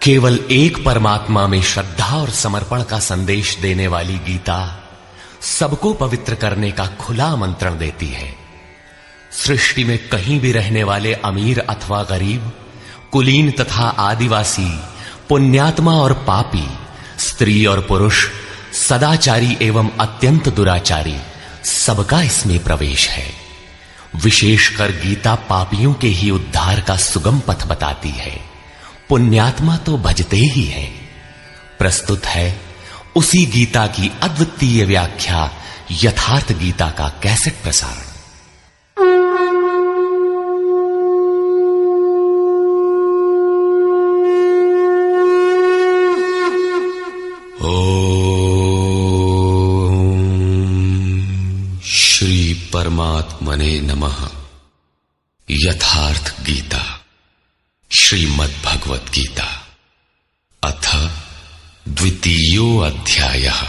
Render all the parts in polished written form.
केवल एक परमात्मा में श्रद्धा और समर्पण का संदेश देने वाली गीता सबको पवित्र करने का खुला आमंत्रण देती है। सृष्टि में कहीं भी रहने वाले अमीर अथवा गरीब, कुलीन तथा आदिवासी, पुण्यात्मा और पापी, स्त्री और पुरुष, सदाचारी एवं अत्यंत दुराचारी, सबका इसमें प्रवेश है। विशेषकर गीता पापियों के ही उद्धार का सुगम पथ बताती है। पुण्यात्मा तो भजते ही हैं। प्रस्तुत है उसी गीता की अद्वितीय व्याख्या यथार्थ गीता का कैसेट प्रसारण। ओम श्री परमात्मने नमः। यथार्थ गीता श्रीमद् भगवत गीता अथ द्वितीयो अध्यायः।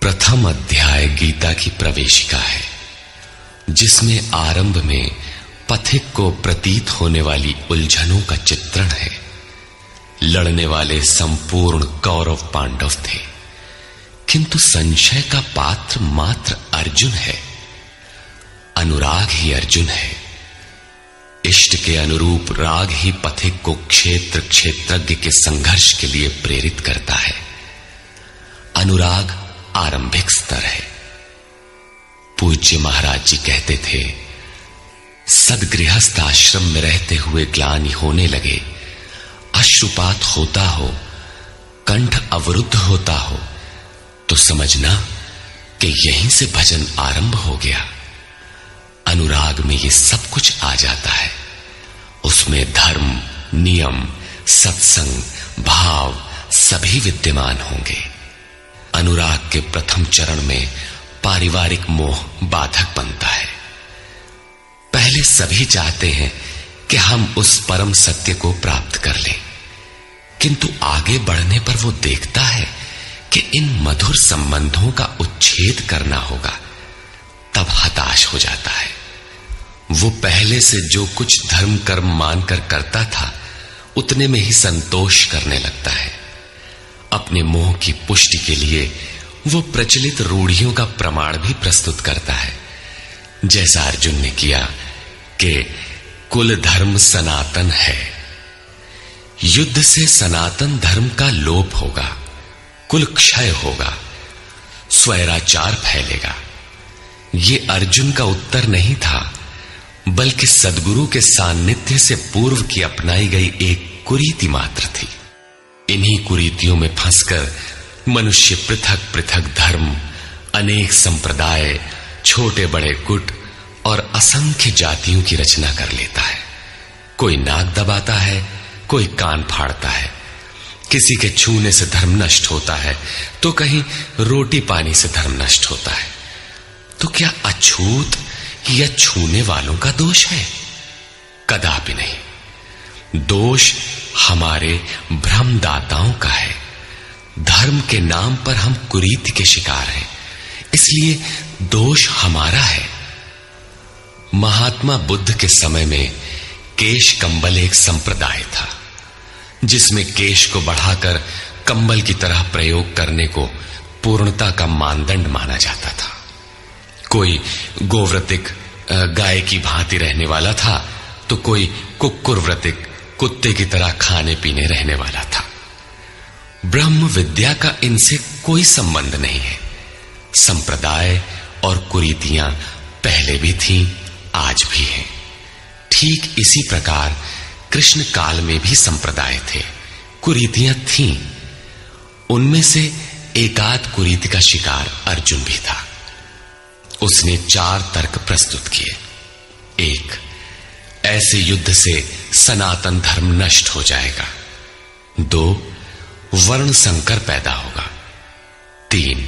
प्रथम अध्याय गीता की प्रवेशिका है, जिसमें आरंभ में पथिक को प्रतीत होने वाली उलझनों का चित्रण है। लड़ने वाले संपूर्ण कौरव पांडव थे, किंतु संशय का पात्र मात्र अर्जुन है। अनुराग ही अर्जुन है। इष्ट के अनुरूप राग ही पथिक को क्षेत्र क्षेत्रज्ञ के संघर्ष के लिए प्रेरित करता है। अनुराग आरंभिक स्तर है। पूज्य महाराज जी कहते थे, सदगृहस्थ आश्रम में रहते हुए ग्लानि होने लगे, अश्रुपात होता हो, कंठ अवरुद्ध होता हो, तो समझना कि यहीं से भजन आरंभ हो गया। अनुराग में ये सब कुछ आ जाता है। उसमें धर्म, नियम, सत्संग, भाव सभी विद्यमान होंगे। अनुराग के प्रथम चरण में पारिवारिक मोह बाधक बनता है। पहले सभी चाहते हैं कि हम उस परम सत्य को प्राप्त कर लें, किंतु आगे बढ़ने पर वो देखता है कि इन मधुर संबंधों का उच्छेद करना होगा। तब हताश हो जाता है। वो पहले से जो कुछ धर्म कर्म मानकर करता था, उतने में ही संतोष करने लगता है। अपने मोह की पुष्टि के लिए वो प्रचलित रूढ़ियों का प्रमाण भी प्रस्तुत करता है, जैसा अर्जुन ने किया कि कुल धर्म सनातन है। युद्ध से सनातन धर्म का लोप होगा, कुल क्षय होगा, स्वैराचार फैलेगा। ये अर्जुन का उत्तर नहीं था, बल्कि सद्गुरु के सान्निध्य से पूर्व की अपनाई गई एक कुरीति मात्र थी। इन्हीं कुरीतियों में फंसकर मनुष्य पृथक पृथक धर्म, अनेक संप्रदाय, छोटे बड़े गुट और असंख्य जातियों की रचना कर लेता है। कोई नाक दबाता है, कोई कान फाड़ता है। किसी के छूने से धर्म नष्ट होता है, तो कहीं रोटी पानी से धर्म नष्ट होता है। तो क्या अछूत या छूने वालों का दोष है? कदापि नहीं। दोष हमारे भ्रमदाताओं का है। धर्म के नाम पर हम कुरीति के शिकार हैं, इसलिए दोष हमारा है। महात्मा बुद्ध के समय में केश कंबल एक संप्रदाय था, जिसमें केश को बढ़ाकर कंबल की तरह प्रयोग करने को पूर्णता का मानदंड माना जाता था। कोई गोव्रतिक गाय की भांति रहने वाला था, तो कोई कुक्कुर व्रतिक कुत्ते की तरह खाने पीने रहने वाला था। ब्रह्म विद्या का इनसे कोई संबंध नहीं है। संप्रदाय और कुरीतियां पहले भी थीं, आज भी हैं। ठीक इसी प्रकार कृष्ण काल में भी संप्रदाय थे, कुरीतियां थीं। उनमें से एकाध कुरीति का शिकार अर्जुन भी था। उसने 4 तर्क प्रस्तुत किए। 1, ऐसे युद्ध से सनातन धर्म नष्ट हो जाएगा। 2, वर्ण संकर पैदा होगा। 3,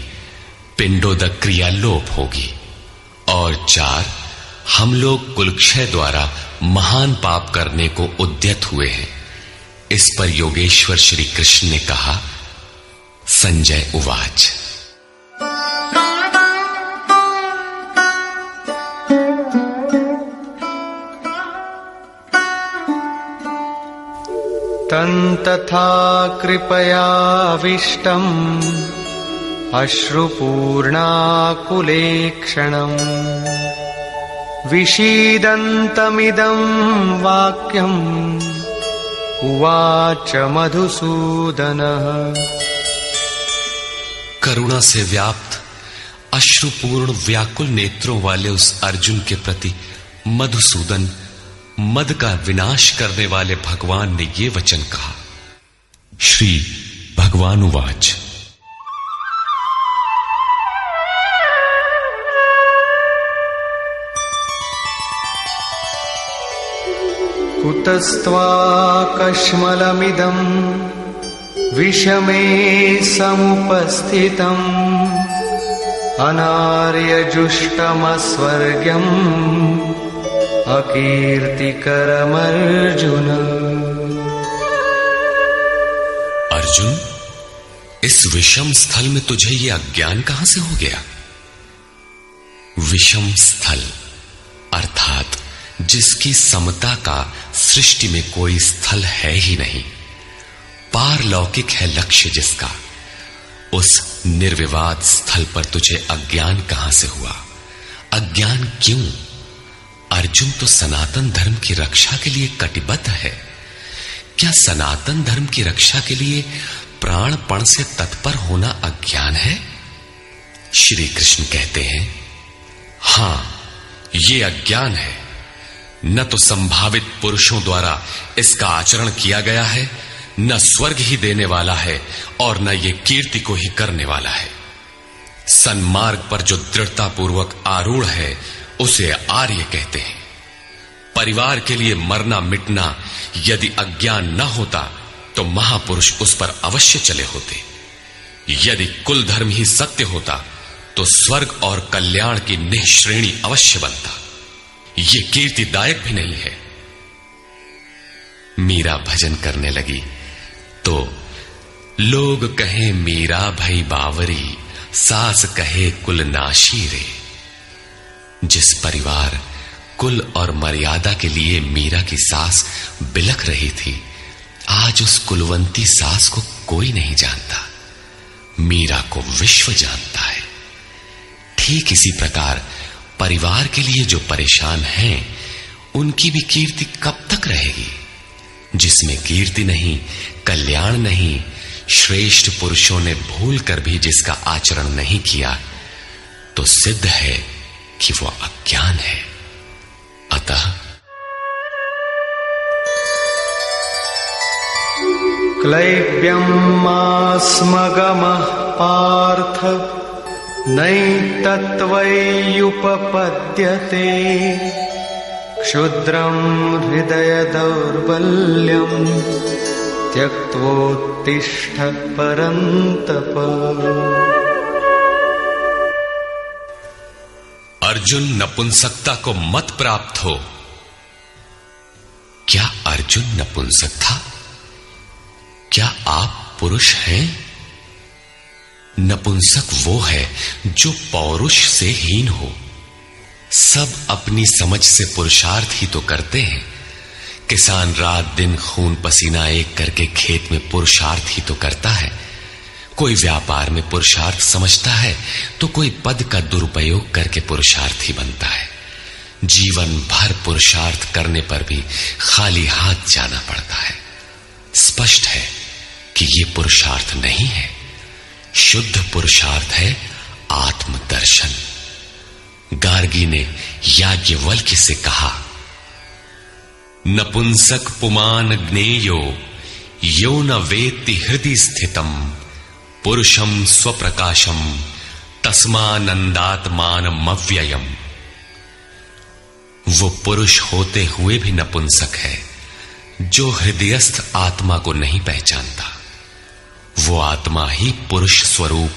पिंडोदक क्रिया लोप होगी। और 4, हम लोग कुलक्षय द्वारा महान पाप करने को उद्यत हुए हैं। इस पर योगेश्वर श्री कृष्ण ने कहा, संजय उवाच। तथा कृपयाविष्टम् अश्रुपूर्णाकुलेक्षणम् विषीदन्तमिदं वाक्यम् उवाच मधुसूदनः। करुणा से व्याप्त अश्रुपूर्ण व्याकुल नेत्रों वाले उस अर्जुन के प्रति मधुसूदन, मद का विनाश करने वाले भगवान ने ये वचन कहा। श्री भगवान उवाच। कुतस्त्वाकश्मलमिदं विषमे समुपस्थितम् अनार्यजुष्टमस्वर्ग्यम् अकीर्तिकरमर्जुन। अर्जुन, इस विषम स्थल में तुझे ये अज्ञान कहां से हो गया? विषम स्थल अर्थात जिसकी समता का सृष्टि में कोई स्थल है ही नहीं, पारलौकिक है लक्ष्य जिसका, उस निर्विवाद स्थल पर तुझे अज्ञान कहां से हुआ? अज्ञान क्यों? अर्जुन तो सनातन धर्म की रक्षा के लिए कटिबद्ध है। क्या सनातन धर्म की रक्षा के लिए प्राणपण से तत्पर होना अज्ञान है? श्री कृष्ण कहते हैं, हां, ये अज्ञान है। न तो संभावित पुरुषों द्वारा इसका आचरण किया गया है, न स्वर्ग ही देने वाला है और न ये कीर्ति को ही करने वाला है। सन्मार्ग पर जो दृढ़ता पूर्वक आरूढ़ है उसे आर्य कहते हैं। परिवार के लिए मरना मिटना यदि अज्ञान न होता तो महापुरुष उस पर अवश्य चले होते। यदि कुल धर्म ही सत्य होता तो स्वर्ग और कल्याण की निःश्रेणी अवश्य बनता। ये कीर्तिदायक भी नहीं है। मीरा भजन करने लगी तो लोग कहें मीरा भई बावरी, सास कहे कुल नाशी रे। जिस परिवार, कुल और मर्यादा के लिए मीरा की सास बिलख रही थी, आज उस कुलवंती सास को कोई नहीं जानता। मीरा को विश्व जानता है। ठीक इसी प्रकार परिवार के लिए जो परेशान हैं, उनकी भी कीर्ति कब तक रहेगी? जिसमें कीर्ति नहीं, कल्याण नहीं, श्रेष्ठ पुरुषों ने भूल कर भी जिसका आचरण नहीं किया, तो सिद्ध है कि वो अज्ञान है। अतः क्लैब्यमास्मगमः पार्थ नैतत्त्वय्युपपद्यते क्षुद्रं हृदय दौर्बल्यं त्यक्त्वोत्तिष्ठ परन्तप। अर्जुन, नपुंसकता को मत प्राप्त हो। क्या अर्जुन नपुंसक था? क्या आप पुरुष हैं? नपुंसक वो है जो पौरुष से हीन हो। सब अपनी समझ से पुरुषार्थ ही तो करते हैं। किसान रात दिन खून पसीना एक करके खेत में पुरुषार्थ ही तो करता है। कोई व्यापार में पुरुषार्थ समझता है तो कोई पद का दुरुपयोग करके पुरुषार्थी बनता है। जीवन भर पुरुषार्थ करने पर भी खाली हाथ जाना पड़ता है। स्पष्ट है कि ये पुरुषार्थ नहीं है। शुद्ध पुरुषार्थ है आत्मदर्शन। गार्गी ने याज्ञवल्क्य से कहा, नपुंसक पुमान ज्ञेयो यो न वेत्ति हृदि स्थितम पुरुषम स्वप्रकाशम तस्मानंदात्मानमव्ययम्। वो पुरुष होते हुए भी नपुंसक है जो हृदयस्थ आत्मा को नहीं पहचानता। वो आत्मा ही पुरुष स्वरूप,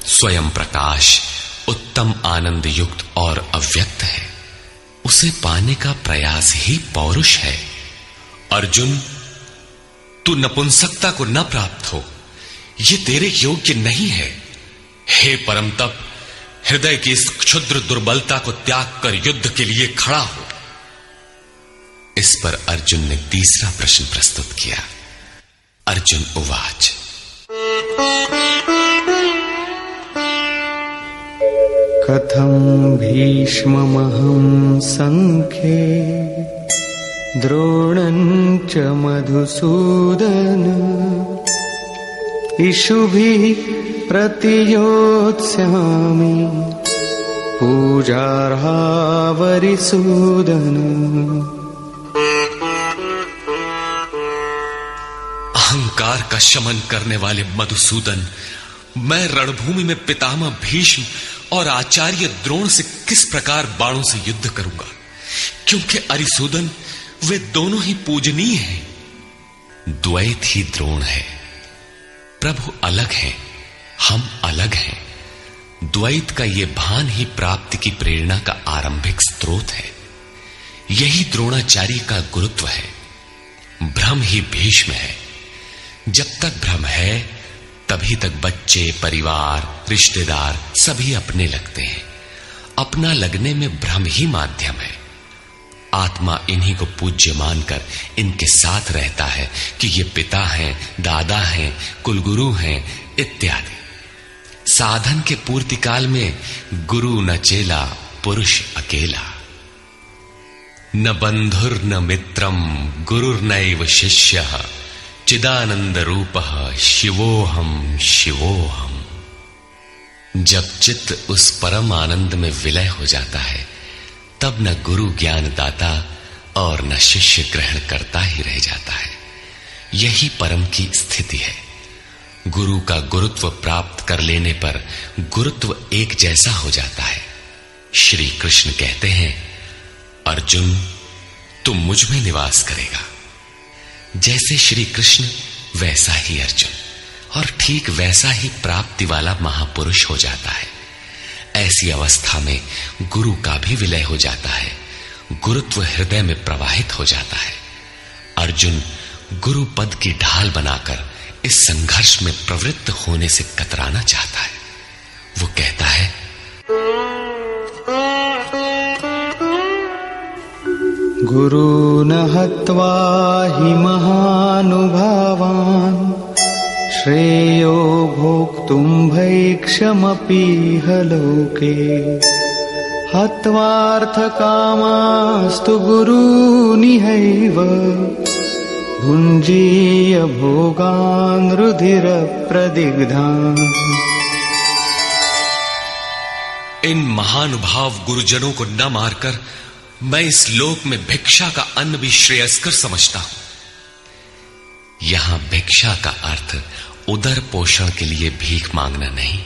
स्वयं प्रकाश, उत्तम आनंद युक्त और अव्यक्त है। उसे पाने का प्रयास ही पौरुष है। अर्जुन, तू नपुंसकता को न प्राप्त हो, ये तेरे योग्य नहीं है। हे परम तप, हृदय की इस क्षुद्र दुर्बलता को त्याग कर युद्ध के लिए खड़ा हो। इस पर अर्जुन ने तीसरा प्रश्न प्रस्तुत किया। अर्जुन उवाच। कथं भीष्ममहं संख्ये द्रोणं च मधुसूदन इषुभिः प्रतियोत्स्यामि पूजार्हा वरिसूदन। अहंकार का शमन करने वाले मधुसूदन, मैं रणभूमि में पितामह भीष्म और आचार्य द्रोण से किस प्रकार बाणों से युद्ध करूंगा, क्योंकि अरिसूदन वे दोनों ही पूजनीय हैं। द्वैत ही द्रोण है। प्रभु अलग है, हम अलग हैं। द्वैत का ये भान ही प्राप्ति की प्रेरणा का आरंभिक स्रोत है। यही द्रोणाचार्य का गुरुत्व है। भ्रम ही भीष्म है। जब तक भ्रम है तभी तक बच्चे, परिवार, रिश्तेदार सभी अपने लगते हैं। अपना लगने में भ्रम ही माध्यम है। आत्मा इन्हीं को पूज्य मानकर इनके साथ रहता है कि ये पिता हैं, दादा हैं, कुलगुरु हैं इत्यादि। साधन के पूर्ति काल में गुरु न चेला, पुरुष अकेला। न बंधुर न मित्रम गुरुर्नैव शिष्यः चिदानंद रूपः शिवोहम शिवोहम। जब चित्त उस परम आनंद में विलय हो जाता है तब न गुरु ज्ञान दाता और न शिष्य ग्रहण करता ही रह जाता है। यही परम की स्थिति है। गुरु का गुरुत्व प्राप्त कर लेने पर गुरुत्व एक जैसा हो जाता है। श्री कृष्ण कहते हैं, अर्जुन तुम मुझ में निवास करेगा। जैसे श्री कृष्ण वैसा ही अर्जुन, और ठीक वैसा ही प्राप्ति वाला महापुरुष हो जाता है। ऐसी अवस्था में गुरु का भी विलय हो जाता है। गुरुत्व हृदय में प्रवाहित हो जाता है। अर्जुन गुरु पद की ढाल बनाकर इस संघर्ष में प्रवृत्त होने से कतराना चाहता है। वो कहता है, गुरून् हत्वा हि महानुभावान् श्रेयो भोक्तुं भैक्षमपीह लोके हत्वार्थकामास्तु गुरूनिहैव भुञ्जीय भोगान् रुधिरप्रदिग्धान्। इन महानुभाव गुरुजनों को न मारकर मैं इस लोक में भिक्षा का अन्न भी श्रेयस्कर समझता हूं। यहां भिक्षा का अर्थ उदर पोषण के लिए भीख मांगना नहीं,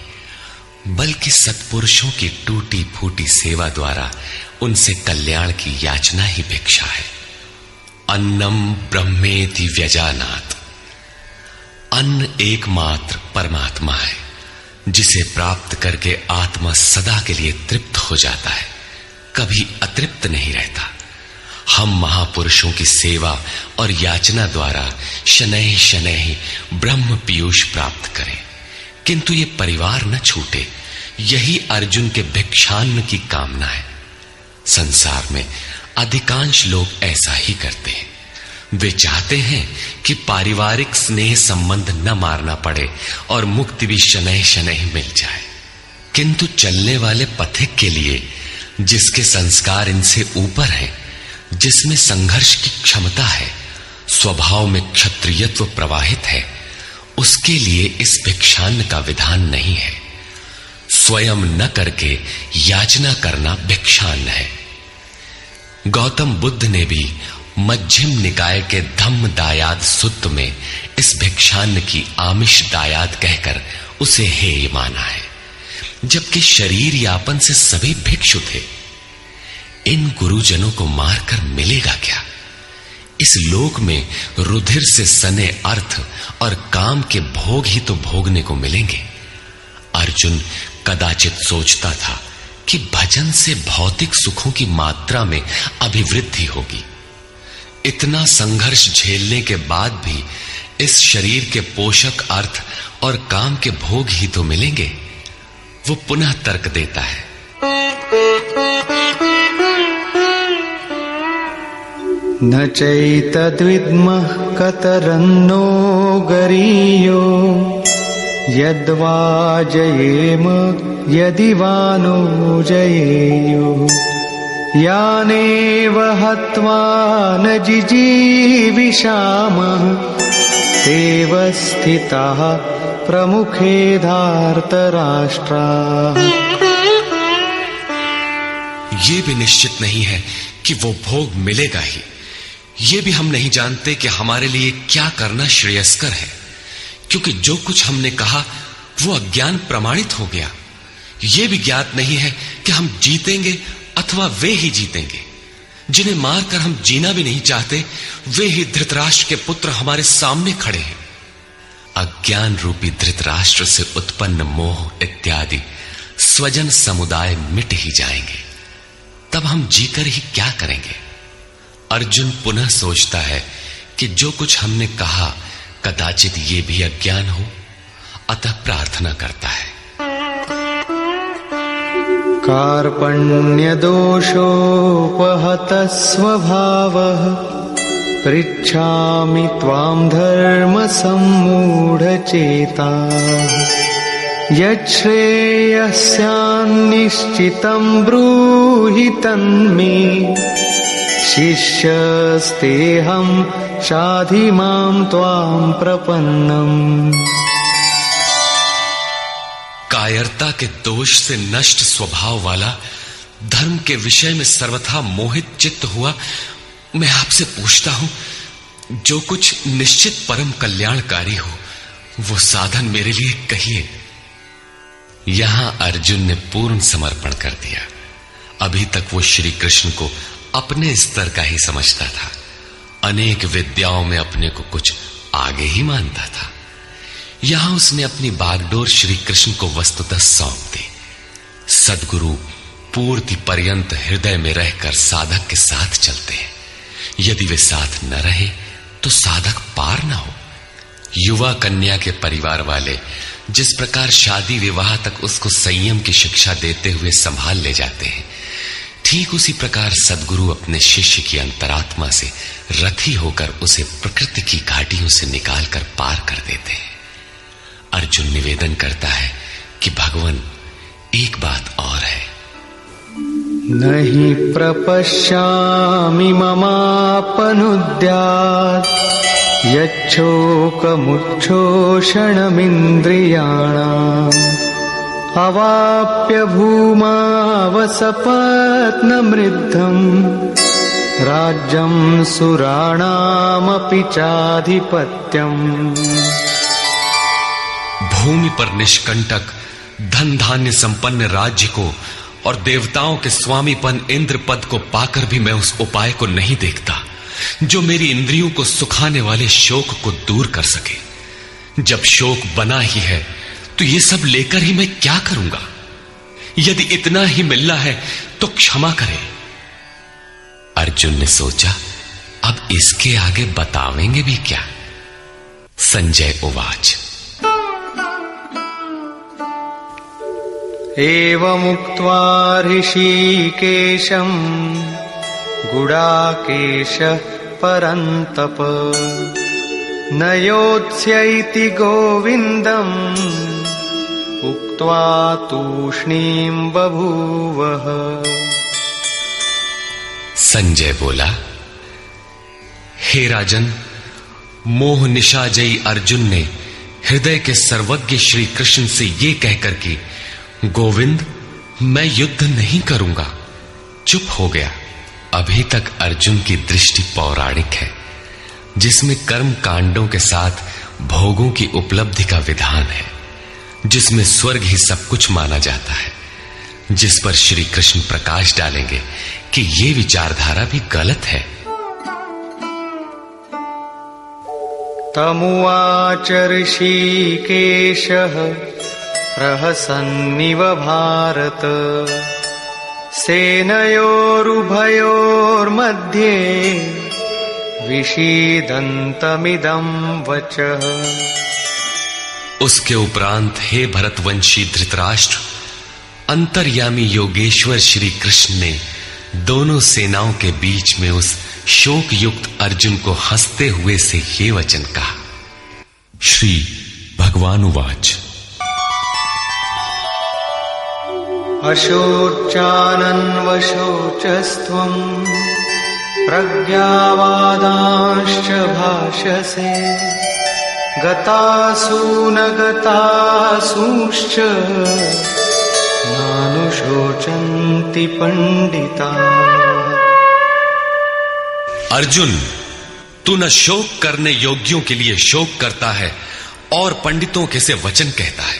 बल्कि सत्पुरुषों की टूटी फूटी सेवा द्वारा उनसे कल्याण की याचना ही भिक्षा है। अन्नम ब्रह्मेति व्यजानात्। अन्न एकमात्र परमात्मा है, जिसे प्राप्त करके आत्मा सदा के लिए तृप्त हो जाता है, कभी अतृप्त नहीं रहता। हम महापुरुषों की सेवा और याचना द्वारा शनैः शनैः ब्रह्म पीयूष प्राप्त करें, किंतु ये परिवार न छूटे, यही अर्जुन के भिक्षान्न की कामना है। संसार में अधिकांश लोग ऐसा ही करते हैं। वे चाहते हैं कि पारिवारिक स्नेह संबंध न मारना पड़े और मुक्ति भी शनैः शनैः मिल जाए, किंतु चलने वाले पथिक के लिए, जिसके संस्कार इनसे ऊपर है, जिसमें संघर्ष की क्षमता है, स्वभाव में क्षत्रियत्व प्रवाहित है, उसके लिए इस भिक्षान्न का विधान नहीं है। स्वयं न करके याचना करना भिक्षान्न है। गौतम बुद्ध ने भी मध्यम निकाय के धम्म दायाद सुत्त में इस भिक्षान्न की आमिष दायाद कहकर उसे हेय माना है, जबकि शरीर यापन से सभी भिक्षु थे। इन गुरुजनों को मारकर मिलेगा क्या? इस लोक में रुधिर से सने अर्थ और काम के भोग ही तो भोगने को मिलेंगे। अर्जुन कदाचित सोचता था कि भजन से भौतिक सुखों की मात्रा में अभिवृद्धि होगी। इतना संघर्ष झेलने के बाद भी इस शरीर के पोषक अर्थ और काम के भोग ही तो मिलेंगे। वो पुनः तर्क देता है, न चैतद्विद्मः कतरन्नो गरीयो यद्वा जयेम यदि वा नो जयेयुः यानेव हत्वा न जिजीविषामः तेव स्थिताः प्रमुखे धार्तराष्ट्राः। ये भी निश्चित नहीं है कि वो भोग मिलेगा ही। ये भी हम नहीं जानते कि हमारे लिए क्या करना श्रेयस्कर है, क्योंकि जो कुछ हमने कहा वो अज्ञान प्रमाणित हो गया। ये भी ज्ञात नहीं है कि हम जीतेंगे अथवा वे ही जीतेंगे। जिन्हें मारकर हम जीना भी नहीं चाहते, वे ही धृतराष्ट्र के पुत्र हमारे सामने खड़े हैं। अज्ञान रूपी धृतराष्ट्र से उत्पन्न मोह इत्यादि स्वजन समुदाय मिट ही जाएंगे, तब हम जीकर ही क्या करेंगे। अर्जुन पुनः सोचता है कि जो कुछ हमने कहा कदाचित ये भी अज्ञान हो, अतः प्रार्थना करता है। कार्पण्यदोषोपहतः स्वभावः पृच्छामि त्वां धर्मसम्मूढचेताः यच्छ्रेयस्यान्निश्चितं ब्रूहि तन्मे शिष्यस्तेऽहं शाधि मां त्वां प्रपन्नम्। कायरता के दोष से नष्ट स्वभाव वाला, धर्म के विषय में सर्वथा मोहित चित्त हुआ मैं आपसे पूछता हूं, जो कुछ निश्चित परम कल्याणकारी हो वो साधन मेरे लिए कहिए। यहां अर्जुन ने पूर्ण समर्पण कर दिया। अभी तक वो श्री कृष्ण को अपने स्तर का ही समझता था, अनेक विद्याओं में अपने को कुछ आगे ही मानता था। यहां उसने अपनी बागडोर श्री कृष्ण को वस्तुतः सौंप दी। सद्गुरु पूर्ति पर्यंत हृदय में रहकर साधक के साथ चलते हैं। यदि वे साथ न रहे तो साधक पार न हो। युवा कन्या के परिवार वाले जिस प्रकार शादी विवाह तक उसको संयम की शिक्षा देते हुए संभाल ले जाते हैं, ठीक उसी प्रकार सद्गुरु अपने शिष्य की अंतरात्मा से रथी होकर उसे प्रकृति की घाटियों से निकालकर पार कर देते हैं। अर्जुन निवेदन करता है कि भगवान, एक बात और है। नहि प्रपश्यामि ममापनुद्यात् यच्छोकमुच्छोषणमिन्द्रियाणाम् अवाप्य भूमावसपत्नमृद्धम् राज्यं सुराणामपि चाधिपत्यम्। भूमि पर निष्कंटक धन धान्य संपन्न राज्य को और देवताओं के स्वामीपन इंद्र पद को पाकर भी मैं उस उपाय को नहीं देखता जो मेरी इंद्रियों को सुखाने वाले शोक को दूर कर सके। जब शोक बना ही है तो ये सब लेकर ही मैं क्या करूंगा। यदि इतना ही मिलना है तो क्षमा करे। अर्जुन ने सोचा, अब इसके आगे बतावेंगे भी क्या। संजय उवाच। एवमुक्त्वा ऋषिकेशं गुडाकेशः परन्तप न योत्स्यैति गोविन्दम् उक्त्वा तूष्णीं बभूवः। संजय बोला, हे राजन, मोह निशाजयी अर्जुन ने हृदय के सर्वज्ञ श्री कृष्ण से ये कहकर कि गोविंद मैं युद्ध नहीं करूंगा, चुप हो गया। अभी तक अर्जुन की दृष्टि पौराणिक है, जिसमें कर्म कांडों के साथ भोगों की उपलब्धि का विधान है, जिसमें स्वर्ग ही सब कुछ माना जाता है, जिस पर श्री कृष्ण प्रकाश डालेंगे कि ये विचारधारा भी गलत है। तमुवाच ऋषिकेशः प्रहसन्निव भारत सेनयोरुभयोर्मध्ये विषीदन्तमिदं वचः। उसके उपरांत हे भरतवंशी धृतराष्ट्र, अंतर्यामी योगेश्वर श्री कृष्ण ने दोनों सेनाओं के बीच में उस शोक युक्त अर्जुन को हंसते हुए से ये वचन कहा। श्री भगवान उवाच। अशोचानन्वशोचस्त्वं प्रज्ञावादांश्च भाषसे गतासु न गतासूश्च नानुशोचन्ति पंडिताः। अर्जुन, तू न शोक करने योग्यों के लिए शोक करता है और पंडितों के से वचन कहता है,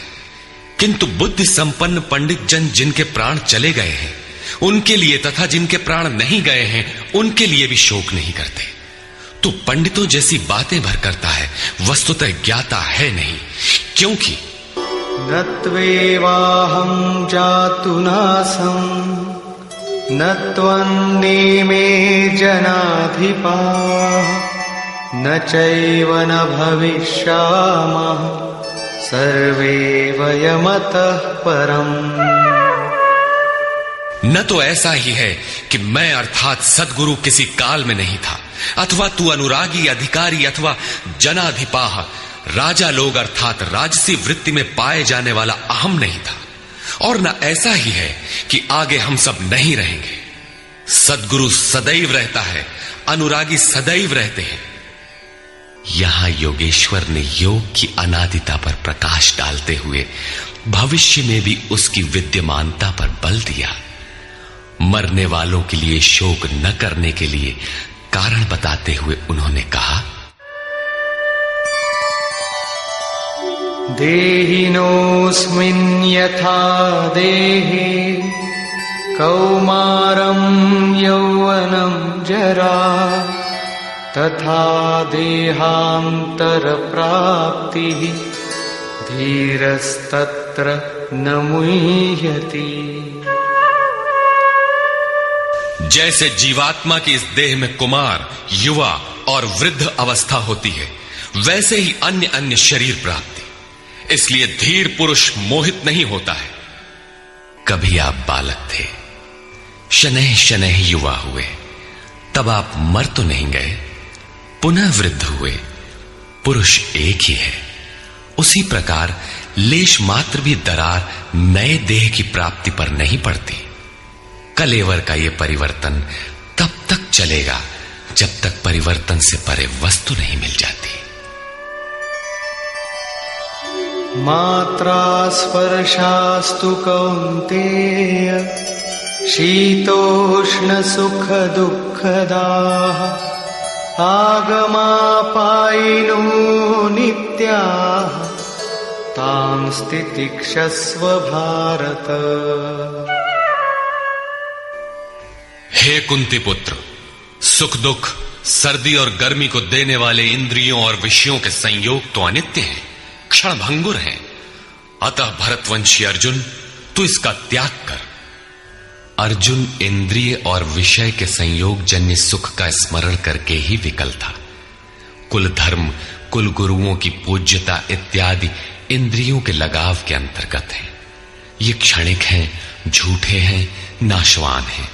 किंतु बुद्धि संपन्न पंडित जन जिनके प्राण चले गए हैं उनके लिए तथा जिनके प्राण नहीं गए हैं उनके लिए भी शोक नहीं करते। तू पंडितों जैसी बातें भर करता है, वस्तुतः ज्ञाता है नहीं, क्योंकि न त्वेवाहं जातु नासं न त्वन्नेमे जनाधिपाः न चैव न भविष्यामः सर्वे वयमतः परम्। न तो ऐसा ही है कि मैं अर्थात सद्गुरु किसी काल में नहीं था, अथवा तू अनुरागी अधिकारी अथवा जनाधिपाह राजा लोग अर्थात राजसी वृत्ति में पाए जाने वाला अहम नहीं था, और न ऐसा ही है कि आगे हम सब नहीं रहेंगे। सद्गुरु सदैव रहता है, अनुरागी सदैव रहते हैं। यहां योगेश्वर ने योग की अनादिता पर प्रकाश डालते हुए भविष्य में भी उसकी विद्यमानता पर बल दिया। मरने वालों के लिए शोक न करने के लिए कारण बताते हुए उन्होंने कहा, देहिनोऽस्मिन् यथा देहे कौमारं यौवनं जरा तथा देहान्तरप्राप्तिः धीरस्तत्र न मुह्यति। जैसे जीवात्मा की इस देह में कुमार, युवा और वृद्ध अवस्था होती है, वैसे ही अन्य अन्य शरीर प्राप्ति। इसलिए धीर पुरुष मोहित नहीं होता है। कभी आप बालक थे, शनैः शनैः युवा हुए, तब आप मर तो नहीं गए, पुनः वृद्ध हुए। पुरुष एक ही है। उसी प्रकार लेश मात्र भी दरार नए देह की प्राप्ति पर नहीं पड़ती। कलेवर का यह परिवर्तन तब तक चलेगा जब तक परिवर्तन से परे वस्तु नहीं मिल जाती। मात्रा स्पर्शास्तु कौन्तेय शीतोष्ण सुख दुःखदाः आगमापायिनो नित्याः तान् स्थितिक्षस्व भारत। हे कुंती पुत्र, सुख दुख, सर्दी और गर्मी को देने वाले इंद्रियों और विषयों के संयोग तो अनित्य हैं, क्षण भंगुर हैं। अतः भरतवंशी अर्जुन, तू इसका त्याग कर। अर्जुन इंद्रिय और विषय के संयोग जन्य सुख का स्मरण करके ही विकल था। कुल धर्म, कुल गुरुओं की पूज्यता इत्यादि इंद्रियों के लगाव के अंतर्गत है। ये क्षणिक हैं, झूठे हैं, नाशवान हैं।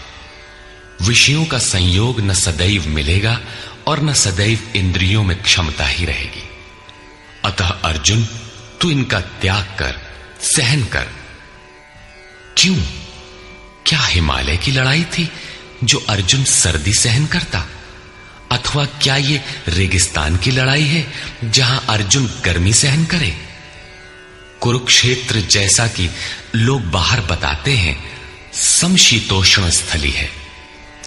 विषयों का संयोग न सदैव मिलेगा और न सदैव इंद्रियों में क्षमता ही रहेगी। अतः अर्जुन, तू इनका त्याग कर, सहन कर। क्यों? क्या हिमालय की लड़ाई थी जो अर्जुन सर्दी सहन करता? अथवा क्या ये रेगिस्तान की लड़ाई है जहां अर्जुन गर्मी सहन करे? कुरुक्षेत्र जैसा कि लोग बाहर बताते हैं समशीतोष्ण स्थली है।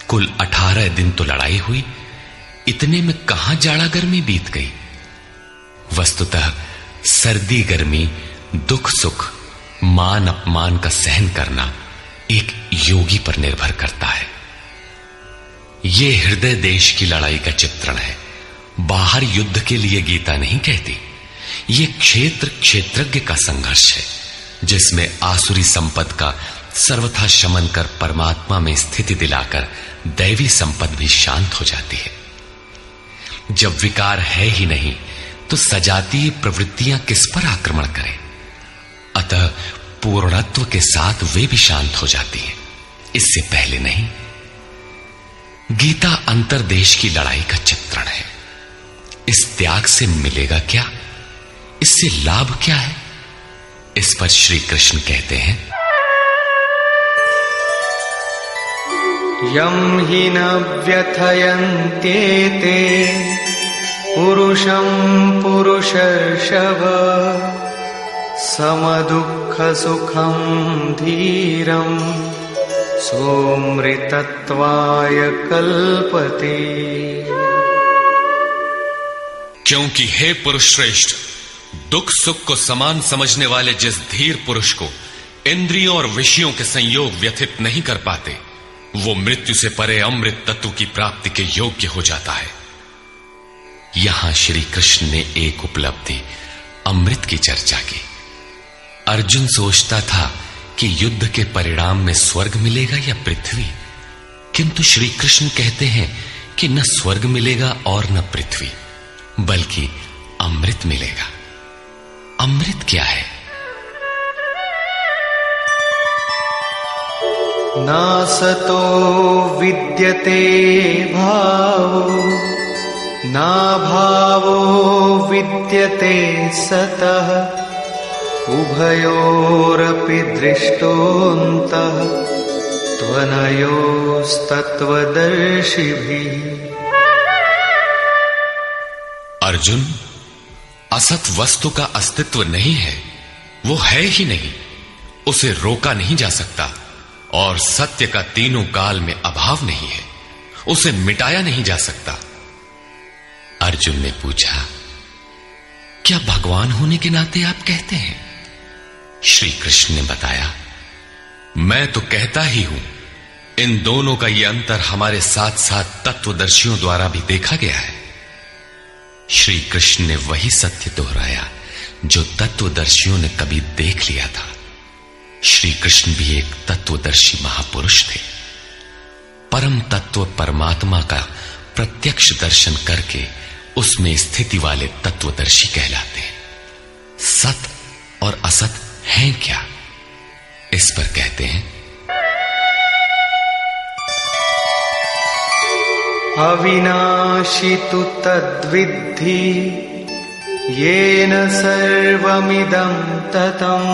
कुल 18 दिन तो लड़ाई हुई, इतने में कहां जाड़ा गर्मी बीत गई। वस्तुतः सर्दी गर्मी, दुख सुख, मान अपमान का सहन करना एक योगी पर निर्भर करता है। यह हृदय देश की लड़ाई का चित्रण है। बाहर युद्ध के लिए गीता नहीं कहती। यह क्षेत्र क्षेत्रज्ञ का संघर्ष है, जिसमें आसुरी संपद का सर्वथा शमन कर परमात्मा में स्थिति दिलाकर दैवी संपद भी शांत हो जाती है। जब विकार है ही नहीं तो सजातीय प्रवृत्तियां किस पर आक्रमण करें? अतः पूर्णत्व के साथ वे भी शांत हो जाती हैं, इससे पहले नहीं। गीता अंतर्देश की लड़ाई का चित्रण है। इस त्याग से मिलेगा क्या, इससे लाभ क्या है, इस पर श्री कृष्ण कहते हैं, यम हि न व्यथयन्त्येते पुरुषं पुरुषर्षभ समदुःख सुखं धीरं सोमृतत्वाय कल्पते। क्योंकि हे पुरुष श्रेष्ठ, दुख सुख को समान समझने वाले जिस धीर पुरुष को इंद्रियों और विषयों के संयोग व्यथित नहीं कर पाते, वो मृत्यु से परे अमृत तत्व की प्राप्ति के योग्य हो जाता है। यहां श्री कृष्ण ने एक उपलब्धि अमृत की चर्चा की। अर्जुन सोचता था कि युद्ध के परिणाम में स्वर्ग मिलेगा या पृथ्वी, किंतु श्री कृष्ण कहते हैं कि न स्वर्ग मिलेगा और न पृथ्वी, बल्कि अमृत मिलेगा। अमृत क्या है? नासतो विद्यते भावो ना भावो विद्यते सतः उभयोरपि दृष्टोऽन्तः त्वनयोस्तत्त्वदर्शिभिः। अर्जुन, असत वस्तु का अस्तित्व नहीं है, वो है ही नहीं, उसे रोका नहीं जा सकता, और सत्य का तीनों काल में अभाव नहीं है, उसे मिटाया नहीं जा सकता। अर्जुन ने पूछा, क्या भगवान होने के नाते आप कहते हैं? श्री कृष्ण ने बताया, मैं तो कहता ही हूं, इन दोनों का यह अंतर हमारे साथ साथ तत्वदर्शियों द्वारा भी देखा गया है। श्री कृष्ण ने वही सत्य दोहराया जो तत्वदर्शियों ने कभी देख लिया था। श्री कृष्ण भी एक तत्वदर्शी महापुरुष थे। परम तत्व परमात्मा का प्रत्यक्ष दर्शन करके उसमें स्थिति वाले तत्वदर्शी कहलाते हैं। सत और असत हैं क्या, इस पर कहते हैं, अविनाशी तु तद्विद्धि येन सर्वमिदं ततं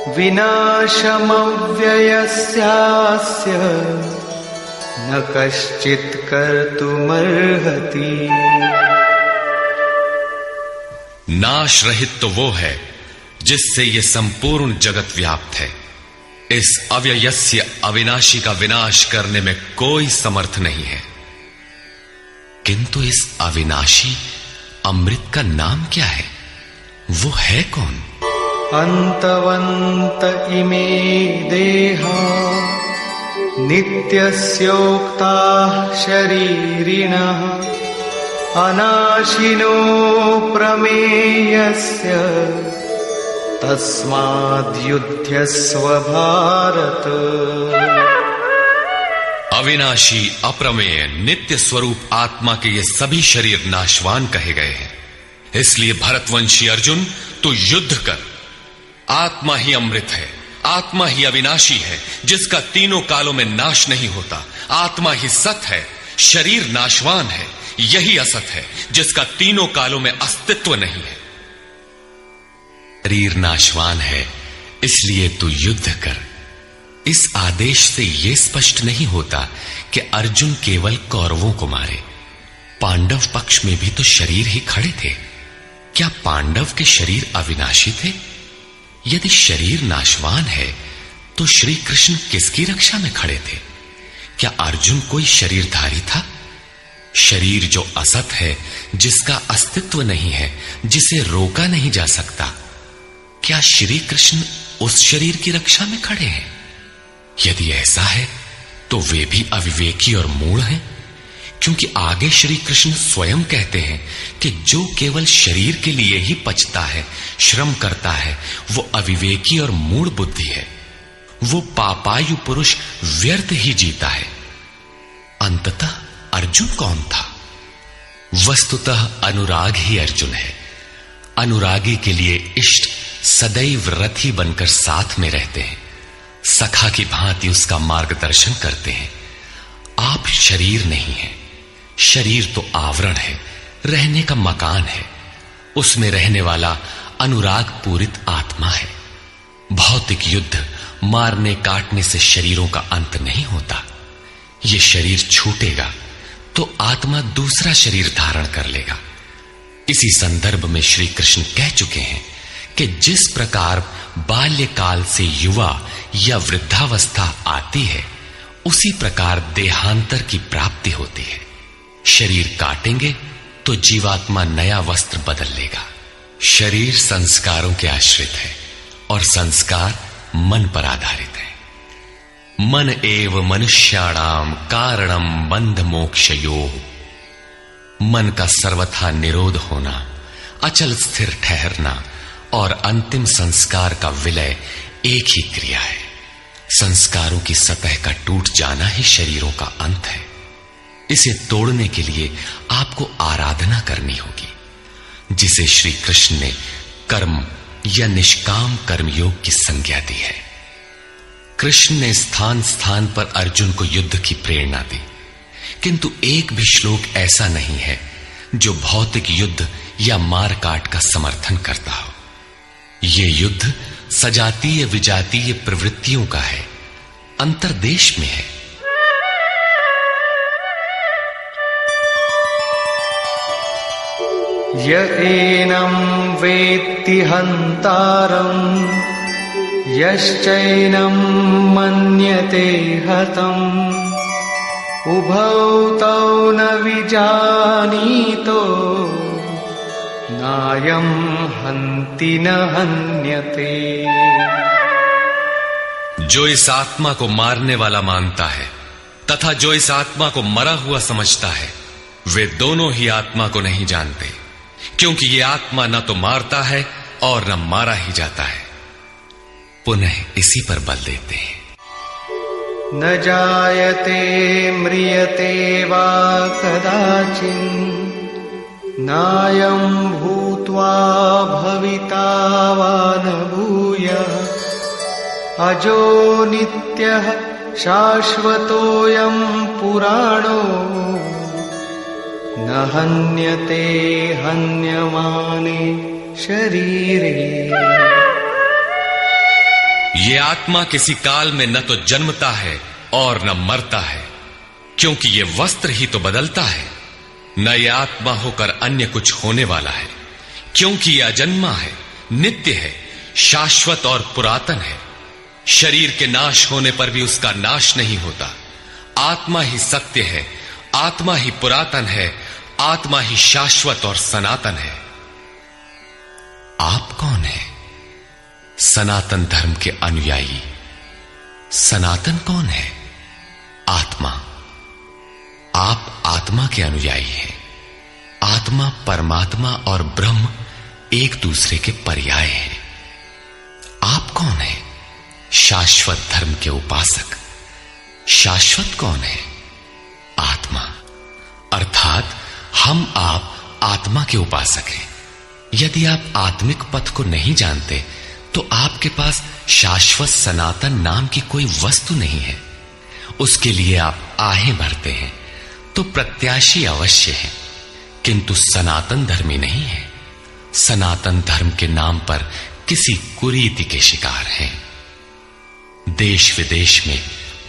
विनाशमव्ययस्यास्य न कश्चित् कर्तुमर्हति। नाश रहित तो वो है जिससे ये संपूर्ण जगत व्याप्त है। इस अव्ययस्य अविनाशी का विनाश करने में कोई समर्थ नहीं है। किंतु इस अविनाशी अमृत का नाम क्या है, वो है कौन? अंतवंत इमे देहा नित्यस्योक्ता शरीरिणः अनाशिनो प्रमेयस्य तस्माद्युध्यस्व भारत। अविनाशी, अप्रमेय, नित्य स्वरूप आत्मा के ये सभी शरीर नाशवान कहे गए हैं। इसलिए भरतवंशी अर्जुन, तू युद्ध कर। आत्मा ही अमृत है, आत्मा ही अविनाशी है जिसका तीनों कालों में नाश नहीं होता। आत्मा ही सत है, शरीर नाशवान है, यही असत है जिसका तीनों कालों में अस्तित्व नहीं है। शरीर नाशवान है, इसलिए तू युद्ध कर। इस आदेश से यह स्पष्ट नहीं होता कि अर्जुन केवल कौरवों को मारे। पांडव पक्ष में भी तो शरीर ही खड़े थे। क्या पांडव के शरीर अविनाशी थे? यदि शरीर नाशवान है तो श्री कृष्ण किसकी रक्षा में खड़े थे? क्या अर्जुन कोई शरीरधारी था? शरीर जो असत है, जिसका अस्तित्व नहीं है, जिसे रोका नहीं जा सकता, क्या श्री कृष्ण उस शरीर की रक्षा में खड़े हैं? यदि ऐसा है तो वे भी अविवेकी और मूढ़ हैं, क्योंकि आगे श्री कृष्ण स्वयं कहते हैं कि जो केवल शरीर के लिए ही पचता है, श्रम करता है, वो अविवेकी और मूढ़ बुद्धि है। वो पापायु पुरुष व्यर्थ ही जीता है। अंततः अर्जुन कौन था? वस्तुतः अनुराग ही अर्जुन है। अनुरागी के लिए इष्ट सदैव रथी बनकर साथ में रहते हैं, सखा की भांति उसका मार्गदर्शन करते हैं। आप शरीर नहीं है। शरीर तो आवरण है, रहने का मकान है। उसमें रहने वाला अनुराग पूरित आत्मा है। भौतिक युद्ध, मारने काटने से शरीरों का अंत नहीं होता। यह शरीर छूटेगा तो आत्मा दूसरा शरीर धारण कर लेगा। इसी संदर्भ में श्री कृष्ण कह चुके हैं कि जिस प्रकार बाल्यकाल से युवा या वृद्धावस्था आती है, उसी प्रकार देहांतर की प्राप्ति होती है। शरीर काटेंगे तो जीवात्मा नया वस्त्र बदल लेगा। शरीर संस्कारों के आश्रित है और संस्कार मन पर आधारित है। मन एव मनुष्याणाम कारणम बंध मोक्षयोः। मन का सर्वथा निरोध होना, अचल स्थिर ठहरना और अंतिम संस्कार का विलय एक ही क्रिया है। संस्कारों की सतह का टूट जाना ही शरीरों का अंत है। इसे तोड़ने के लिए आपको आराधना करनी होगी, जिसे श्री कृष्ण ने कर्म या निष्काम कर्मयोग की संज्ञा दी है। कृष्ण ने स्थान स्थान पर अर्जुन को युद्ध की प्रेरणा दी, किंतु एक भी श्लोक ऐसा नहीं है जो भौतिक युद्ध या मारकाट का समर्थन करता हो। यह युद्ध सजातीय विजातीय प्रवृत्तियों का है, अंतर्देश में है। य एनं वेत्ति हन्तारम् यश्चैनं मन्यते हतम् उभौ तौ न विजानीतो नायं हन्ति न हन्यते। जो इस आत्मा को मारने वाला मानता है तथा जो इस आत्मा को मरा हुआ समझता है, वे दोनों ही आत्मा को नहीं जानते, क्योंकि ये आत्मा न तो मारता है और न मारा ही जाता है। पुनः इसी पर बल देते हैं। न जायते म्रियते वा कदाचित् नायं भूत्वा भविता वा न भूयः अजो नित्यः शाश्वतोऽयं पुराणो न हन्यते हन्यमाने शरीरे। ये आत्मा किसी काल में न तो जन्मता है और न मरता है, क्योंकि ये वस्त्र ही तो बदलता है। न ये आत्मा होकर अन्य कुछ होने वाला है, क्योंकि यह अजन्मा है, नित्य है, शाश्वत और पुरातन है। शरीर के नाश होने पर भी उसका नाश नहीं होता। आत्मा ही सत्य है, आत्मा ही पुरातन है, आत्मा ही शाश्वत और सनातन है। आप कौन है? सनातन धर्म के अनुयायी। सनातन कौन है? आत्मा। आप आत्मा के अनुयायी हैं। आत्मा, परमात्मा और ब्रह्म एक दूसरे के पर्याय हैं। आप कौन है? शाश्वत धर्म के उपासक। शाश्वत कौन है? आत्मा। अर्थात हम आप आत्मा के उपासक हैं। यदि आप आत्मिक पथ को नहीं जानते तो आपके पास शाश्वत सनातन नाम की कोई वस्तु नहीं है। उसके लिए आप आहें भरते हैं तो प्रत्याशी अवश्य है, किंतु सनातन धर्मी नहीं है। सनातन धर्म के नाम पर किसी कुरीति के शिकार हैं। देश विदेश में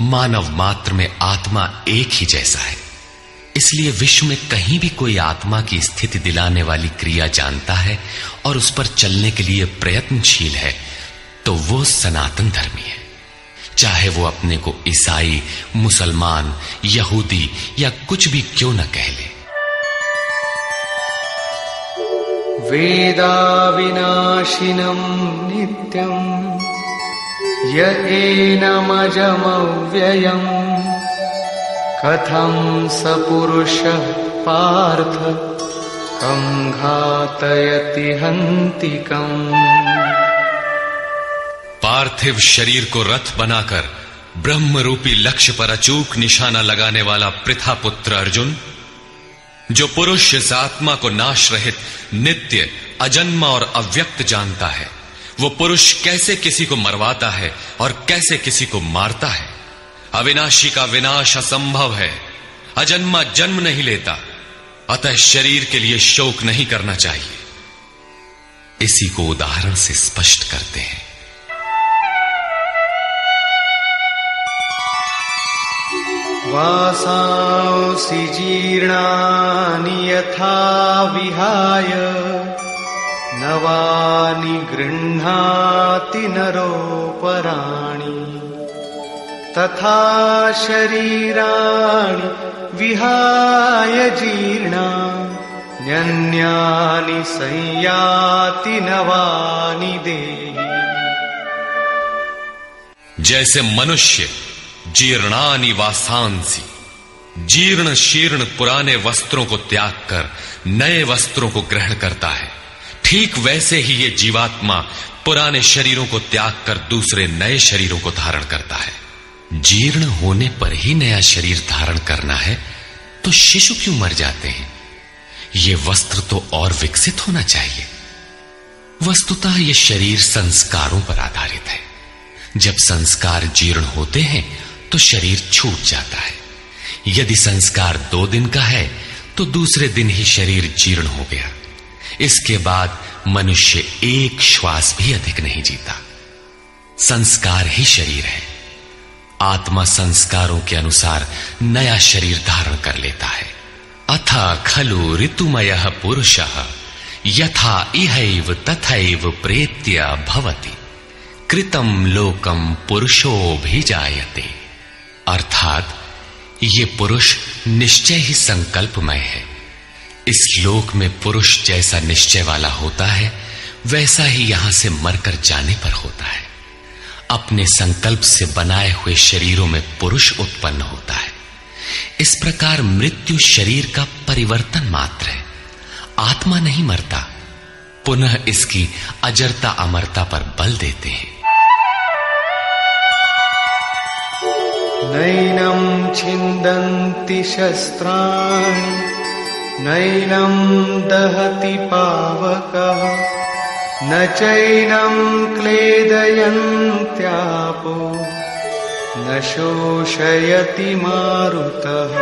मानव मात्र में आत्मा एक ही जैसा है, इसलिए विश्व में कहीं भी कोई आत्मा की स्थिति दिलाने वाली क्रिया जानता है और उस पर चलने के लिए प्रयत्नशील है, तो वो सनातन धर्मी है, चाहे वो अपने को ईसाई, मुसलमान, यहूदी या कुछ भी क्यों न कह ले। वेदा विनाशिनं नित्यं य एनमजमव्ययम् कथं स पुरुषः पार्थ कं घातयति हन्तिकम्। पार्थिव शरीर को रथ बनाकर ब्रह्म रूपी लक्ष्य पर अचूक निशाना लगाने वाला पृथा पुत्र अर्जुन, जो पुरुष इस आत्मा को नाश रहित, नित्य, अजन्मा और अव्यक्त जानता है, वो पुरुष कैसे किसी को मरवाता है और कैसे किसी को मारता है। अविनाशी का विनाश असंभव है, अजन्मा जन्म नहीं लेता, अतः शरीर के लिए शोक नहीं करना चाहिए। इसी को उदाहरण से स्पष्ट करते हैं। वासांसि जीर्णानि यथा विहाय नवानि गृह्णाति नरोपराणि तथा शरीराणि विहाय जीर्णान्यन्यानि संयाति नवानि देहि। जैसे मनुष्य जीर्णानि वासांसि, जीर्ण शीर्ण पुराने वस्त्रों को त्याग कर नए वस्त्रों को ग्रहण करता है, ठीक वैसे ही ये जीवात्मा पुराने शरीरों को त्याग कर दूसरे नए शरीरों को धारण करता है। जीर्ण होने पर ही नया शरीर धारण करना है तो शिशु क्यों मर जाते हैं? ये वस्त्र तो और विकसित होना चाहिए। वस्तुतः ये शरीर संस्कारों पर आधारित है। जब संस्कार जीर्ण होते हैं तो शरीर छूट जाता है। यदि संस्कार 2 दिन का है तो दूसरे दिन ही शरीर जीर्ण हो गया। इसके बाद मनुष्य 1 श्वास भी अधिक नहीं जीता। संस्कार ही शरीर है। आत्मा संस्कारों के अनुसार नया शरीर धारण कर लेता है। अथा खलु ऋतुमयः पुरुषः यथा इहैव तथैव प्रेत्य भवति कृतं लोकम पुरुषोऽभिजायते। अर्थात ये पुरुष निश्चय ही संकल्पमय है। इस लोक में पुरुष जैसा निश्चय वाला होता है वैसा ही यहां से मरकर जाने पर होता है। अपने संकल्प से बनाए हुए शरीरों में पुरुष उत्पन्न होता है। इस प्रकार मृत्यु शरीर का परिवर्तन मात्र है, आत्मा नहीं मरता। पुनः इसकी अजरता अमरता पर बल देते हैं। नैनं छिन्दन्ति शस्त्राणि नैनं दहति पावकः न चैनं क्लेदयन्त्यापो न शोषयति मारुतः।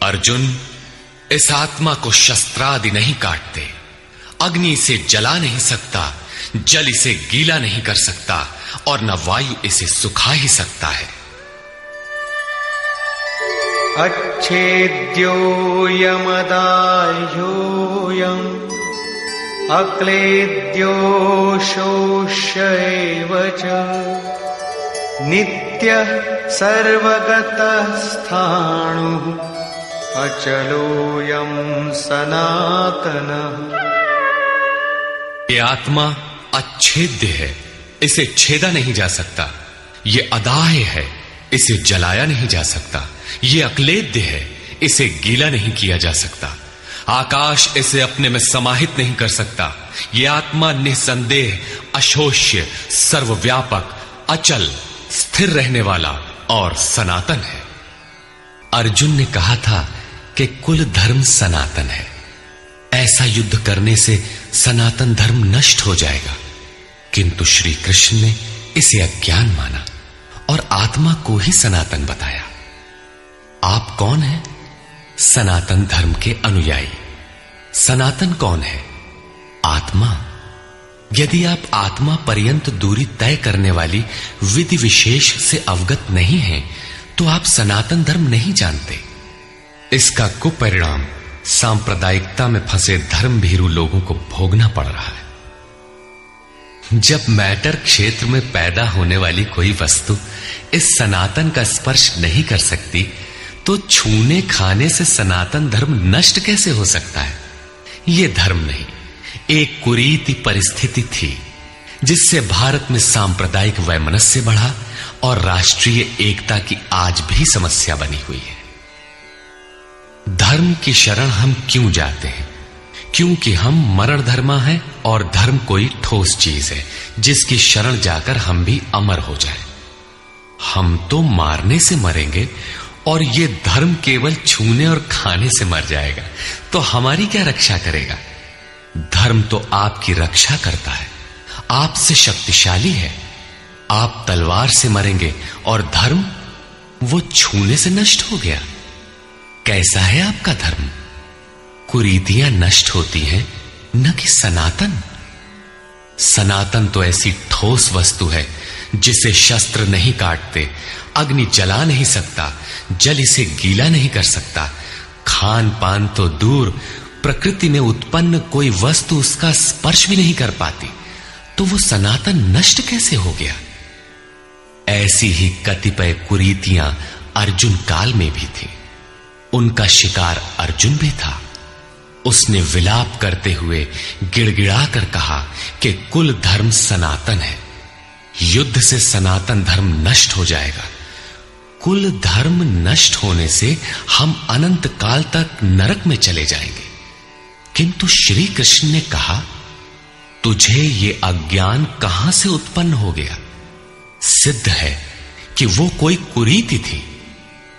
अर्जुन, इस आत्मा को शस्त्रादि नहीं काटते, अग्नि इसे जला नहीं सकता, जल इसे गीला नहीं कर सकता और न वायु इसे सुखा ही सकता है। अच्छेद्योऽयमदाह्योऽयम् अक्लेद्यो शोष्य एव च नित्यः सर्वगतः स्थाणुः अचलोऽयं सनातनः। ये आत्मा अच्छेद्य है, इसे छेदा नहीं जा सकता। ये अदाह्य है, इसे जलाया नहीं जा सकता। ये अक्लेद्य है, इसे गीला नहीं किया जा सकता। आकाश इसे अपने में समाहित नहीं कर सकता। ये आत्मा निसंदेह अशोष्य, सर्वव्यापक, अचल, स्थिर रहने वाला और सनातन है। अर्जुन ने कहा था कि कुल धर्म सनातन है। ऐसा युद्ध करने से सनातन धर्म नष्ट हो जाएगा, किंतु श्री कृष्ण ने इसे अज्ञान माना और आत्मा को ही सनातन बताया। आप कौन हैं? सनातन धर्म के अनुयायी। सनातन कौन है? आत्मा। यदि आप आत्मा पर्यंत दूरी तय करने वाली विधि विशेष से अवगत नहीं हैं, तो आप सनातन धर्म नहीं जानते। इसका कुपरिणाम सांप्रदायिकता में फंसे धर्म भीरू लोगों को भोगना पड़ रहा है। जब मैटर क्षेत्र में पैदा होने वाली कोई वस्तु इस सनातन का स्पर्श नहीं कर सकती, तो छूने खाने से सनातन धर्म नष्ट कैसे हो सकता है? यह धर्म नहीं, एक कुरीति परिस्थिति थी जिससे भारत में सांप्रदायिक वैमनस्य बढ़ा और राष्ट्रीय एकता की आज भी समस्या बनी हुई है। धर्म की शरण हम क्यों जाते हैं? क्योंकि हम मरण धर्मा हैं और धर्म कोई ठोस चीज है जिसकी शरण जाकर हम भी अमर हो जाए। हम तो मारने से मरेंगे और ये धर्म केवल छूने और खाने से मर जाएगा, तो हमारी क्या रक्षा करेगा? धर्म तो आपकी रक्षा करता है, आपसे शक्तिशाली है। आप तलवार से मरेंगे और धर्म वो छूने से नष्ट हो गया। कैसा है आपका धर्म? कुरीतियां नष्ट होती हैं, न कि सनातन। सनातन तो ऐसी ठोस वस्तु है जिसे शस्त्र नहीं काटते, अग्नि जला नहीं सकता, जल इसे गीला नहीं कर सकता। खान पान तो दूर, प्रकृति में उत्पन्न कोई वस्तु उसका स्पर्श भी नहीं कर पाती, तो वो सनातन नष्ट कैसे हो गया? ऐसी ही कतिपय कुरीतियां अर्जुन काल में भी थी। उनका शिकार अर्जुन भी था। उसने विलाप करते हुए गिड़गिड़ाकर कहा कि कुल धर्म सनातन है, युद्ध से सनातन धर्म नष्ट हो जाएगा। कुल धर्म नष्ट होने से हम अनंत काल तक नरक में चले जाएंगे। किंतु श्री कृष्ण ने कहा, तुझे ये अज्ञान कहां से उत्पन्न हो गया? सिद्ध है कि वो कोई कुरीति थी।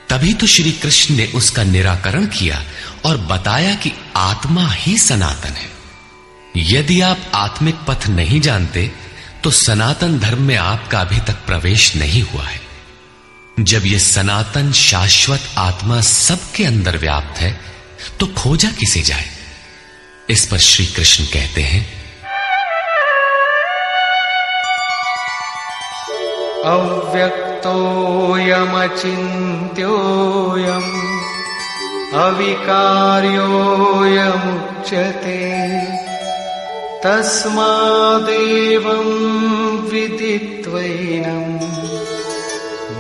तभी तो श्री कृष्ण ने उसका निराकरण किया और बताया कि आत्मा ही सनातन है। यदि आप आत्मिक पथ नहीं जानते तो सनातन धर्म में आपका अभी तक प्रवेश नहीं हुआ है। जब यह सनातन शाश्वत आत्मा सबके अंदर व्याप्त है तो खोजा किसे जाए? इस पर श्री कृष्ण कहते हैं, अव्यक्तोऽयमचिन्त्योऽयम् अविकार्योऽयमुच्यते तस्मादेवं विदित्वैनं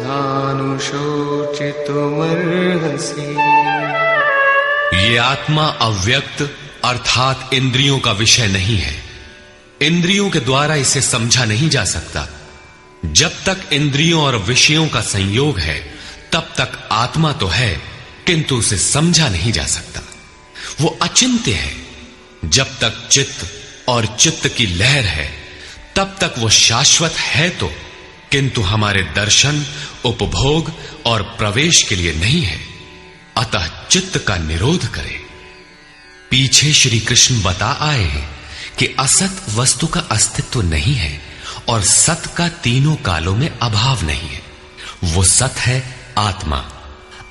नानुशोचितुमर्हसि। ये आत्मा अव्यक्त अर्थात इंद्रियों का विषय नहीं है। इंद्रियों के द्वारा इसे समझा नहीं जा सकता। जब तक इंद्रियों और विषयों का संयोग है तब तक आत्मा तो है, किंतु उसे समझा नहीं जा सकता। वो अचिंत्य है। जब तक चित्त और चित्त की लहर है तब तक वो शाश्वत है तो, किंतु हमारे दर्शन, उपभोग और प्रवेश के लिए नहीं है। अतः चित्त का निरोध करे। पीछे श्री कृष्ण बता आए हैं कि असत वस्तु का अस्तित्व नहीं है और सत का तीनों कालों में अभाव नहीं है। वो सत है आत्मा।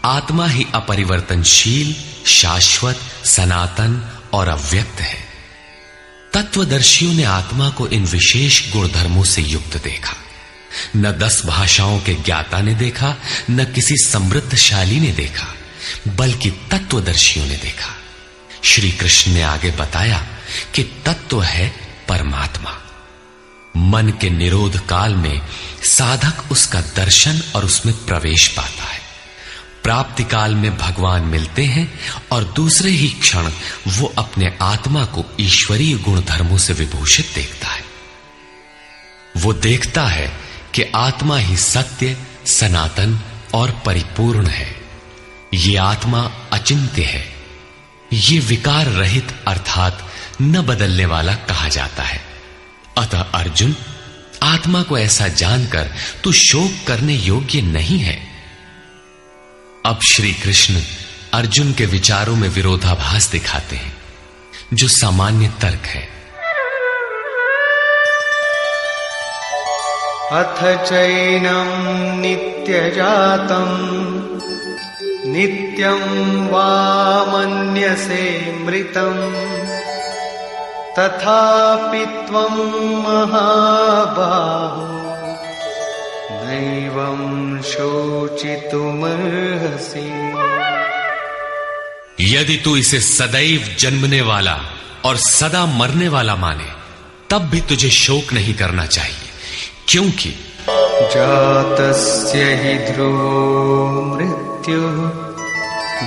आत्मा ही अपरिवर्तनशील, शाश्वत, सनातन और अव्यक्त है। तत्वदर्शियों ने आत्मा को इन विशेष गुणधर्मों से युक्त देखा। न 10 भाषाओं के ज्ञाता ने देखा, न किसी समृद्धशाली ने देखा, बल्कि तत्वदर्शियों ने देखा। श्री कृष्ण ने आगे बताया कि तत्व है परमात्मा। मन के निरोध काल में साधक उसका दर्शन और उसमें प्रवेश पाता है। प्राप्ति काल में भगवान मिलते हैं और दूसरे ही क्षण वो अपने आत्मा को ईश्वरीय गुणधर्मों से विभूषित देखता है। वो देखता है कि आत्मा ही सत्य, सनातन और परिपूर्ण है। ये आत्मा अचिंत्य है। ये विकार रहित अर्थात न बदलने वाला कहा जाता है। अतः अर्जुन, आत्मा को ऐसा जानकर तू शोक करने योग्य नहीं है। अब श्री कृष्ण अर्जुन के विचारों में विरोधाभास दिखाते हैं, जो सामान्य तर्क है। अथ चैनं नित्यजातं नित्यं वा मन्यसे मृतं तथापि त्वं महाबाहो नैवं शोचितुमर्हसि। यदि तू इसे सदैव जन्मने वाला और सदा मरने वाला माने तब भी तुझे शोक नहीं करना चाहिए, क्योंकि जातस्य हि ध्रुवो मृत्युः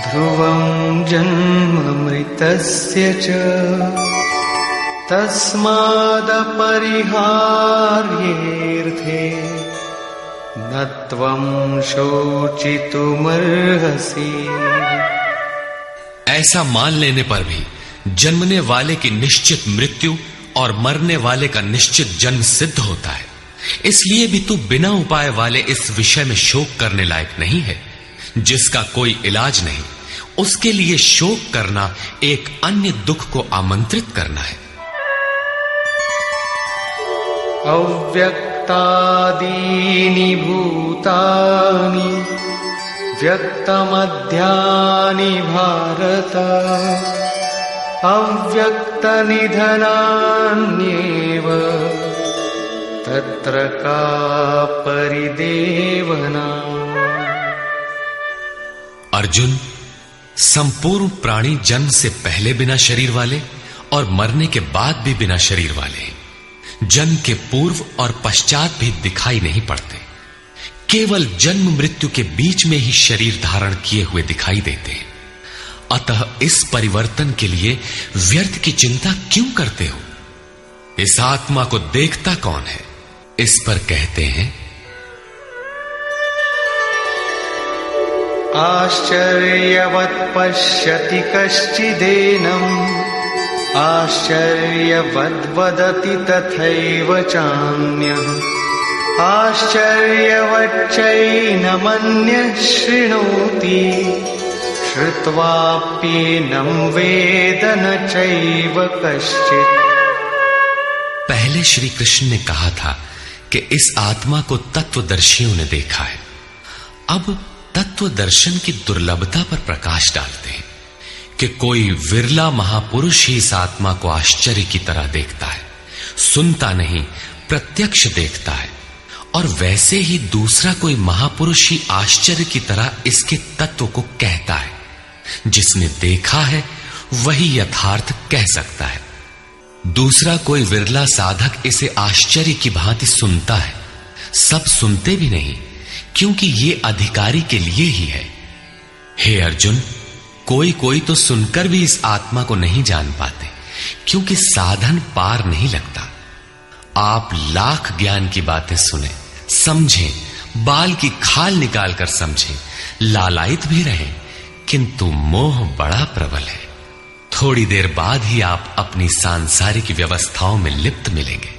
ध्रुवं जन्म मृतस्य च तस्मादपरिहार्येऽर्थे न त्वं शोचितुमर्हसि। ऐसा मान लेने पर भी जन्मने वाले की निश्चित मृत्यु और मरने वाले का निश्चित जन्म सिद्ध होता है। इसलिए भी तू बिना उपाय वाले इस विषय में शोक करने लायक नहीं है। जिसका कोई इलाज नहीं, उसके लिए शोक करना एक अन्य दुख को आमंत्रित करना है। अव्यक्त व्यक्तादीनि भूतानि व्यक्तमध्यानि भारत अव्यक्तनिधनान्येव तत्र का परिदेवना। अर्जुन, संपूर्ण प्राणी जन्म से पहले बिना शरीर वाले और मरने के बाद भी बिना शरीर वाले, जन्म के पूर्व और पश्चात भी दिखाई नहीं पड़ते, केवल जन्म मृत्यु के बीच में ही शरीर धारण किए हुए दिखाई देते हैं। अतः इस परिवर्तन के लिए व्यर्थ की चिंता क्यों करते हो? इस आत्मा को देखता कौन है? इस पर कहते हैं, आश्चर्यवत् पश्यति कश्चिदेनम् आश्चर्यवद् वदति तथैव चान्यः आश्चर्यवच्चैनमन्यः शृणोति श्रुत्वाप्येनं वेद न चैव कश्चित्। पहले श्री कृष्ण ने कहा था कि इस आत्मा को तत्वदर्शियों ने देखा है। अब तत्व दर्शन की दुर्लभता पर प्रकाश डालते हैं कि कोई विरला महापुरुष ही इस आत्मा को आश्चर्य की तरह देखता है, सुनता नहीं प्रत्यक्ष देखता है, और वैसे ही दूसरा कोई महापुरुष ही आश्चर्य की तरह इसके तत्व को कहता है। जिसने देखा है वही यथार्थ कह सकता है। दूसरा कोई विरला साधक इसे आश्चर्य की भांति सुनता है। सब सुनते भी नहीं, क्योंकि ये अधिकारी के लिए ही है। हे अर्जुन, कोई कोई तो सुनकर भी इस आत्मा को नहीं जान पाते, क्योंकि साधन पार नहीं लगता। आप लाख ज्ञान की बातें सुने, समझें, बाल की खाल निकाल कर समझें, लालायित भी रहें, किंतु मोह बड़ा प्रबल है। थोड़ी देर बाद ही आप अपनी सांसारिक व्यवस्थाओं में लिप्त मिलेंगे।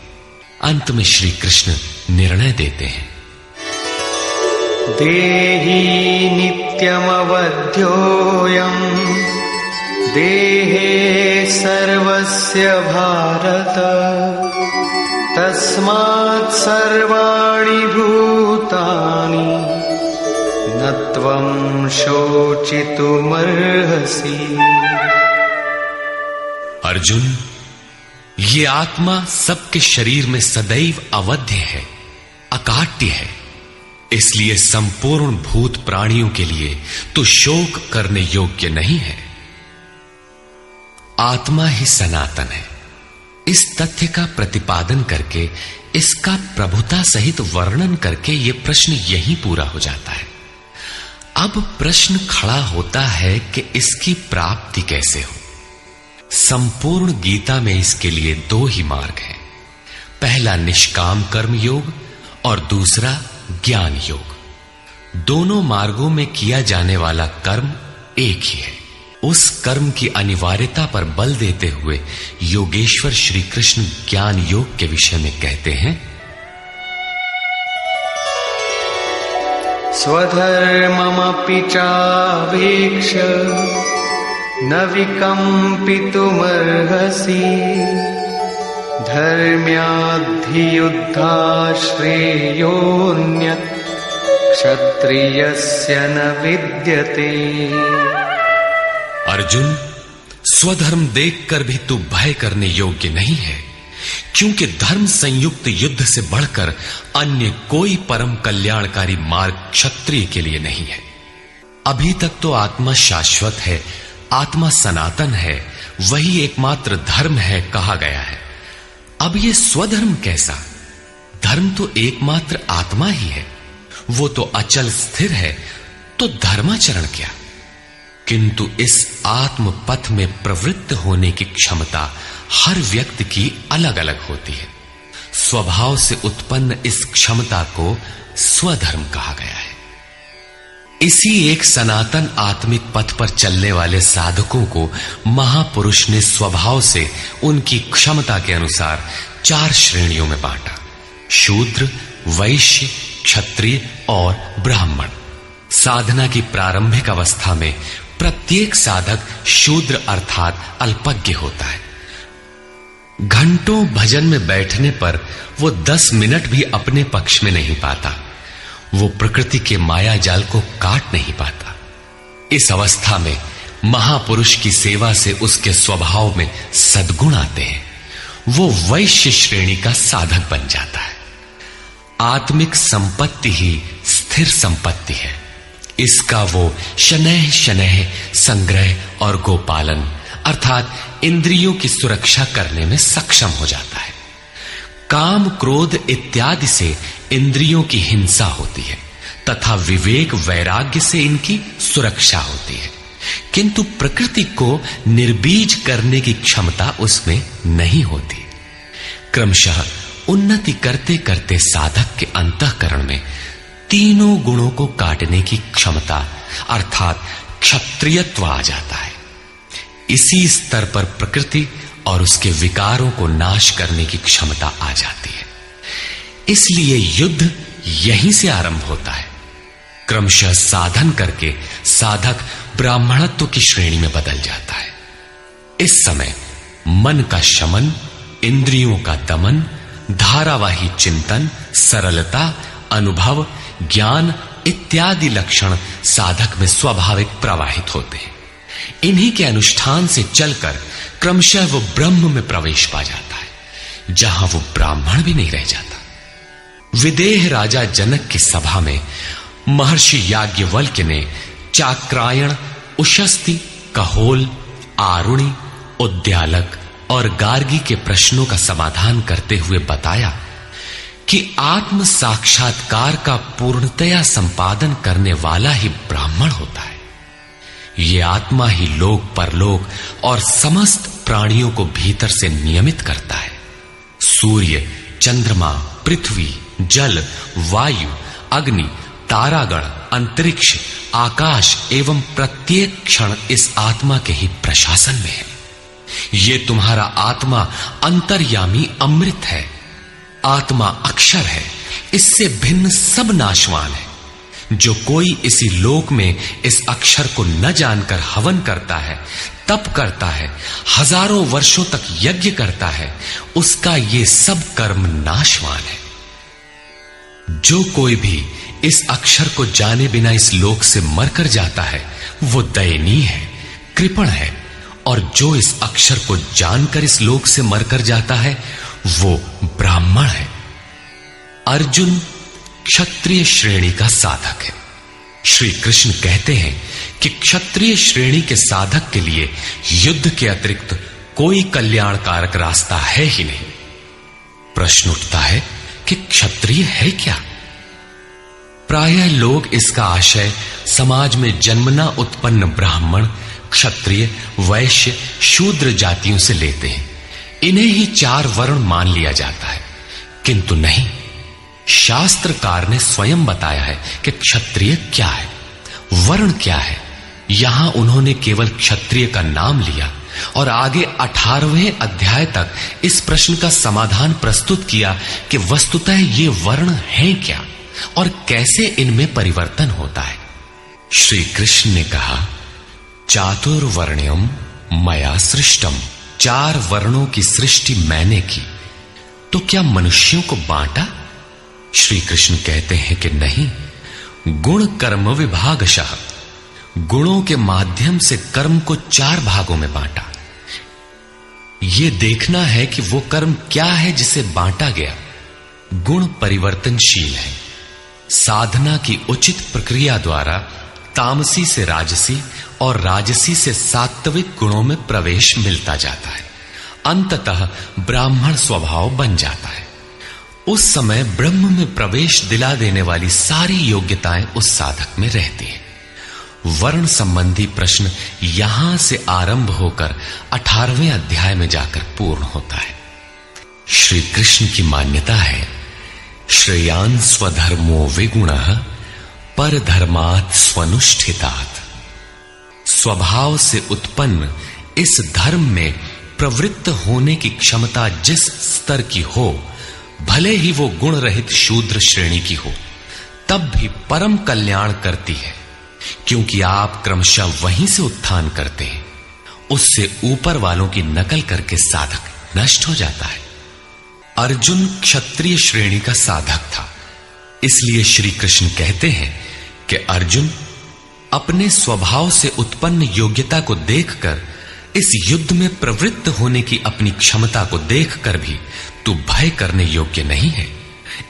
अंत में श्री कृष्ण निर्णय देते हैं, देहि नित्यमवध्योऽयम् देहे सर्वस्य भारत तस्मात् सर्वाणि भूतानि न त्वं शोचितुमर्हसि। अर्जुन, ये आत्मा सबके शरीर में सदैव अवध्य है, अकाट्य है, इसलिए संपूर्ण भूत प्राणियों के लिए तो शोक करने योग्य नहीं है। आत्मा ही सनातन है। इस तथ्य का प्रतिपादन करके, इसका प्रभुता सहित वर्णन करके यह प्रश्न यहीं पूरा हो जाता है। अब प्रश्न खड़ा होता है कि इसकी प्राप्ति कैसे हो। संपूर्ण गीता में इसके लिए दो ही मार्ग हैं। पहला निष्काम कर्म योग और दूसरा ज्ञान योग। दोनों मार्गों में किया जाने वाला कर्म एक ही है। उस कर्म की अनिवार्यता पर बल देते हुए योगेश्वर श्री कृष्ण ज्ञान योग के विषय में कहते हैं, स्वधर्ममपि चावेक्ष न विकम्पितुमर्हसि धर्म्याद्धियुद्धा श्रेयोऽन्यत् क्षत्रियस्य न विद्यते। अर्जुन, स्वधर्म देखकर भी तू भय करने योग्य नहीं है, क्योंकि धर्म संयुक्त युद्ध से बढ़कर अन्य कोई परम कल्याणकारी मार्ग क्षत्रिय के लिए नहीं है। अभी तक तो आत्मा शाश्वत है, आत्मा सनातन है, वही एकमात्र धर्म है कहा गया है। अब ये स्वधर्म कैसा? धर्म तो एकमात्र आत्मा ही है, वो तो अचल स्थिर है, तो धर्माचरण क्या? किंतु इस आत्म पथ में प्रवृत्त होने की क्षमता हर व्यक्ति की अलग अलग होती है। स्वभाव से उत्पन्न इस क्षमता को स्वधर्म कहा गया है। इसी एक सनातन आत्मिक पथ पर चलने वाले साधकों को महापुरुष ने स्वभाव से उनकी क्षमता के अनुसार 4 श्रेणियों में बांटा: शूद्र, वैश्य, क्षत्रिय और ब्राह्मण। साधना की प्रारंभिक अवस्था में प्रत्येक साधक शूद्र अर्थात अल्पज्ञ होता है। घंटों भजन में बैठने पर वो 10 मिनट भी अपने पक्ष में नहीं पाता। वो प्रकृति के माया जाल को काट नहीं पाता। इस अवस्था में महापुरुष की सेवा से उसके स्वभाव में सद्गुण आते हैं। वो वैश्य श्रेणी का साधक बन जाता है। आत्मिक संपत्ति ही स्थिर संपत्ति है। इसका वो शनैः शनैः संग्रह और गोपालन अर्थात इंद्रियों की सुरक्षा करने में सक्षम हो जाता है। काम, क्रोध इत्यादि से इंद्रियों की हिंसा होती है तथा विवेक, वैराग्य से इनकी सुरक्षा होती है, किंतु प्रकृति को निर्बीज करने की क्षमता उसमें नहीं होती। क्रमशः उन्नति करते करते साधक के अंतःकरण में तीनों गुणों को काटने की क्षमता अर्थात क्षत्रियत्व आ जाता है। इसी स्तर पर प्रकृति और उसके विकारों को नाश करने की क्षमता आ जाती है। इसलिए युद्ध यहीं से आरंभ होता है। क्रमशः साधन करके साधक ब्राह्मणत्व की श्रेणी में बदल जाता है। इस समय मन का शमन, इंद्रियों का दमन, धारावाही चिंतन, सरलता, अनुभव, ज्ञान इत्यादि लक्षण साधक में स्वाभाविक प्रवाहित होते हैं। इन्हीं के अनुष्ठान से चलकर क्रमशः वो ब्रह्म में प्रवेश पा जाता है, जहां वो ब्राह्मण भी नहीं रह जाता। विदेह राजा जनक की सभा में महर्षि याज्ञवल्क्य ने चाक्रायण, उशस्ति, कहोल, आरुणि, उद्यालक और गार्गी के प्रश्नों का समाधान करते हुए बताया कि आत्म साक्षात्कार का पूर्णतया संपादन करने वाला ही ब्राह्मण होता है। ये आत्मा ही लोक, परलोक और समस्त प्राणियों को भीतर से नियमित करता है। सूर्य, चंद्रमा, पृथ्वी, जल, वायु, अग्नि, तारागण, अंतरिक्ष, आकाश एवं प्रत्येक क्षण इस आत्मा के ही प्रशासन में है। ये तुम्हारा आत्मा अंतर्यामी अमृत है। आत्मा अक्षर है, इससे भिन्न सब नाशवान है। जो कोई इसी लोक में इस अक्षर को न जानकर हवन करता है, तप करता है, हजारों वर्षों तक यज्ञ करता है, उसका ये सब कर्म नाशवान है। जो कोई भी इस अक्षर को जाने बिना इस लोक से मरकर जाता है, वो दयनीय है, कृपण है, और जो इस अक्षर को जानकर इस लोक से मरकर जाता है, वो ब्राह्मण है। अर्जुन क्षत्रिय श्रेणी का साधक है। श्री कृष्ण कहते हैं कि क्षत्रिय श्रेणी के साधक के लिए युद्ध के अतिरिक्त कोई कल्याणकारक रास्ता है ही नहीं। प्रश्न उठता है कि क्षत्रिय है क्या? प्रायः लोग इसका आशय समाज में जन्मना उत्पन्न ब्राह्मण, क्षत्रिय, वैश्य, शूद्र जातियों से लेते हैं। इन्हें ही 4 वर्ण मान लिया जाता है, किंतु नहीं। शास्त्रकार ने स्वयं बताया है कि क्षत्रिय क्या है, वर्ण क्या है। यहां उन्होंने केवल क्षत्रिय का नाम लिया और आगे 18वें अध्याय तक इस प्रश्न का समाधान प्रस्तुत किया कि वस्तुतः ये वर्ण हैं क्या और कैसे इनमें परिवर्तन होता है। श्री कृष्ण ने कहा, चातुर्वर्ण्यम मया सृष्टम, 4 वर्णों की सृष्टि मैंने की, तो क्या मनुष्यों को बांटा? श्री कृष्ण कहते हैं कि नहीं, गुण कर्म विभागशः, गुणों के माध्यम से कर्म को 4 भागों में बांटा। यह देखना है कि वो कर्म क्या है जिसे बांटा गया। गुण परिवर्तनशील है। साधना की उचित प्रक्रिया द्वारा तामसी से राजसी और राजसी से सात्विक गुणों में प्रवेश मिलता जाता है। अंततः ब्राह्मण स्वभाव बन जाता है। उस समय ब्रह्म में प्रवेश दिला देने वाली सारी योग्यताएं उस साधक में रहती हैं। वर्ण संबंधी प्रश्न यहां से आरंभ होकर 18वें अध्याय में जाकर पूर्ण होता है। श्री कृष्ण की मान्यता है, श्रेयान् स्वधर्मो विगुणः परधर्मात् स्वनुष्ठितात्। स्वभाव से उत्पन्न इस धर्म में प्रवृत्त होने की क्षमता जिस स्तर की हो, भले ही वो गुण रहित शूद्र श्रेणी की हो, तब भी परम कल्याण करती है, क्योंकि आप क्रमशः वहीं से उत्थान करते हैं। उससे ऊपर वालों की नकल करके साधक नष्ट हो जाता है। अर्जुन क्षत्रिय श्रेणी का साधक था, इसलिए श्री कृष्ण कहते हैं कि अर्जुन, अपने स्वभाव से उत्पन्न योग्यता को देखकर, इस युद्ध में प्रवृत्त होने की अपनी क्षमता को देखकर भी तू भय करने योग्य नहीं है।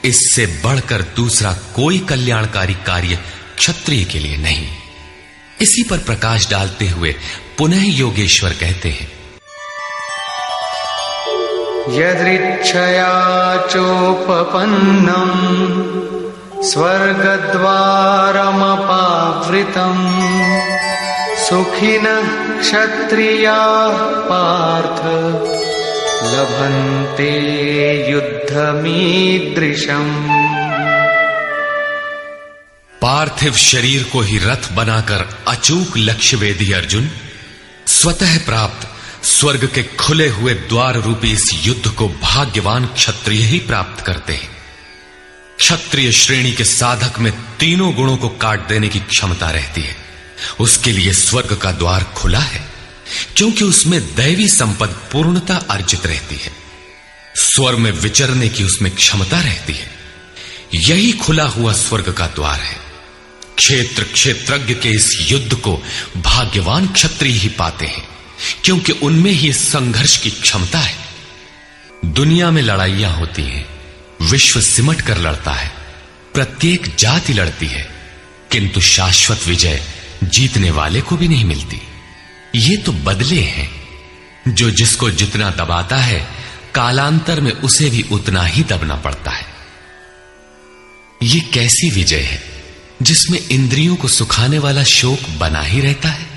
इससे बढ़कर दूसरा कोई कल्याणकारी कार्य क्षत्रिय के लिए नहीं। इसी पर प्रकाश डालते हुए पुनः योगेश्वर कहते हैं, यदृच्छया चोपपन्नम् स्वर्गद्वारमपावृतम् सुखिनः क्षत्रियाः पार्थ लभन्ते युद्धमीदृशम्। पार्थिव शरीर को ही रथ बनाकर अचूक लक्ष्य वेदी अर्जुन, स्वतः प्राप्त स्वर्ग के खुले हुए द्वार रूपी इस युद्ध को भाग्यवान क्षत्रिय ही प्राप्त करते हैं। क्षत्रिय श्रेणी के साधक में तीनों गुणों को काट देने की क्षमता रहती है। उसके लिए स्वर्ग का द्वार खुला है, क्योंकि उसमें दैवी संपद पूर्णता अर्जित रहती है। स्वर में विचरने की उसमें क्षमता रहती है। यही खुला हुआ स्वर्ग का द्वार है। क्षेत्र क्षेत्रज्ञ के इस युद्ध को भाग्यवान क्षत्रिय ही पाते हैं, क्योंकि उनमें ही संघर्ष की क्षमता है। दुनिया में लड़ाइयां होती हैं, विश्व सिमट कर लड़ता है, प्रत्येक जाति लड़ती है, किंतु शाश्वत विजय जीतने वाले को भी नहीं मिलती। ये तो बदले हैं। जो जिसको जितना दबाता है, कालांतर में उसे भी उतना ही दबना पड़ता है। ये कैसी विजय है जिसमें इंद्रियों को सुखाने वाला शोक बना ही रहता है,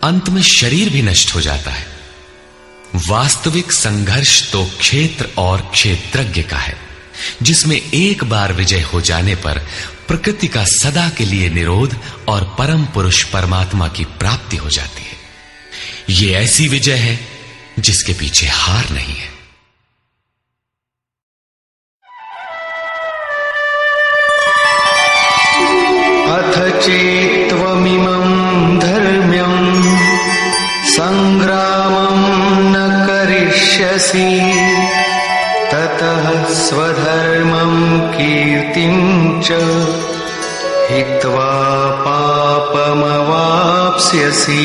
अंत में शरीर भी नष्ट हो जाता है। वास्तविक संघर्ष तो क्षेत्र और क्षेत्रज्ञ का है, जिसमें एक बार विजय हो जाने पर प्रकृति का सदा के लिए निरोध और परम पुरुष परमात्मा की प्राप्ति हो जाती है। ये ऐसी विजय है जिसके पीछे हार नहीं है। अथ चेत्त्वमिमं धर्म्यं संग्रामं न करिष्यसि ततः स्वधर्मं कीर्तिं च हित्वा पापमवाप्स्यसि।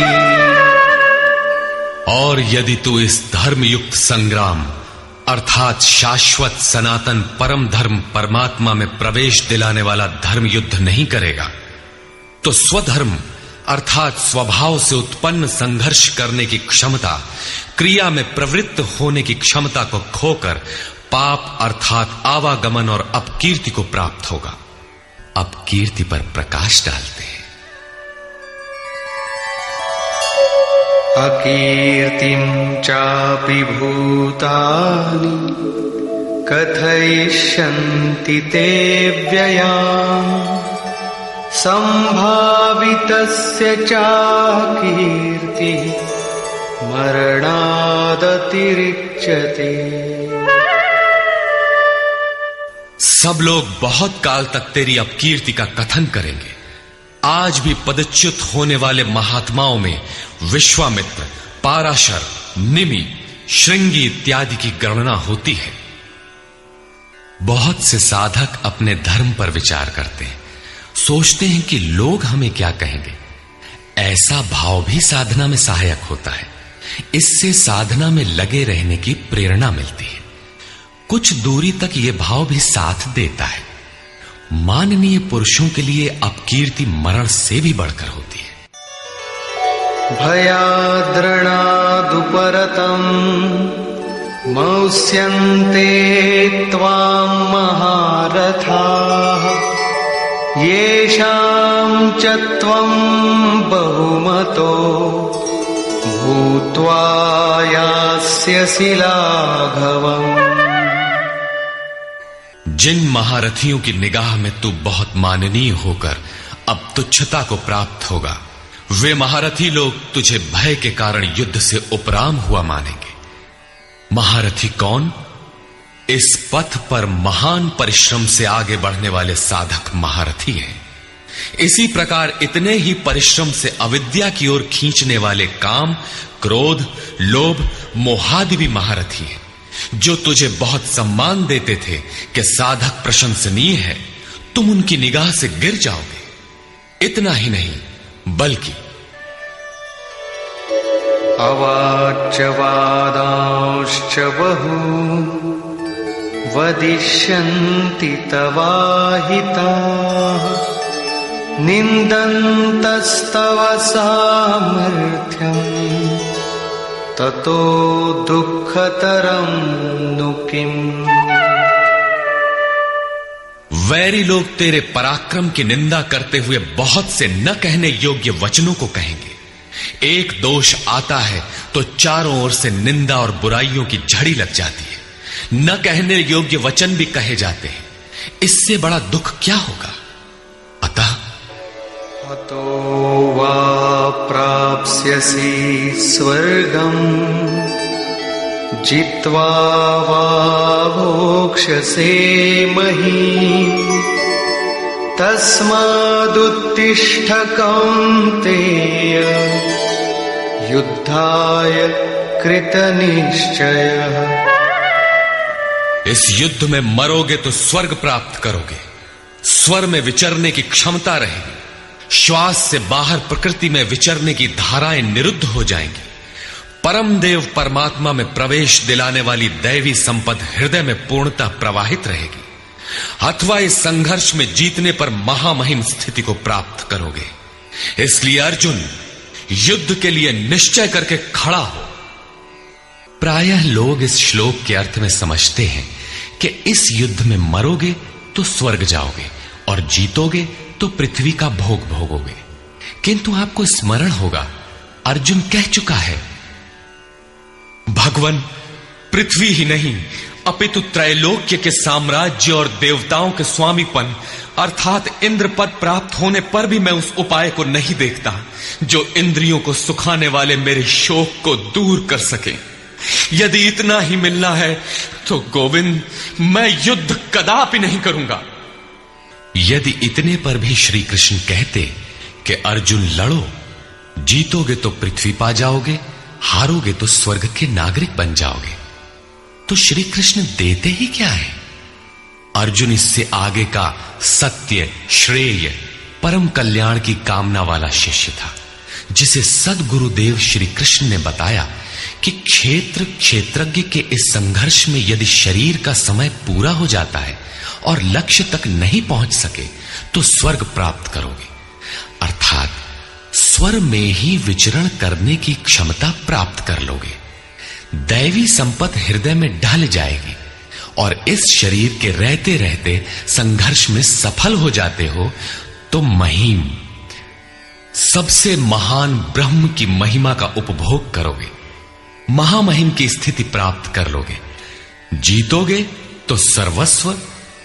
और यदि तू इस धर्मयुक्त संग्राम अर्थात शाश्वत सनातन परम धर्म परमात्मा में प्रवेश दिलाने वाला धर्म युद्ध नहीं करेगा, तो स्वधर्म अर्थात स्वभाव से उत्पन्न संघर्ष करने की क्षमता, क्रिया में प्रवृत्त होने की क्षमता को खोकर पाप अर्थात आवागमन और अपकीर्ति को प्राप्त होगा। अपकीर्ति पर प्रकाश डालते हैं। अकीर्तिं चापि भूतानि कथयिष्यन्ति ते व्ययाम् संभावितस्य चाकीर्तिः मरणादतिरिच्यते। सब लोग बहुत काल तक तेरी अपकीर्ति का कथन करेंगे। आज भी पदच्युत होने वाले महात्माओं में विश्वामित्र, पाराशर, निमि, श्रृंगी इत्यादि की गणना होती है। बहुत से साधक अपने धर्म पर विचार करते हैं, सोचते हैं कि लोग हमें क्या कहेंगे। ऐसा भाव भी साधना में सहायक होता है। इससे साधना में लगे रहने की प्रेरणा मिलती है। कुछ दूरी तक यह भाव भी साथ देता है। माननीय पुरुषों के लिए अपकीर्ति मरण से भी बढ़कर होती है। भयाद्रणादुपरतम् मौस्यन्ते त्वां महारथाः येषां च त्वं बहुमतो भूत्वा यास्यसि लाघवम्। जिन महारथियों की निगाह में तू बहुत माननीय होकर अब तुच्छता को प्राप्त होगा, वे महारथी लोग तुझे भय के कारण युद्ध से उपराम हुआ मानेंगे। महारथी कौन? इस पथ पर महान परिश्रम से आगे बढ़ने वाले साधक महारथी हैं। इसी प्रकार इतने ही परिश्रम से अविद्या की ओर खींचने वाले काम, क्रोध, लोभ, मोहादि भी महारथी हैं, जो तुझे बहुत सम्मान देते थे कि साधक प्रशंसनीय है, तुम उनकी निगाह से गिर जाओगे। इतना ही नहीं, बल्कि अवाच्य वादांश्च बहु वदिष्यन्ति तवाहिताः निन्दन्तस्तव सामर्थ्यम् ततो दुःखतरं नु किम्। वैरी लोग तेरे पराक्रम की निंदा करते हुए बहुत से न कहने योग्य वचनों को कहेंगे। एक दोष आता है तो चारों ओर से निंदा और बुराइयों की झड़ी लग जाती है। न कहने योग्य वचन भी कहे जाते हैं। इससे बड़ा दुख क्या होगा? अतः अतो वा प्राप्स्यसि स्वर्गम् जित्वा वा भोक्ष्यसे महीम् तस्मादुत्तिष्ठ कौन्तेय युद्धाय कृतनिश्चयः। इस युद्ध में मरोगे तो स्वर्ग प्राप्त करोगे। स्वर में विचरने की क्षमता रहेगी। श्वास से बाहर प्रकृति में विचरने की धाराएं निरुद्ध हो जाएंगी। परम देव परमात्मा में प्रवेश दिलाने वाली दैवी संपद हृदय में पूर्णतः प्रवाहित रहेगी। अथवा इस संघर्ष में जीतने पर महामहिम स्थिति को प्राप्त करोगे। इसलिए अर्जुन, युद्ध के लिए निश्चय करके खड़ा हो। प्रायः लोग इस श्लोक के अर्थ में समझते हैं कि इस युद्ध में मरोगे तो स्वर्ग जाओगे और जीतोगे तो पृथ्वी का भोग भोगोगे। किंतु आपको स्मरण होगा, अर्जुन कह चुका है, भगवान पृथ्वी ही नहीं अपितु त्रैलोक्य के साम्राज्य और देवताओं के स्वामीपन अर्थात इंद्र पद प्राप्त होने पर भी मैं उस उपाय को नहीं देखता जो इंद्रियों को सुखाने वाले मेरे शोक को दूर कर सके। यदि इतना ही मिलना है तो गोविंद, मैं युद्ध कदापि नहीं करूंगा। यदि इतने पर भी श्री कृष्ण कहते कि अर्जुन लड़ो, जीतोगे तो पृथ्वी पा जाओगे, हारोगे तो स्वर्ग के नागरिक बन जाओगे, तो श्री कृष्ण देते ही क्या है? अर्जुन इससे आगे का सत्य, श्रेय, परम कल्याण की कामना वाला शिष्य था, जिसे सद्गुरुदेव श्री कृष्ण ने बताया कि क्षेत्रज्ञ के इस संघर्ष में यदि शरीर का समय पूरा हो जाता है और लक्ष्य तक नहीं पहुंच सके तो स्वर्ग प्राप्त करोगे, अर्थात स्वर में ही विचरण करने की क्षमता प्राप्त कर लोगे। दैवी संपत्ति हृदय में ढल जाएगी और इस शरीर के रहते रहते संघर्ष में सफल हो जाते हो तो महिम, सबसे महान ब्रह्म की महिमा का उपभोग करोगे, महामहिम की स्थिति प्राप्त कर लोगे। जीतोगे तो सर्वस्व,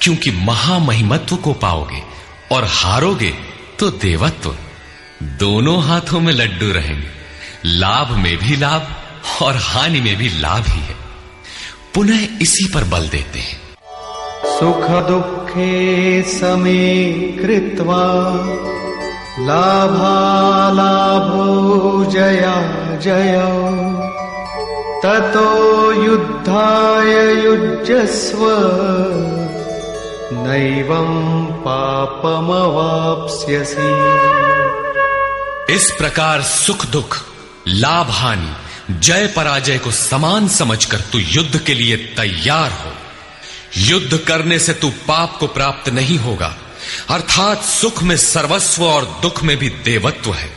क्योंकि महामहिमत्व को पाओगे, और हारोगे तो देवत्व। दोनों हाथों में लड्डू रहेंगे, लाभ में भी लाभ और हानि में भी लाभ ही है। पुनः इसी पर बल देते हैं, सुख दुःखे समे कृत्वा लाभालाभो जया जयो ततो युद्धाय युज्यस्व नैवं पापमवाप्स्यसि। इस प्रकार सुख दुख, लाभ हानि, जय पराजय को समान समझकर तू युद्ध के लिए तैयार हो। युद्ध करने से तू पाप को प्राप्त नहीं होगा, अर्थात सुख में सर्वस्व और दुख में भी देवत्व है।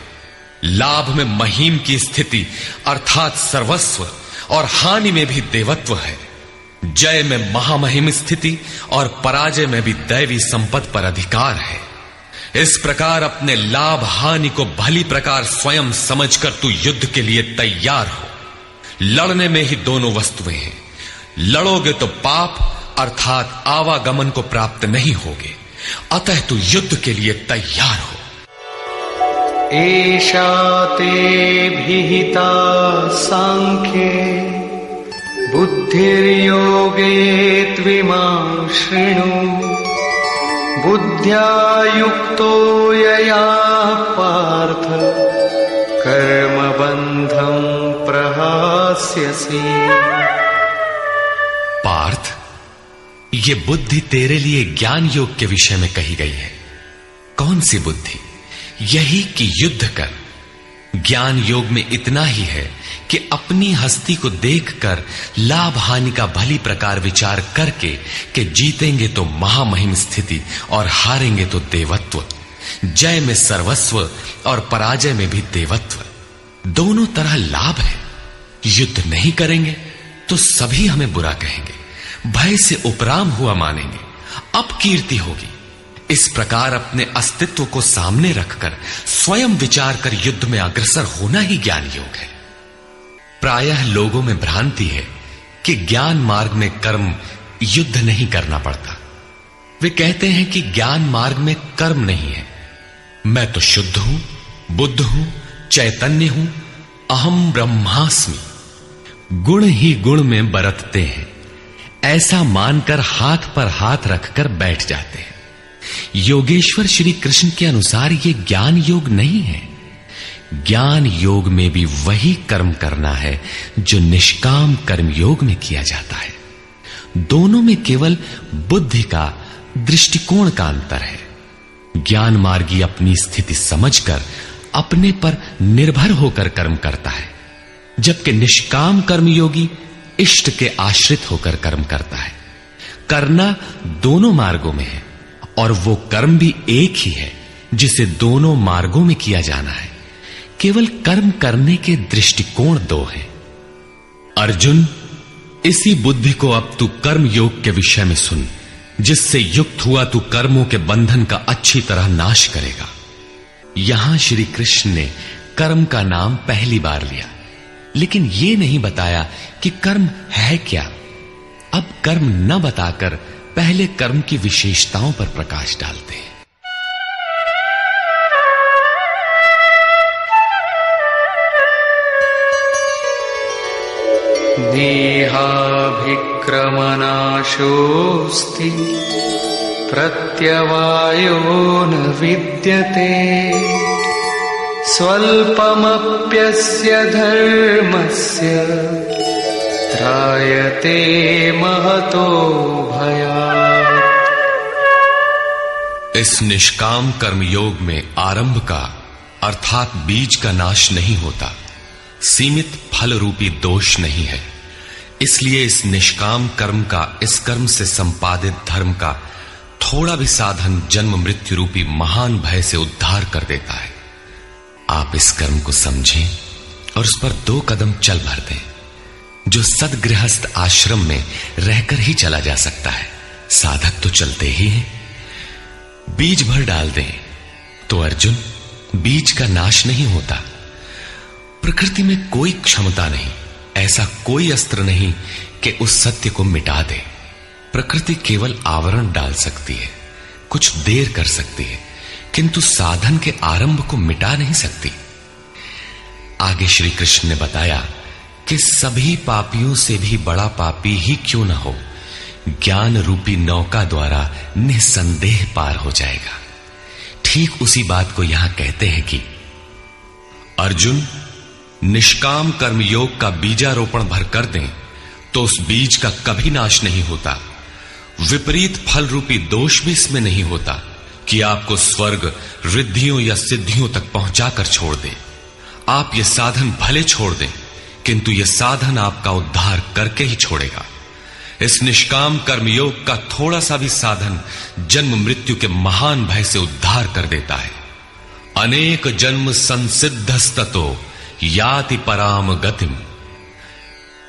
लाभ में महिम की स्थिति अर्थात सर्वस्व और हानि में भी देवत्व है। जय में महामहिम स्थिति और पराजय में भी दैवी संपत्ति पर अधिकार है। इस प्रकार अपने लाभ हानि को भली प्रकार स्वयं समझकर तू युद्ध के लिए तैयार हो। लड़ने में ही दोनों वस्तुएं हैं। लड़ोगे तो पाप अर्थात आवागमन को प्राप्त नहीं होगे, अतः तू युद्ध के लिए तैयार हो। एषा ते विहिता सांख्ये बुद्धिर्योगे त्विमां शृणु बुद्ध्या युक्तो यया पार्थ कर्मबन्धं प्रवक्ष्यसि। पार्थ, ये बुद्धि तेरे लिए ज्ञान योग के विषय में कही गई है। कौन सी बुद्धि? यही कि युद्ध कर। ज्ञान योग में इतना ही है कि अपनी हस्ती को देखकर लाभ हानि का भली प्रकार विचार करके कि जीतेंगे तो महामहिम स्थिति और हारेंगे तो देवत्व, जय में सर्वस्व और पराजय में भी देवत्व, दोनों तरह लाभ है। युद्ध नहीं करेंगे तो सभी हमें बुरा कहेंगे, भय से उपराम हुआ मानेंगे, अपकीर्ति होगी। इस प्रकार अपने अस्तित्व को सामने रखकर स्वयं विचार कर युद्ध में अग्रसर होना ही ज्ञान योग है। प्रायः लोगों में भ्रांति है कि ज्ञान मार्ग में कर्म युद्ध नहीं करना पड़ता। वे कहते हैं कि ज्ञान मार्ग में कर्म नहीं है। मैं तो शुद्ध हूं, बुद्ध हूं, चैतन्य हूं, अहम ब्रह्मास्मि। गुण ही गुण में बरतते हैं, ऐसा मानकर हाथ पर हाथ रखकर बैठ जाते हैं। योगेश्वर श्री कृष्ण के अनुसार यह ज्ञान योग नहीं है। ज्ञान योग में भी वही कर्म करना है जो निष्काम कर्म योग में किया जाता है। दोनों में केवल बुद्धि का, दृष्टिकोण का अंतर है। ज्ञान मार्गी अपनी स्थिति समझकर अपने पर निर्भर होकर कर्म करता है, जबकि निष्काम कर्मयोगी इष्ट के आश्रित होकर कर्म करता है। करना दोनों मार्गों में है और वो कर्म भी एक ही है जिसे दोनों मार्गों में किया जाना है। केवल कर्म करने के दृष्टिकोण दो हैं। अर्जुन, इसी बुद्धि को अब तू कर्म योग के विषय में सुन, जिससे युक्त हुआ तू कर्मों के बंधन का अच्छी तरह नाश करेगा। यहां श्री कृष्ण ने कर्म का नाम पहली बार लिया, लेकिन यह नहीं बताया कि कर्म है क्या। अब कर्म न बताकर पहले कर्म की विशेषताओं पर प्रकाश डालते हैं। देहाभिक्रमनाशोऽस्ति प्रत्यवायो न विद्यते, स्वल्पमप्यस्य धर्मस्य त्रायते महतो भयात्। इस निष्काम कर्म योग में आरंभ का अर्थात बीज का नाश नहीं होता, सीमित फल रूपी दोष नहीं है। इसलिए इस निष्काम कर्म का, इस कर्म से संपादित धर्म का थोड़ा भी साधन जन्म मृत्यु रूपी महान भय से उद्धार कर देता है। आप इस कर्म को समझें और उस पर 2 कदम चल भर दें, जो सदगृहस्थ आश्रम में रहकर ही चला जा सकता है। साधक तो चलते ही हैं। बीज भर डाल दें तो अर्जुन, बीज का नाश नहीं होता। प्रकृति में कोई क्षमता नहीं, ऐसा कोई अस्त्र नहीं कि उस सत्य को मिटा दे। प्रकृति केवल आवरण डाल सकती है, कुछ देर कर सकती है, किंतु साधन के आरंभ को मिटा नहीं सकती। आगे श्री कृष्ण ने बताया कि सभी पापियों से भी बड़ा पापी ही क्यों न हो, ज्ञान रूपी नौका द्वारा निसंदेह पार हो जाएगा। ठीक उसी बात को यहां कहते हैं कि अर्जुन, निष्काम कर्म योग का बीजारोपण भर कर दें तो उस बीज का कभी नाश नहीं होता। विपरीत फल रूपी दोष भी इसमें नहीं होता कि आपको स्वर्ग, रिद्धियों या सिद्धियों तक पहुंचाकर छोड़ दे। आप ये साधन भले छोड़ दें, किंतु यह साधन आपका उद्धार करके ही छोड़ेगा। इस निष्काम कर्म योग का थोड़ा सा भी साधन जन्म मृत्यु के महान भय से उद्धार कर देता है। अनेक जन्म संसिद्धस्ततो याति पराम गतिम।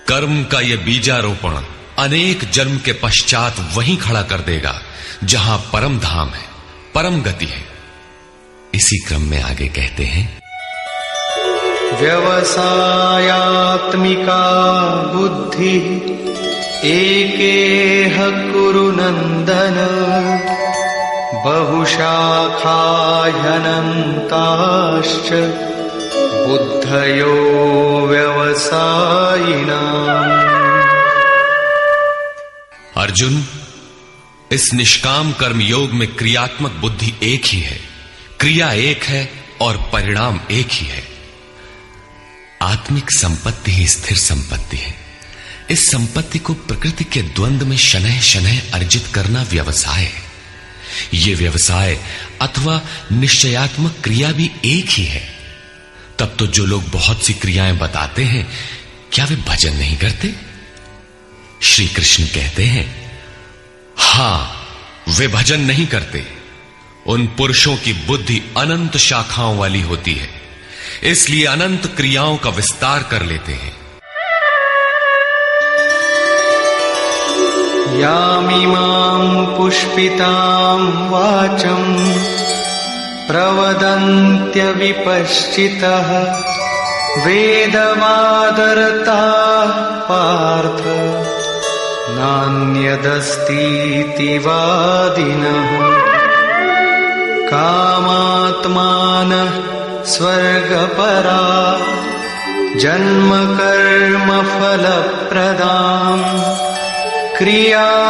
कर्म का यह बीजारोपण अनेक जन्म के पश्चात वहीं खड़ा कर देगा जहां परम धाम है, परम गति है। इसी क्रम में आगे कहते हैं, व्यवसायात्मिका बुद्धि एकेह कुरु नंदन, बहुशाखा ह्यनन्ताश्च बुद्धयो व्यवसायिनाम्। अर्जुन, इस निष्काम कर्म योग में क्रियात्मक बुद्धि एक ही है, क्रिया एक है और परिणाम एक ही है। आत्मिक संपत्ति ही स्थिर संपत्ति है। इस संपत्ति को प्रकृति के द्वंद्व में शनैः शनैः अर्जित करना व्यवसाय है। यह व्यवसाय अथवा निश्चयात्मक क्रिया भी एक ही है। तब तो जो लोग बहुत सी क्रियाएं बताते हैं, क्या वे भजन नहीं करते? श्री कृष्ण कहते हैं, हां, वे भजन नहीं करते। उन पुरुषों की बुद्धि अनंत शाखाओं वाली होती है, इसलिए अनंत क्रियाओं का विस्तार कर लेते हैं। यामिमां पुष्पितां वाचं प्रवदन्त्य विपश्चितः वेदवादरताः पार्थ नान्यदस्तीति वादिनः कामात्मानः स्वर्गपरा जन्मकर्मफलप्रदाम् क्रियाविशेषबहुलां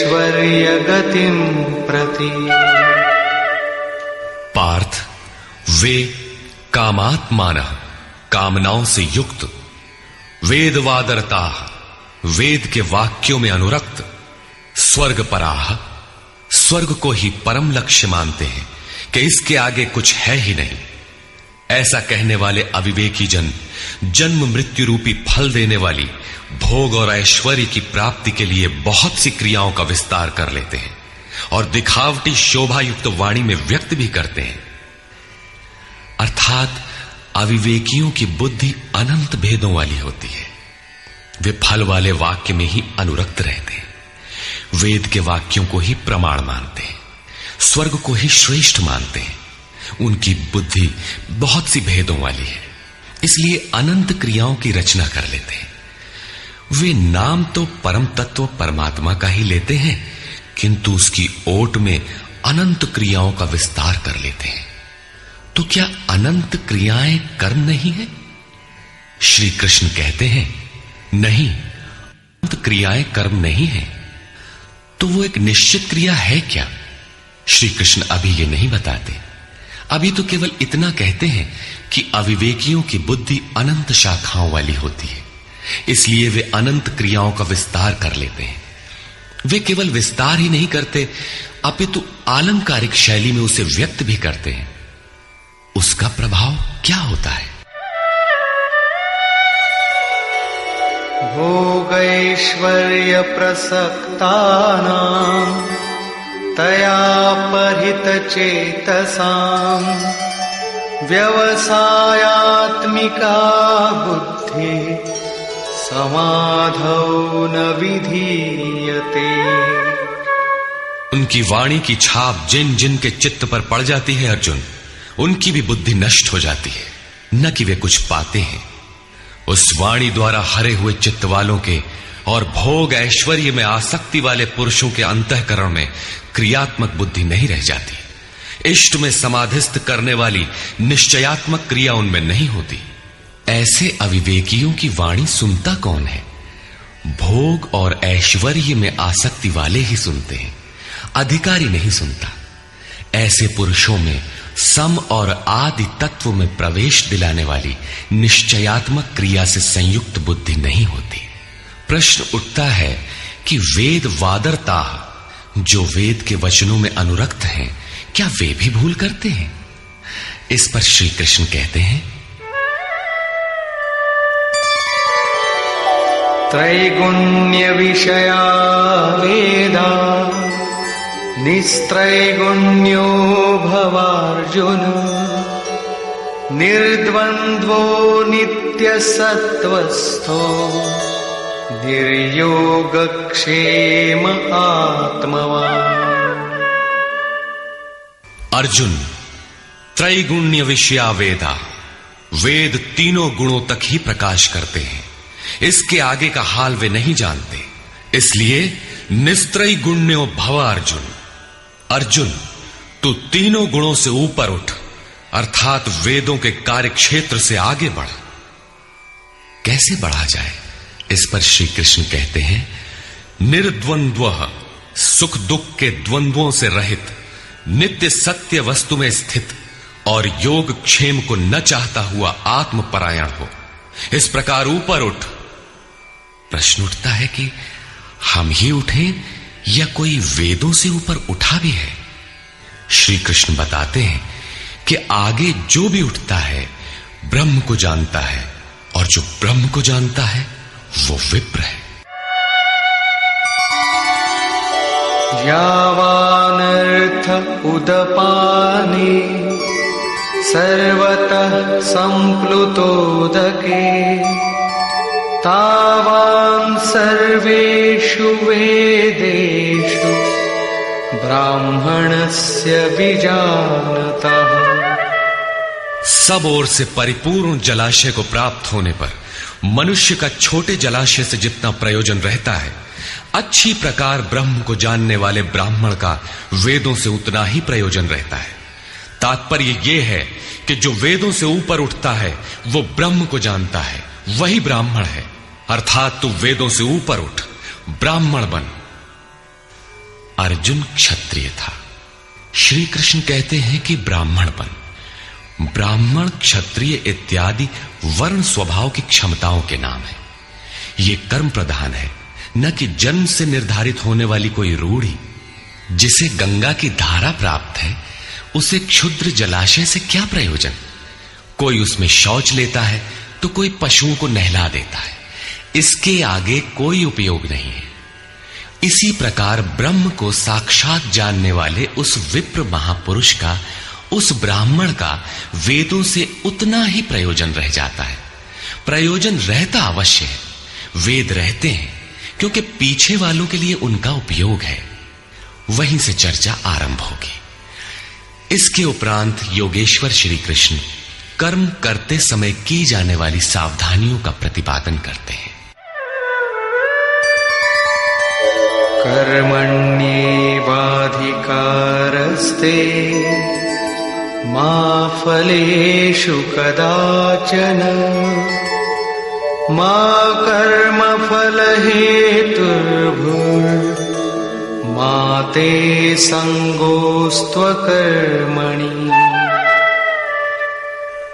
भोगैश्वर्यगतिं प्रति। पार्थ, वे कामात्मानः, कामनाओं से युक्त, वेदवादरताः, वेद के वाक्यों में अनुरक्त, स्वर्गपराः, स्वर्ग को ही परम लक्ष्य मानते हैं कि इसके आगे कुछ है ही नहीं। ऐसा कहने वाले अविवेकी जन जन्म मृत्यु रूपी फल देने वाली भोग और ऐश्वर्य की प्राप्ति के लिए बहुत सी क्रियाओं का विस्तार कर लेते हैं और दिखावटी शोभायुक्त वाणी में व्यक्त भी करते हैं। अर्थात अविवेकियों की बुद्धि अनंत भेदों वाली होती है। वे फल वाले वाक्य में ही अनुरक्त रहते हैं, वेद के वाक्यों को ही प्रमाण मानते हैं, स्वर्ग को ही श्रेष्ठ मानते हैं। उनकी बुद्धि बहुत सी भेदों वाली है, इसलिए अनंत क्रियाओं की रचना कर लेते हैं। वे नाम तो परम तत्व परमात्मा का ही लेते हैं, किंतु उसकी ओट में अनंत क्रियाओं का विस्तार कर लेते हैं। तो क्या अनंत क्रियाएं कर्म नहीं है? श्री कृष्ण कहते हैं, नहीं, अनंत क्रियाएं कर्म नहीं है। तो वो एक निश्चित क्रिया है क्या? श्री कृष्ण अभी ये नहीं बताते। अभी तो केवल इतना कहते हैं कि अविवेकियों की बुद्धि अनंत शाखाओं वाली होती है, इसलिए वे अनंत क्रियाओं का विस्तार कर लेते हैं। वे केवल विस्तार ही नहीं करते, अपितु आलंकारिक शैली में उसे व्यक्त भी करते हैं। उसका प्रभाव क्या होता है? भोगैश्वर्य प्रसक्तानां तया परितचेतसां व्यवसायात्मिका बुद्धि समाधौ न विधीयते। उनकी वाणी की छाप जिन जिन के चित्त पर पड़ जाती है अर्जुन, उनकी भी बुद्धि नष्ट हो जाती है, न कि वे कुछ पाते हैं। उस वाणी द्वारा हरे हुए चित्त वालों के और भोग ऐश्वर्य में आसक्ति वाले पुरुषों के अंतःकरण में क्रियात्मक बुद्धि नहीं रह जाती। इष्ट में समाधिस्थ करने वाली निश्चयात्मक क्रिया उनमें नहीं होती। ऐसे अविवेकियों की वाणी सुनता कौन है? भोग और ऐश्वर्य में आसक्ति वाले ही सुनते हैं, अधिकारी नहीं सुनता। ऐसे पुरुषों में सम और आदि तत्व में प्रवेश दिलाने वाली निश्चयात्मक क्रिया से संयुक्त बुद्धि नहीं होती। प्रश्न उठता है कि वेद वादरता, जो वेद के वचनों में अनुरक्त हैं, क्या वे भी भूल करते हैं? इस पर श्री कृष्ण कहते हैं, त्रैगुण्य विषया वेदा निस्त्रैगुण्यो भवार्जुन निर्द्वन्द्वो नित्यसत्त्वस्थो निर्योगक्षेम आत्मवान्। अर्जुन, त्रैगुण्य विषया वेदा, वेद तीनों गुणों तक ही प्रकाश करते हैं, इसके आगे का हाल वे नहीं जानते। इसलिए निस्त्रय गुण्यो भव अर्जुन, अर्जुन तू तीनों गुणों से ऊपर उठ, अर्थात वेदों के कार्य क्षेत्र से आगे बढ़। कैसे बढ़ा जाए? इस पर श्री कृष्ण कहते हैं, निर्द्वंद्व, सुख दुख के द्वंद्वों से रहित, नित्य सत्य वस्तु में स्थित और योग क्षेम को न चाहता हुआ आत्मपरायण हो। इस प्रकार ऊपर उठ। प्रश्न उठता है कि हम ही उठें या कोई वेदों से ऊपर उठा भी है? श्री कृष्ण बताते हैं कि आगे जो भी उठता है ब्रह्म को जानता है, और जो ब्रह्म को जानता है वो विप्र है। यावानर्थ उदपाने सर्वतः संप्लुतोदके तावान् सर्वेषु वेदेषु ब्राह्मणस्य विजानतः। सब ओर से परिपूर्ण जलाशय को प्राप्त होने पर मनुष्य का छोटे जलाशय से जितना प्रयोजन रहता है, अच्छी प्रकार ब्रह्म को जानने वाले ब्राह्मण का वेदों से उतना ही प्रयोजन रहता है। तात्पर्य यह है कि जो वेदों से ऊपर उठता है वो ब्रह्म को जानता है, वही ब्राह्मण है। अर्थात तू वेदों से ऊपर उठ, ब्राह्मण बन। अर्जुन क्षत्रिय था। श्री कृष्ण कहते हैं कि ब्राह्मण बन। ब्राह्मण, क्षत्रिय इत्यादि वर्ण स्वभाव की क्षमताओं के नाम है। ये कर्म प्रधान है, न कि जन्म से निर्धारित होने वाली कोई रूढ़ी। जिसे गंगा की धारा प्राप्त है उसे क्षुद्र जलाशय से क्या प्रयोजन? कोई उसमें शौच लेता है तो कोई पशुओं को नहला देता है, इसके आगे कोई उपयोग नहीं है। इसी प्रकार ब्रह्म को साक्षात जानने वाले उस विप्र महापुरुष का, उस ब्राह्मण का वेदों से उतना ही प्रयोजन रह जाता है। प्रयोजन रहता अवश्य है, वेद रहते हैं क्योंकि पीछे वालों के लिए उनका उपयोग है। वहीं से चर्चा आरंभ होगी। इसके उपरांत योगेश्वर श्री कृष्ण कर्म करते समय की जाने वाली सावधानियों का प्रतिपादन करते हैं। कर्मण्येवाधिकारस्ते मा फलेषु कदाचन मा कर्मफलहेतुर्भुर्मा ते संगोस्त्वकर्मणि।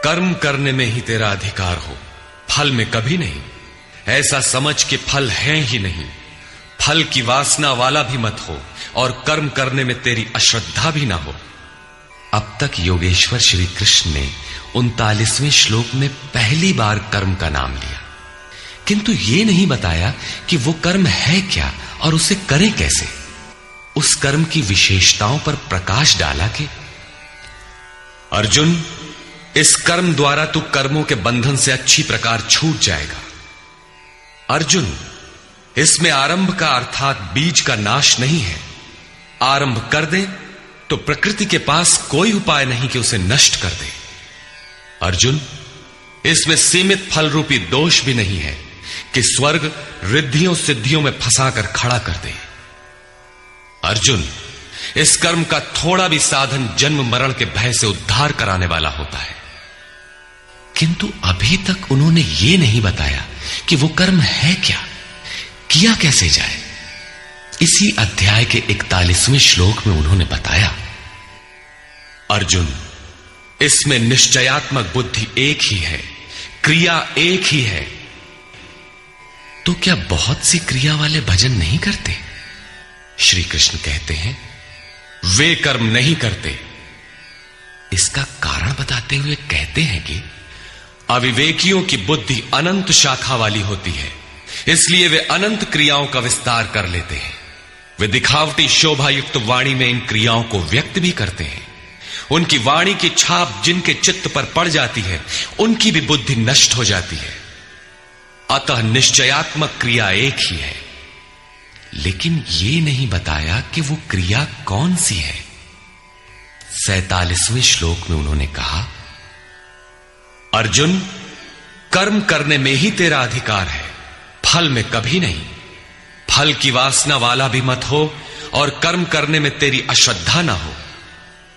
कर्म करने में ही तेरा अधिकार हो, फल में कभी नहीं। ऐसा समझ के फल है ही नहीं। फल की वासना वाला भी मत हो और कर्म करने में तेरी अश्रद्धा भी ना हो। अब तक योगेश्वर श्री कृष्ण ने 39वें श्लोक में पहली बार कर्म का नाम लिया, किंतु यह नहीं बताया कि वो कर्म है क्या और उसे करें कैसे। उस कर्म की विशेषताओं पर प्रकाश डाला कि अर्जुन, इस कर्म द्वारा तू कर्मों के बंधन से अच्छी प्रकार छूट जाएगा। अर्जुन, इसमें आरंभ का अर्थात बीज का नाश नहीं है। आरंभ कर दे तो प्रकृति के पास कोई उपाय नहीं कि उसे नष्ट कर दे। अर्जुन, इसमें सीमित फल रूपी दोष भी नहीं है कि स्वर्ग रिद्धियों सिद्धियों में फंसाकर खड़ा कर दे। अर्जुन, इस कर्म का थोड़ा भी साधन जन्म मरण के भय से उद्धार कराने वाला होता है। किंतु अभी तक उन्होंने यह नहीं बताया कि वो कर्म है क्या, किया कैसे जाए। इसी अध्याय के 41वें श्लोक में उन्होंने बताया, अर्जुन, इसमें निश्चयात्मक बुद्धि एक ही है, क्रिया एक ही है। तो क्या बहुत सी क्रिया वाले भजन नहीं करते? श्री कृष्ण कहते हैं, वे कर्म नहीं करते। इसका कारण बताते हुए कहते हैं कि अविवेकियों की बुद्धि अनंत शाखा वाली होती है, इसलिए वे अनंत क्रियाओं का विस्तार कर लेते हैं। वे दिखावटी शोभा युक्त वाणी में इन क्रियाओं को व्यक्त भी करते हैं। उनकी वाणी की छाप जिनके चित्त पर पड़ जाती है, उनकी भी बुद्धि नष्ट हो जाती है। अतः निश्चयात्मक क्रिया एक ही है, लेकिन यह नहीं बताया कि वो क्रिया कौन सी है। 47वें श्लोक में उन्होंने कहा, अर्जुन, कर्म करने में ही तेरा अधिकार है, फल में कभी नहीं। फल की वासना वाला भी मत हो और कर्म करने में तेरी अश्रद्धा ना हो,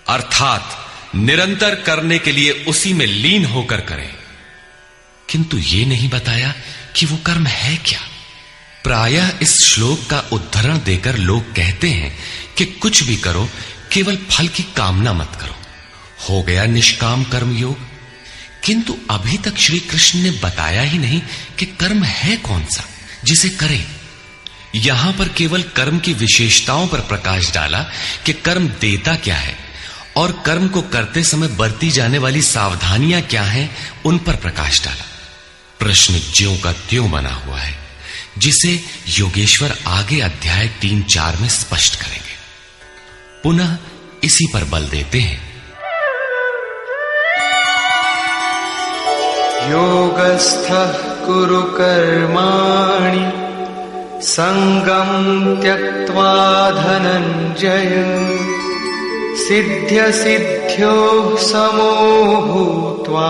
अर्थात निरंतर करने के लिए उसी में लीन होकर करें। किंतु यह नहीं बताया कि वो कर्म है क्या। प्रायः इस श्लोक का उद्धरण देकर लोग कहते हैं कि कुछ भी करो केवल फल की कामना मत करो। हो गया निष्काम कर्म योग। किंतु अभी तक श्री कृष्ण ने बताया ही नहीं कि कर्म है कौन सा जिसे करें। यहां पर केवल कर्म की विशेषताओं पर प्रकाश डाला कि कर्म देता क्या है और कर्म को करते समय बरती जाने वाली सावधानियां क्या हैं, उन पर प्रकाश डाला। प्रश्न ज्यों का त्यों बना हुआ है, जिसे योगेश्वर आगे अध्याय 3-4 में स्पष्ट करेंगे। पुनः इसी पर बल देते हैं। योगस्थः कुरु कर्माणि संगं त्यक्त्वा धनंजय सिद्ध्य सिद्ध्योः समो भूत्वा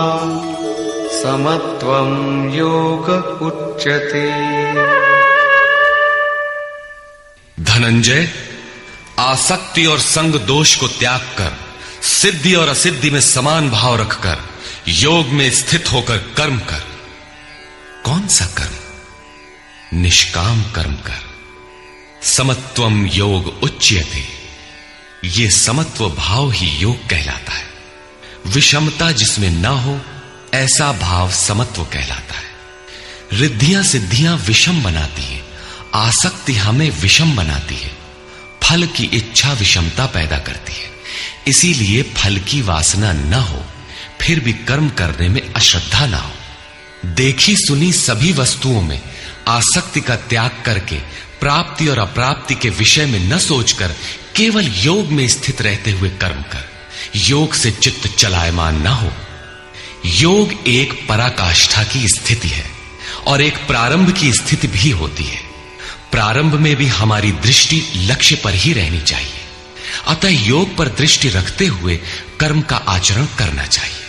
समत्वं योग उच्यते। धनंजय, आसक्ति और संग दोष को त्याग कर सिद्धि और असिद्धि में समान भाव रखकर योग में स्थित होकर कर्म कर। कौन सा कर्म? निष्काम कर्म कर। समत्वम योग उच्यते। ये समत्व भाव ही योग कहलाता है। विषमता जिसमें ना हो ऐसा भाव समत्व कहलाता है। रिद्धियां सिद्धियां विषम बनाती है, आसक्ति हमें विषम बनाती है, फल की इच्छा विषमता पैदा करती है। इसीलिए फल की वासना न हो, फिर भी कर्म करने में अश्रद्धा ना हो। देखी सुनी सभी वस्तुओं में आसक्ति का त्याग करके प्राप्ति और अप्राप्ति के विषय में न सोचकर केवल योग में स्थित रहते हुए कर्म कर। योग से चित्त चलायमान न हो। योग एक पराकाष्ठा की स्थिति है और एक प्रारंभ की स्थिति भी होती है। प्रारंभ में भी हमारी दृष्टि लक्ष्य पर ही रहनी चाहिए। अतः योग पर दृष्टि रखते हुए कर्म का आचरण करना चाहिए।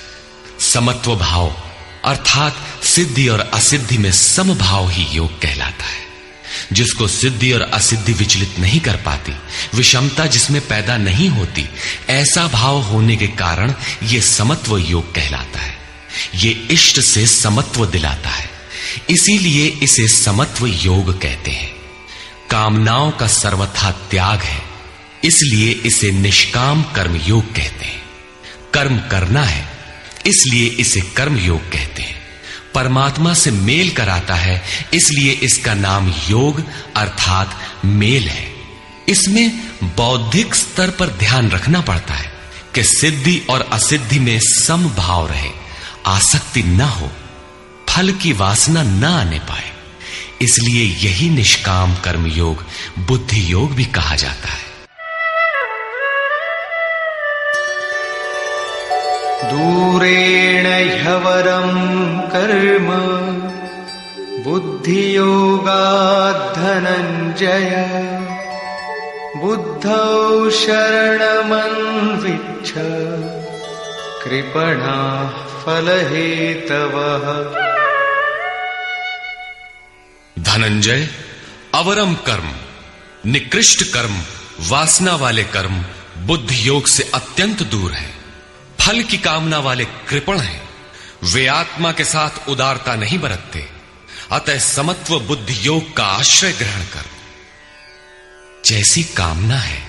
समत्व भाव अर्थात सिद्धि और असिद्धि में समभाव ही योग कहलाता है। जिसको सिद्धि और असिद्धि विचलित नहीं कर पाती, विषमता जिसमें पैदा नहीं होती, ऐसा भाव होने के कारण यह समत्व योग कहलाता है। ये इष्ट से समत्व दिलाता है, इसीलिए इसे समत्व योग कहते हैं। कामनाओं का सर्वथा त्याग है, इसलिए इसे निष्काम कर्म योग कहते हैं। कर्म करना है, इसलिए इसे कर्म योग कहते हैं। परमात्मा से मेल कराता है, इसलिए इसका नाम योग अर्थात मेल है। इसमें बौद्धिक स्तर पर ध्यान रखना पड़ता है कि सिद्धि और असिद्धि में समभाव रहे, आसक्ति न हो, फल की वासना न आने पाए। इसलिए यही निष्काम कर्म योग बुद्धि योग भी कहा जाता है। दूरेण ह्यवरं कर्म बुद्धियोगात् धनंजय बुद्धौ शरणमन्विच्छ कृपणाः फलहेतवः। धनंजय, अवरम कर्म, निकृष्ट कर्म, वासना वाले कर्म बुद्धि योग से अत्यंत दूर है। फल की कामना वाले कृपण हैं। वे आत्मा के साथ उदारता नहीं बरतते। अतः समत्व बुद्धि योग का आश्रय ग्रहण कर। जैसी कामना है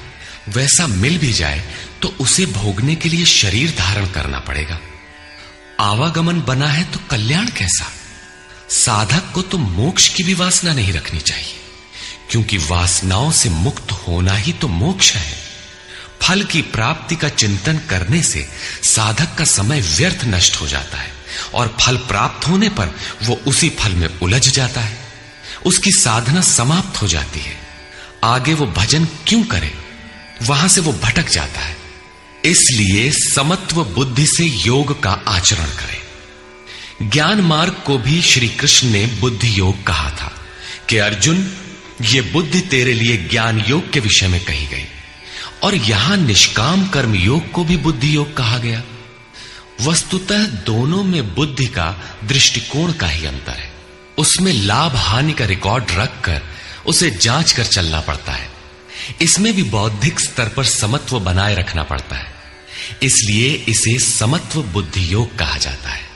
वैसा मिल भी जाए तो उसे भोगने के लिए शरीर धारण करना पड़ेगा। आवागमन बना है तो कल्याण कैसा? साधक को तो मोक्ष की भी वासना नहीं रखनी चाहिए, क्योंकि वासनाओं से मुक्त होना ही तो मोक्ष है। फल की प्राप्ति का चिंतन करने से साधक का समय व्यर्थ नष्ट हो जाता है और फल प्राप्त होने पर वो उसी फल में उलझ जाता है। उसकी साधना समाप्त हो जाती है। आगे वो भजन क्यों करे? वहां से वो भटक जाता है। इसलिए समत्व बुद्धि से योग का आचरण करें। ज्ञान मार्ग को भी श्री कृष्ण ने बुद्धि योग कहा था कि अर्जुन, ये बुद्धि तेरे लिए ज्ञान योग के विषय में कही गई। और यहां निष्काम कर्म योग को भी बुद्धि योग कहा गया। वस्तुतः दोनों में बुद्धि का दृष्टिकोण का ही अंतर है। उसमें लाभ हानि का रिकॉर्ड रखकर उसे जांच कर चलना पड़ता है। इसमें भी बौद्धिक स्तर पर समत्व बनाए रखना पड़ता है। इसलिए इसे समत्व बुद्धि योग कहा जाता है।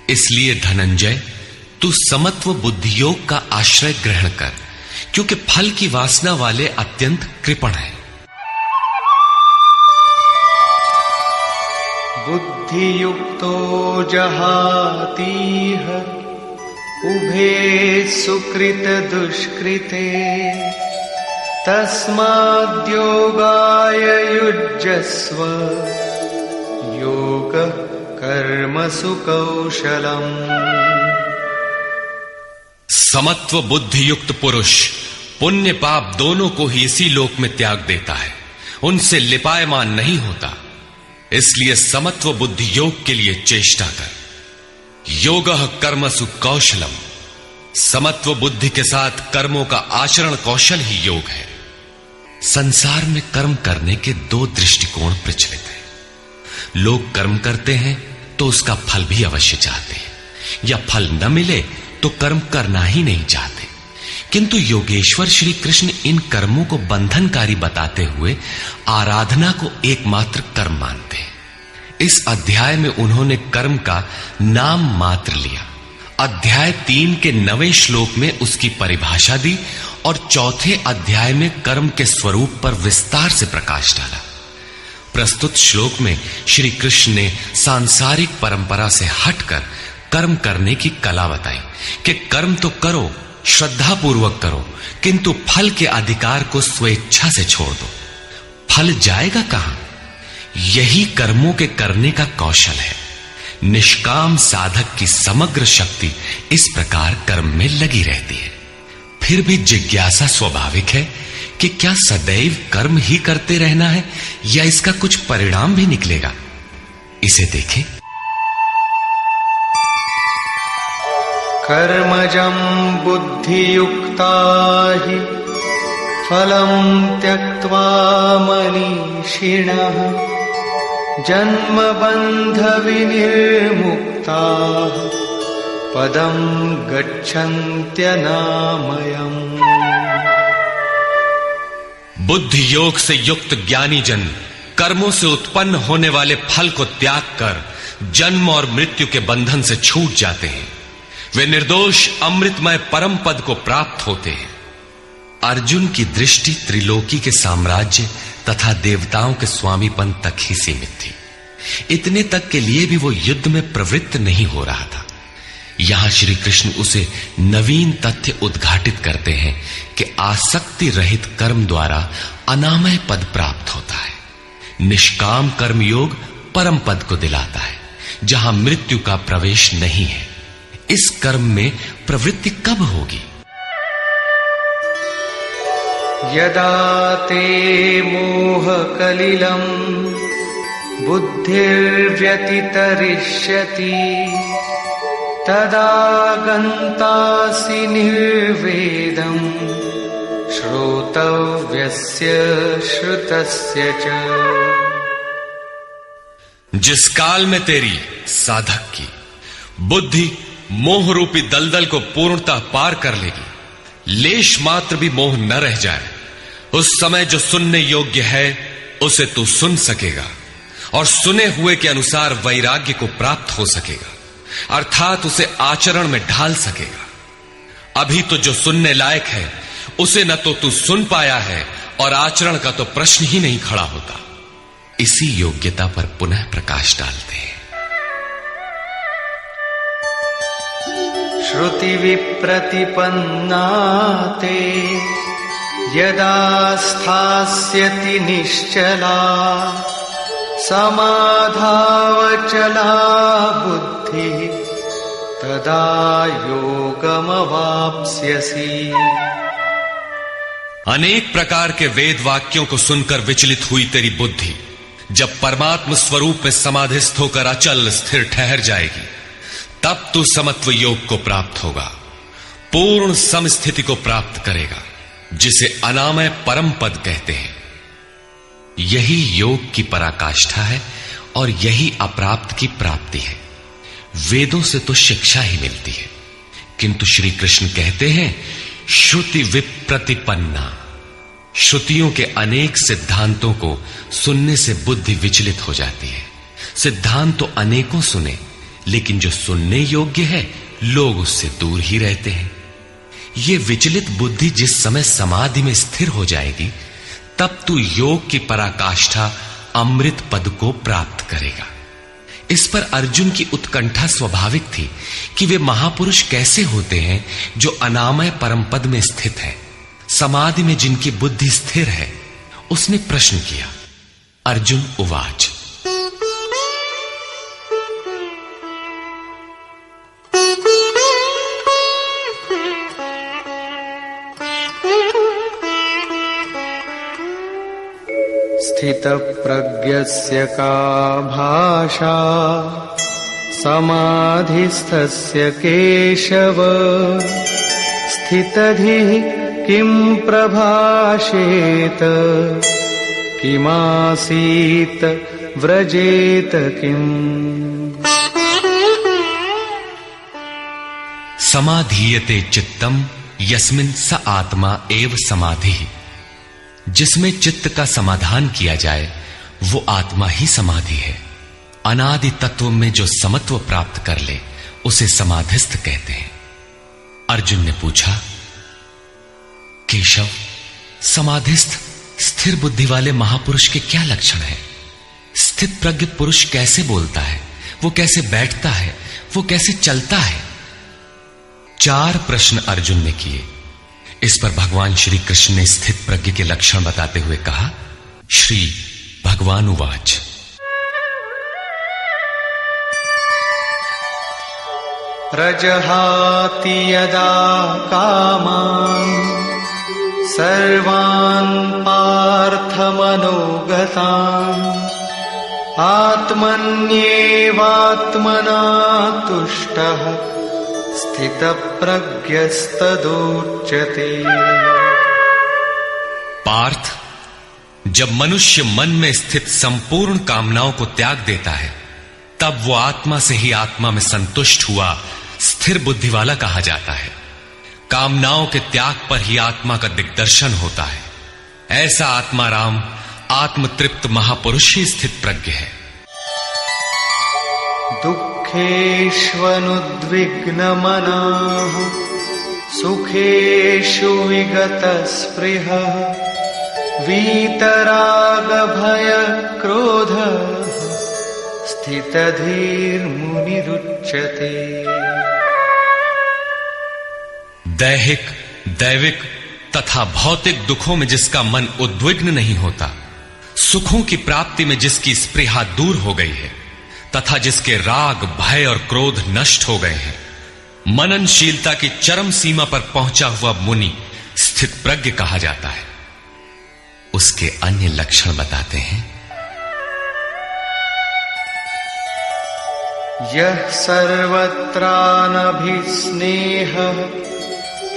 इसलिए धनंजय, तू समत्व बुद्धि योग का आश्रय ग्रहण कर, क्योंकि फल की वासना वाले अत्यंत कृपण हैं। बुद्धियुक्तो जहातीह उभे सुकृत दुष्कृते तस्माद्योगाय युज्यस्व योग कर्मसु कौशलम्। समत्व बुद्धि युक्त पुरुष पुण्य पाप दोनों को ही इसी लोक में त्याग देता है, उनसे लिपायमान नहीं होता। इसलिए समत्व बुद्धि योग के लिए चेष्टा कर। योगः कर्मसु कौशलम। समत्व बुद्धि के साथ कर्मों का आचरण कौशल ही योग है। संसार में कर्म करने के दो दृष्टिकोण प्रचलित हैं। लोग कर्म करते हैं तो उसका फल भी अवश्य चाहते हैं, या फल न मिले तो कर्म करना ही नहीं चाहते। किंतु योगेश्वर श्री कृष्ण इन कर्मों को बंधनकारी बताते हुए आराधना को एकमात्र कर्म मानते हैं। इस अध्याय में उन्होंने कर्म का नाम मात्र लिया। अध्याय 3 के 9वें श्लोक में उसकी परिभाषा दी और चौथे अध्याय में कर्म के स्वरूप पर विस्तार से प्रकाश डाला। प्रस्तुत श्लोक में श्री कृष्ण ने सांसारिक परंपरा से हटकर कर्म करने की कला बताई कि कर्म तो करो, श्रद्धा पूर्वक करो, किंतु फल के अधिकार को स्वेच्छा से छोड़ दो। फल जाएगा कहां? यही कर्मों के करने का कौशल है। निष्काम साधक की समग्र शक्ति इस प्रकार कर्म में लगी रहती है। फिर भी जिज्ञासा स्वाभाविक है कि क्या सदैव कर्म ही करते रहना है या इसका कुछ परिणाम भी निकलेगा। इसे देखें। कर्मजं बुद्धियुक्ता हि फलं त्यक्त्वा मनीषिणः जन्मबन्धविनिर्मुक्ताः पदं गच्छन्त्यनामयम्। बुद्धि योग से युक्त ज्ञानी जन कर्मों से उत्पन्न होने वाले फल को त्याग कर जन्म और मृत्यु के बंधन से छूट जाते हैं। वे निर्दोष अमृतमय परम पद को प्राप्त होते हैं। अर्जुन की दृष्टि त्रिलोकी के साम्राज्य तथा देवताओं के स्वामीपन तक ही सीमित थी। इतने तक के लिए भी वो युद्ध में प्रवृत्त नहीं हो रहा था। यहां श्री कृष्ण उसे नवीन तथ्य उद्घाटित करते हैं कि आसक्ति रहित कर्म द्वारा अनामय पद प्राप्त होता है। निष्काम कर्म योग परम पद को दिलाता है, जहां मृत्यु का प्रवेश नहीं है। इस कर्म में प्रवृत्ति कब होगी? यदा ते मोह कलिलं बुद्धिर्व्यतितरिष्यति तदा गन्तासि निर्वेदं श्रोतव्यस्य श्रुतस्य च। जिस काल में तेरी साधक की बुद्धि मोह रूपी दलदल को पूर्णतः पार कर लेगी, लेश मात्र भी मोह न रह जाए, उस समय जो सुनने योग्य है उसे तू सुन सकेगा और सुने हुए के अनुसार वैराग्य को प्राप्त हो सकेगा, अर्थात उसे आचरण में ढाल सकेगा। अभी तो जो सुनने लायक है उसे न तो तू सुन पाया है और आचरण का तो प्रश्न ही नहीं खड़ा होता। इसी योग्यता पर पुनः प्रकाश डालते हैं। श्रुति विप्रतिपन्ना ते यदा स्थास्यति निश्चला समाधावचला बुद्धि तदा योगमवाप्स्यसि। अनेक प्रकार के वेद वाक्यों को सुनकर विचलित हुई तेरी बुद्धि जब परमात्म स्वरूप में समाधिस्थ होकर अचल स्थिर ठहर जाएगी, तब तू समत्व योग को प्राप्त होगा, पूर्ण समस्थिति को प्राप्त करेगा, जिसे अनामय परम पद कहते हैं। यही योग की पराकाष्ठा है और यही अप्राप्त की प्राप्ति है। वेदों से तो शिक्षा ही मिलती है, किंतु श्री कृष्ण कहते हैं श्रुति विप्रतिपन्ना। श्रुतियों के अनेक सिद्धांतों को सुनने से बुद्धि विचलित हो जाती है। सिद्धांत तो अनेकों सुने, लेकिन जो सुनने योग्य है लोग उससे दूर ही रहते हैं। ये विचलित बुद्धि जिस समय समाधि में स्थिर हो जाएगी, तब तू योग की पराकाष्ठा अमृत पद को प्राप्त करेगा। इस पर अर्जुन की उत्कंठा स्वाभाविक थी कि वे महापुरुष कैसे होते हैं जो अनामय परम पद में स्थित है, समाधि में जिनकी बुद्धि स्थिर है। उसने प्रश्न किया। अर्जुन उवाच। स्थितप्रज्ञस्य का भाषा समाधिस्थस्य केशव स्थितधिः किं प्रभाषेत किमासीत व्रजेत किम्। समाधीयते चित्तम यस्मिन् स आत्मा एव समाधिः। जिसमें चित्त का समाधान किया जाए वो आत्मा ही समाधि है। अनादि तत्व में जो समत्व प्राप्त कर ले उसे समाधिस्थ कहते हैं। अर्जुन ने पूछा, केशव, समाधिस्थ स्थिर बुद्धि वाले महापुरुष के क्या लक्षण है? स्थित प्रज्ञ पुरुष कैसे बोलता है, वो कैसे बैठता है, वो कैसे चलता है? 4 प्रश्न अर्जुन ने किए। इस पर भगवान श्री कृष्ण ने स्थित प्रज्ञ के लक्षण बताते हुए कहा। श्री भगवान उवाच। प्रजहाति यदा कामान् सर्वान् पार्थमनोगतान् आत्मन्येवात्मना तुष्टः स्थितप्रज्ञस्तदोच्यते। पार्थ, जब मनुष्य मन में स्थित संपूर्ण कामनाओं को त्याग देता है तब वो आत्मा से ही आत्मा में संतुष्ट हुआ स्थिर बुद्धि वाला कहा जाता है। कामनाओं के त्याग पर ही आत्मा का दिग्दर्शन होता है। ऐसा आत्माराम आत्मतृप्त महापुरुष ही स्थित प्रज्ञ है। दुःखेष्वनुद्विग्नमनाः सुखेषु विगतस्पृहः वीतरागभयक्रोधः स्थितधीर्मुनिरुच्यते। दैहिक, दैविक तथा भौतिक दुखों में जिसका मन उद्विग्न नहीं होता, सुखों की प्राप्ति में जिसकी स्पृहा दूर हो गई है तथा जिसके राग, भय और क्रोध नष्ट हो गए हैं, मननशीलता की चरम सीमा पर पहुंचा हुआ मुनि स्थित प्रज्ञ कहा जाता है। उसके अन्य लक्षण बताते हैं। यः सर्वत्रानभिस्नेहः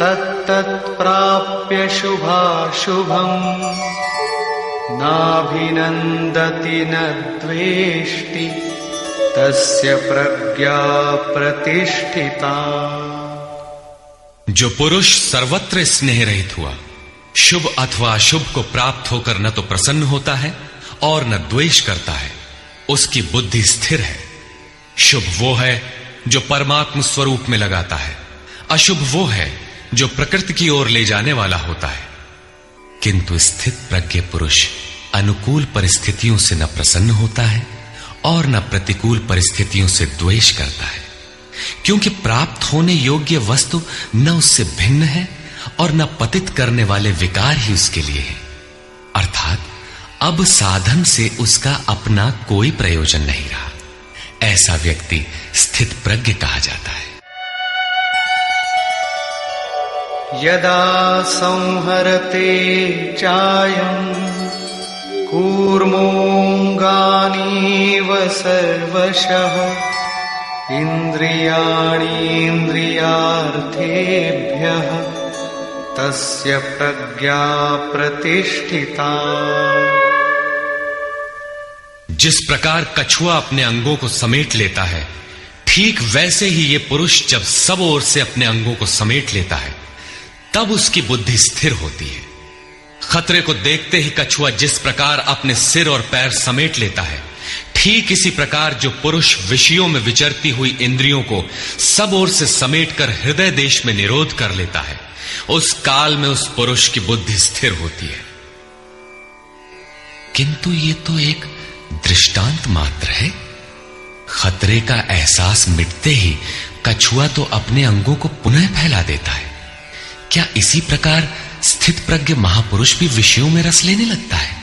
तत्तत्प्राप्य शुभाशुभम् नाभिनन्दति न द्वेष्टि तस्य प्रज्ञा प्रतिष्ठिता। जो पुरुष सर्वत्र स्नेह रहित हुआ, शुभ अथवा अशुभ को प्राप्त होकर न तो प्रसन्न होता है और न द्वेष करता है, उसकी बुद्धि स्थिर है। शुभ वो है जो परमात्म स्वरूप में लगाता है, अशुभ वो है जो प्रकृति की ओर ले जाने वाला होता है। किंतु स्थित प्रज्ञ पुरुष अनुकूल परिस्थितियों से न प्रसन्न होता है और न प्रतिकूल परिस्थितियों से द्वेष करता है, क्योंकि प्राप्त होने योग्य वस्तु न उससे भिन्न है और न पतित करने वाले विकार ही उसके लिए है। अर्थात अब साधन से उसका अपना कोई प्रयोजन नहीं रहा। ऐसा व्यक्ति स्थित प्रज्ञ कहा जाता है। यदा संहरते चायं कूर्मोऽङ्गानीव सर्वशः इन्द्रियाणीन्द्रियार्थेभ्यः तस्य प्रज्ञा प्रतिष्ठिता। जिस प्रकार कछुआ अपने अंगों को समेट लेता है, ठीक वैसे ही ये पुरुष जब सब ओर से अपने अंगों को समेट लेता है तब उसकी बुद्धि स्थिर होती है। खतरे को देखते ही कछुआ जिस प्रकार अपने सिर और पैर समेट लेता है, ठीक इसी प्रकार जो पुरुष विषयों में विचरती हुई इंद्रियों को सब ओर से समेटकर हृदय देश में निरोध कर लेता है, उस काल में उस पुरुष की बुद्धि स्थिर होती है। किंतु ये तो एक दृष्टांत मात्र है। खतरे का एहसास मिटते ही कछुआ तो अपने अंगों को पुनः फैला देता है। क्या इसी प्रकार स्थित प्रज्ञ महापुरुष भी विषयों में रस लेने लगता है?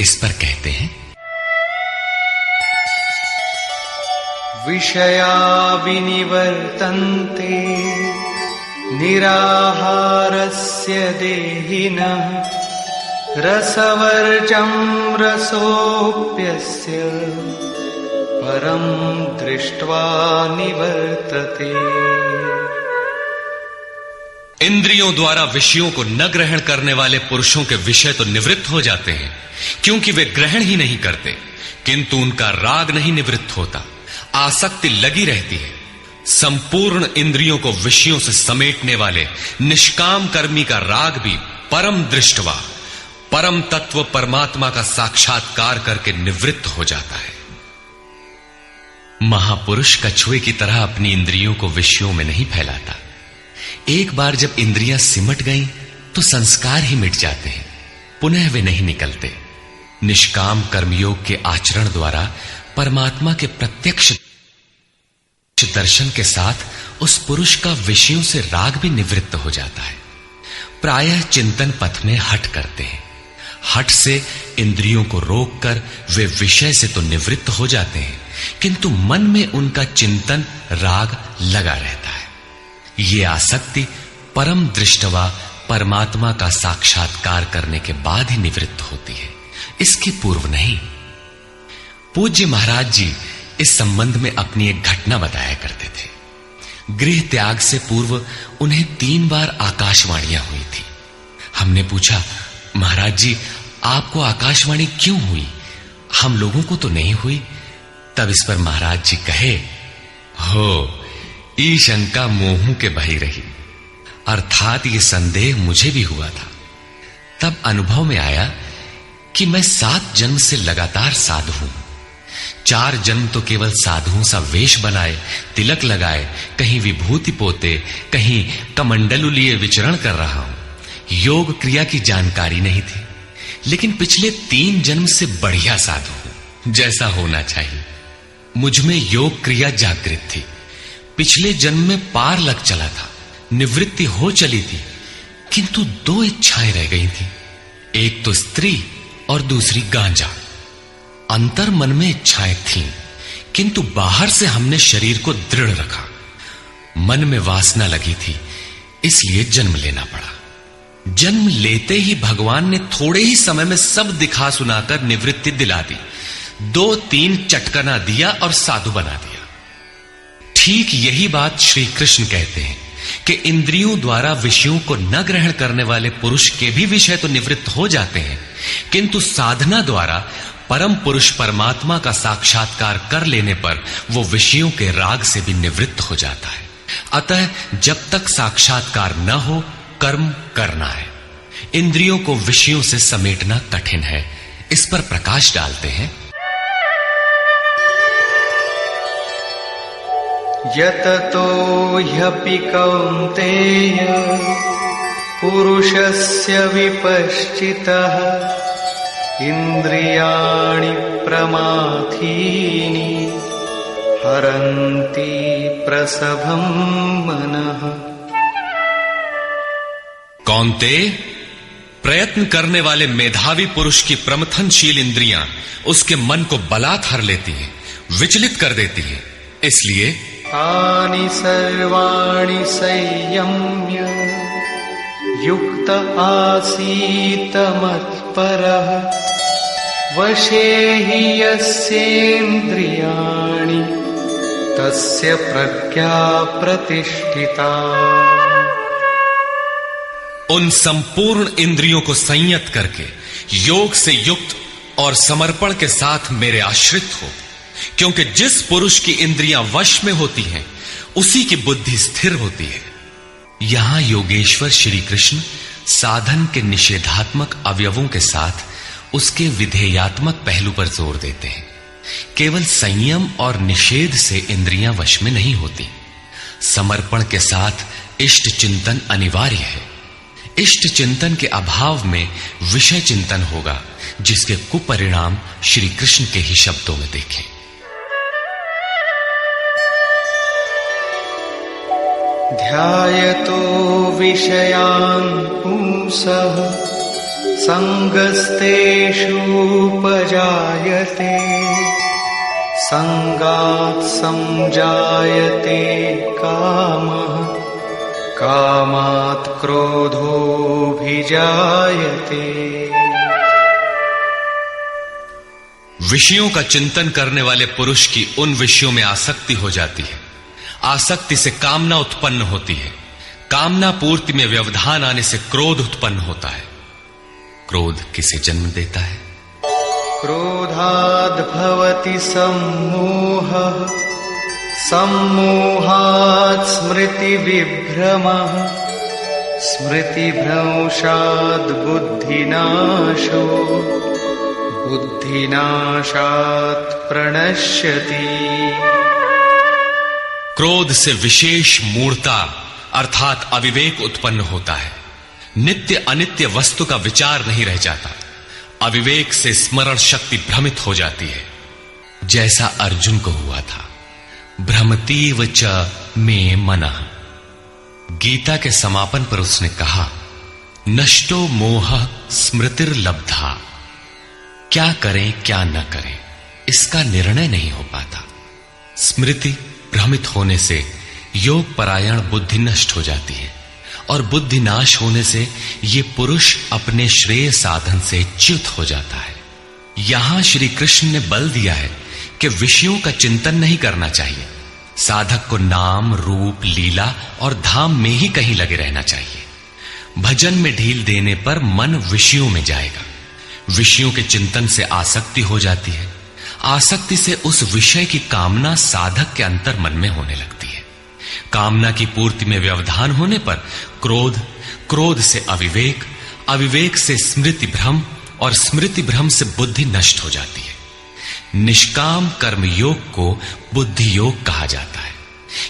इस पर कहते हैं, विषया विनिवर्तन्ते निराहारस्य देहिनः रसवर्जं रसोऽप्यस्य परं दृष्ट्वा निवर्तते। इंद्रियों द्वारा विषयों को न ग्रहण करने वाले पुरुषों के विषय तो निवृत्त हो जाते हैं, क्योंकि वे ग्रहण ही नहीं करते, किंतु उनका राग नहीं निवृत्त होता, आसक्ति लगी रहती है। संपूर्ण इंद्रियों को विषयों से समेटने वाले निष्काम कर्मी का राग भी परम दृष्टवा, परम तत्व परमात्मा का साक्षात्कार करके निवृत्त हो जाता है। महापुरुष कछुए की तरह अपनी इंद्रियों को विषयों में नहीं फैलाता। एक बार जब इंद्रियां सिमट गईं, तो संस्कार ही मिट जाते हैं, पुनः वे नहीं निकलते। निष्काम कर्मयोग के आचरण द्वारा परमात्मा के प्रत्यक्ष दर्शन के साथ उस पुरुष का विषयों से राग भी निवृत्त हो जाता है। प्रायः चिंतन पथ में हठ करते हैं। हठ से इंद्रियों को रोककर वे विषय से तो निवृत्त हो जाते हैं, किंतु मन में उनका चिंतन राग लगा रहता है। ये आसक्ति परम दृष्टवा परमात्मा का साक्षात्कार करने के बाद ही निवृत्त होती है, इसके पूर्व नहीं। पूज्य महाराज जी इस संबंध में अपनी एक घटना बताया करते थे। गृह त्याग से पूर्व उन्हें 3 बार आकाशवाणियां हुई थी। हमने पूछा, महाराज जी आपको आकाशवाणी क्यों हुई, हम लोगों को तो नहीं हुई? तब इस पर महाराज जी कहे, हो ई शंका मोहू के बही रही, अर्थात ये संदेह मुझे भी हुआ था। तब अनुभव में आया कि मैं 7 जन्म से लगातार साधु हूं। 4 जन्म तो केवल साधुओं सा वेश बनाए, तिलक लगाए, कहीं विभूति पोते, कहीं कमंडलू लिए विचरण कर रहा हूं। योग क्रिया की जानकारी नहीं थी, लेकिन पिछले 3 जन्म से बढ़िया साधु हूं, जैसा होना चाहिए। मुझ में योग क्रिया जागृत थी। पिछले जन्म में पार लग चला था, निवृत्ति हो चली थी, किंतु 2 इच्छाएं रह गई थी, एक तो स्त्री और दूसरी गांजा। अंतर मन में इच्छाएं थीं, किंतु बाहर से हमने शरीर को दृढ़ रखा। मन में वासना लगी थी, इसलिए जन्म लेना पड़ा। जन्म लेते ही भगवान ने थोड़े ही समय में सब दिखा सुनाकर निवृत्ति दिला दी। 2-3 चटकना दिया और साधु बना दिया। ठीक यही बात श्री कृष्ण कहते हैं कि इंद्रियों द्वारा विषयों को न ग्रहण करने वाले पुरुष के भी विषय तो निवृत्त हो जाते हैं, किंतु साधना द्वारा परम पुरुष परमात्मा का साक्षात्कार कर लेने पर वो विषयों के राग से भी निवृत्त हो जाता है। अतः जब तक साक्षात्कार न हो, कर्म करना है। इंद्रियों को विषयों से समेटना कठिन है। इस पर प्रकाश डालते हैं, यततो ह्यपि कौन्तेय पुरुषस्य विपश्चितः इंद्रियाणि प्रमाथीनि हरन्ति प्रसभं मनः। कौन्तेय, प्रयत्न करने वाले मेधावी पुरुष की प्रमथनशील इंद्रियां उसके मन को बलात् हर लेती हैं, विचलित कर देती हैं। इसलिए तानि सर्वाणि संयम्य युक्त आसीत मत्परः वशे हि यस्येन्द्रियाणि तस्य प्रज्ञा प्रतिष्ठिता। उन संपूर्ण इंद्रियों को संयत करके योग से युक्त और समर्पण के साथ मेरे आश्रित हो, क्योंकि जिस पुरुष की इंद्रियां वश में होती हैं, उसी की बुद्धि स्थिर होती है। यहां योगेश्वर श्री कृष्ण साधन के निषेधात्मक अवयवों के साथ उसके विधेयात्मक पहलू पर जोर देते हैं। केवल संयम और निषेध से इंद्रियां वश में नहीं होती। समर्पण के साथ इष्ट चिंतन अनिवार्य है। इष्ट चिंतन के अभाव में विषय चिंतन होगा, जिसके कुपरिणाम श्री कृष्ण के ही शब्दों में देखें। ध्यायतो विषयान् पुंसः संगस्तेषूपजायते संगात् संजायते कामः कामात् क्रोधोऽभिजायते। विषयों का चिंतन करने वाले पुरुष की उन विषयों में आसक्ति हो जाती है। आसक्ति से कामना उत्पन्न होती है। कामना पूर्ति में व्यवधान आने से क्रोध उत्पन्न होता है। क्रोध किसे जन्म देता है? क्रोधाद् भवति सम्मोहः सम्मोहात् स्मृतिविभ्रमः स्मृतिभ्रंशात् बुद्धिनाशो बुद्धिनाशात् प्रणश्यति। क्रोध से विशेष मूढ़ता अर्थात अविवेक उत्पन्न होता है। नित्य अनित्य वस्तु का विचार नहीं रह जाता। अविवेक से स्मरण शक्ति भ्रमित हो जाती है, जैसा अर्जुन को हुआ था। भ्रमतीव च मे मनः। गीता के समापन पर उसने कहा, नष्टो मोह स्मृतिर्लब्धा। क्या करें क्या न करें इसका निर्णय नहीं हो पाता। स्मृति भ्रमित होने से योग परायण बुद्धि नष्ट हो जाती है और बुद्धि नाश होने से ये पुरुष अपने श्रेय साधन से च्युत हो जाता है। यहां श्री कृष्ण ने बल दिया है कि विषयों का चिंतन नहीं करना चाहिए। साधक को नाम रूप लीला और धाम में ही कहीं लगे रहना चाहिए। भजन में ढील देने पर मन विषयों में जाएगा। विषयों के चिंतन से आसक्ति हो जाती है। आसक्ति से उस विषय की कामना साधक के अंतर मन में होने लगती है। कामना की पूर्ति में व्यवधान होने पर क्रोध, क्रोध से अविवेक, अविवेक से स्मृति भ्रम और स्मृति भ्रम से बुद्धि नष्ट हो जाती है। निष्काम कर्म योग को बुद्धि योग कहा जाता है,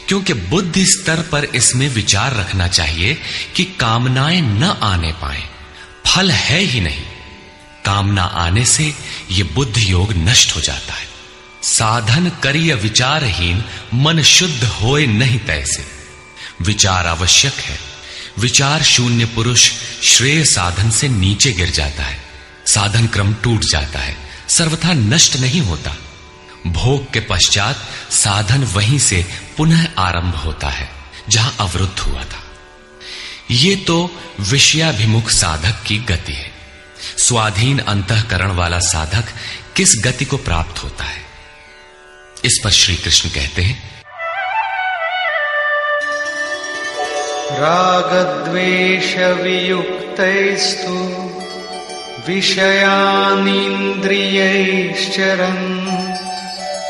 क्योंकि बुद्धि स्तर पर इसमें विचार रखना चाहिए कि कामनाएं न आने पाए। फल है ही नहीं। कामना आने से यह बुद्धि योग नष्ट हो जाता है। साधन करिय विचारहीन मन शुद्ध होए नहीं तैसे। विचार आवश्यक है। विचार शून्य पुरुष श्रेय साधन से नीचे गिर जाता है। साधन क्रम टूट जाता है, सर्वथा नष्ट नहीं होता। भोग के पश्चात साधन वहीं से पुनः आरंभ होता है जहां अवरुद्ध हुआ था। ये तो विषयाभिमुख साधक की गति है। स्वाधीन अंतःकरण वाला साधक किस गति को प्राप्त होता है? इस पर श्री कृष्ण कहते हैं, रागद्वेष वियुक्तैस्तु विषयानीन्द्रियैश्चरन्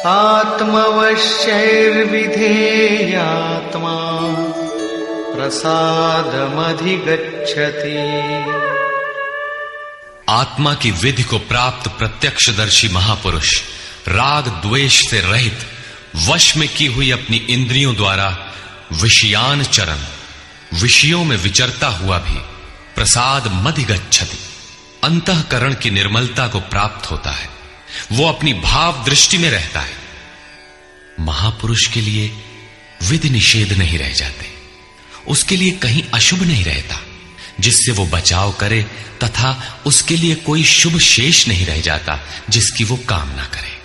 आत्मवश्यैर्विधेयात्मा प्रसादमधिगच्छति। आत्मा की विधि को प्राप्त प्रत्यक्षदर्शी महापुरुष राग द्वेष से रहित वश में की हुई अपनी इंद्रियों द्वारा विषयान चरण, विषयों में विचरता हुआ भी प्रसाद मधिगच्छति, अंतःकरण की निर्मलता को प्राप्त होता है। वो अपनी भाव दृष्टि में रहता है। महापुरुष के लिए विधि निषेध नहीं रह जाते। उसके लिए कहीं अशुभ नहीं रहता जिससे वो बचाव करे, तथा उसके लिए कोई शुभ शेष नहीं रह जाता जिसकी वो कामना करे।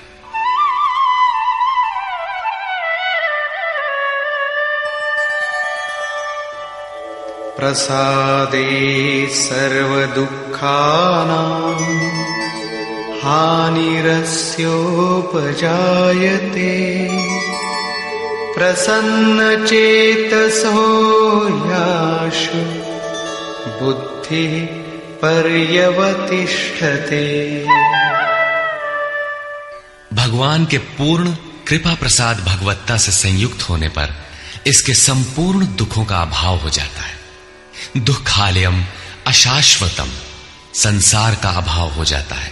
प्रसादे सर्वदुःखानां हानिरस्योपजायते प्रसन्नचेतसो याशु बुद्धिः पर्यवतिष्ठते। भगवान के पूर्ण कृपा प्रसाद भगवत्ता से संयुक्त होने पर इसके संपूर्ण दुखों का अभाव हो जाता है। दुखालयम अशाश्वतम, संसार का अभाव हो जाता है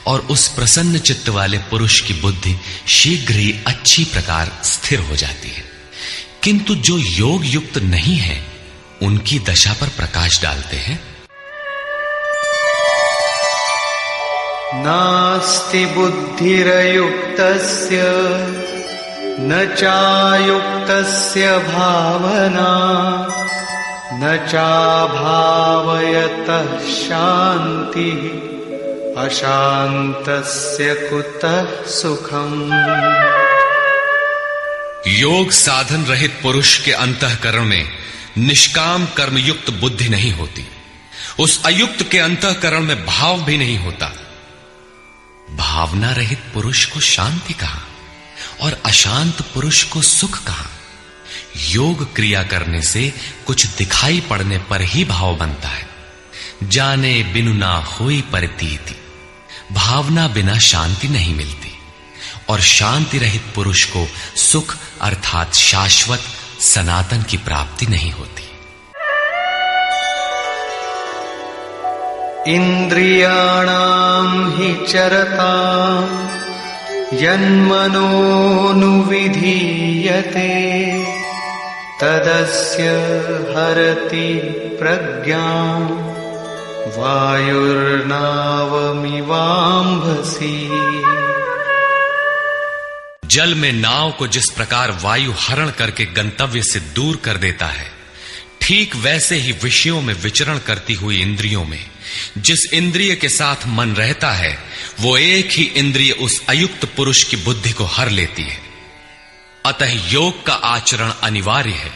और उस प्रसन्न चित्त वाले पुरुष की बुद्धि शीघ्र ही अच्छी प्रकार स्थिर हो जाती है। किंतु जो योग युक्त नहीं है उनकी दशा पर प्रकाश डालते हैं। नास्ति बुद्धिरयुक्तस्य न चायुक्तस्य भावना न चाभावयतः शान्तिः अशान्तस्य कुतः सुखम्। योग साधन रहित पुरुष के अंतःकरण में निष्काम कर्मयुक्त बुद्धि नहीं होती। उस अयुक्त के अंतःकरण में भाव भी नहीं होता। भावना रहित पुरुष को शांति कहां और अशांत पुरुष को सुख कहां। योग क्रिया करने से कुछ दिखाई पड़ने पर ही भाव बनता है। जाने बिनु ना होई प्रतीति, भावना बिना शांति नहीं मिलती और शांति रहित पुरुष को सुख अर्थात शाश्वत सनातन की प्राप्ति नहीं होती। इंद्रियाणां हि चरतां यन्मनोनुविधीयते तदस्य हरति प्रज्ञां वायुर्नावमिवाम्भसि। जल में नाव को जिस प्रकार वायु हरण करके गंतव्य से दूर कर देता है, ठीक वैसे ही विषयों में विचरण करती हुई इंद्रियों में जिस इंद्रिय के साथ मन रहता है, वो एक ही इंद्रिय उस अयुक्त पुरुष की बुद्धि को हर लेती है। अतः योग का आचरण अनिवार्य है।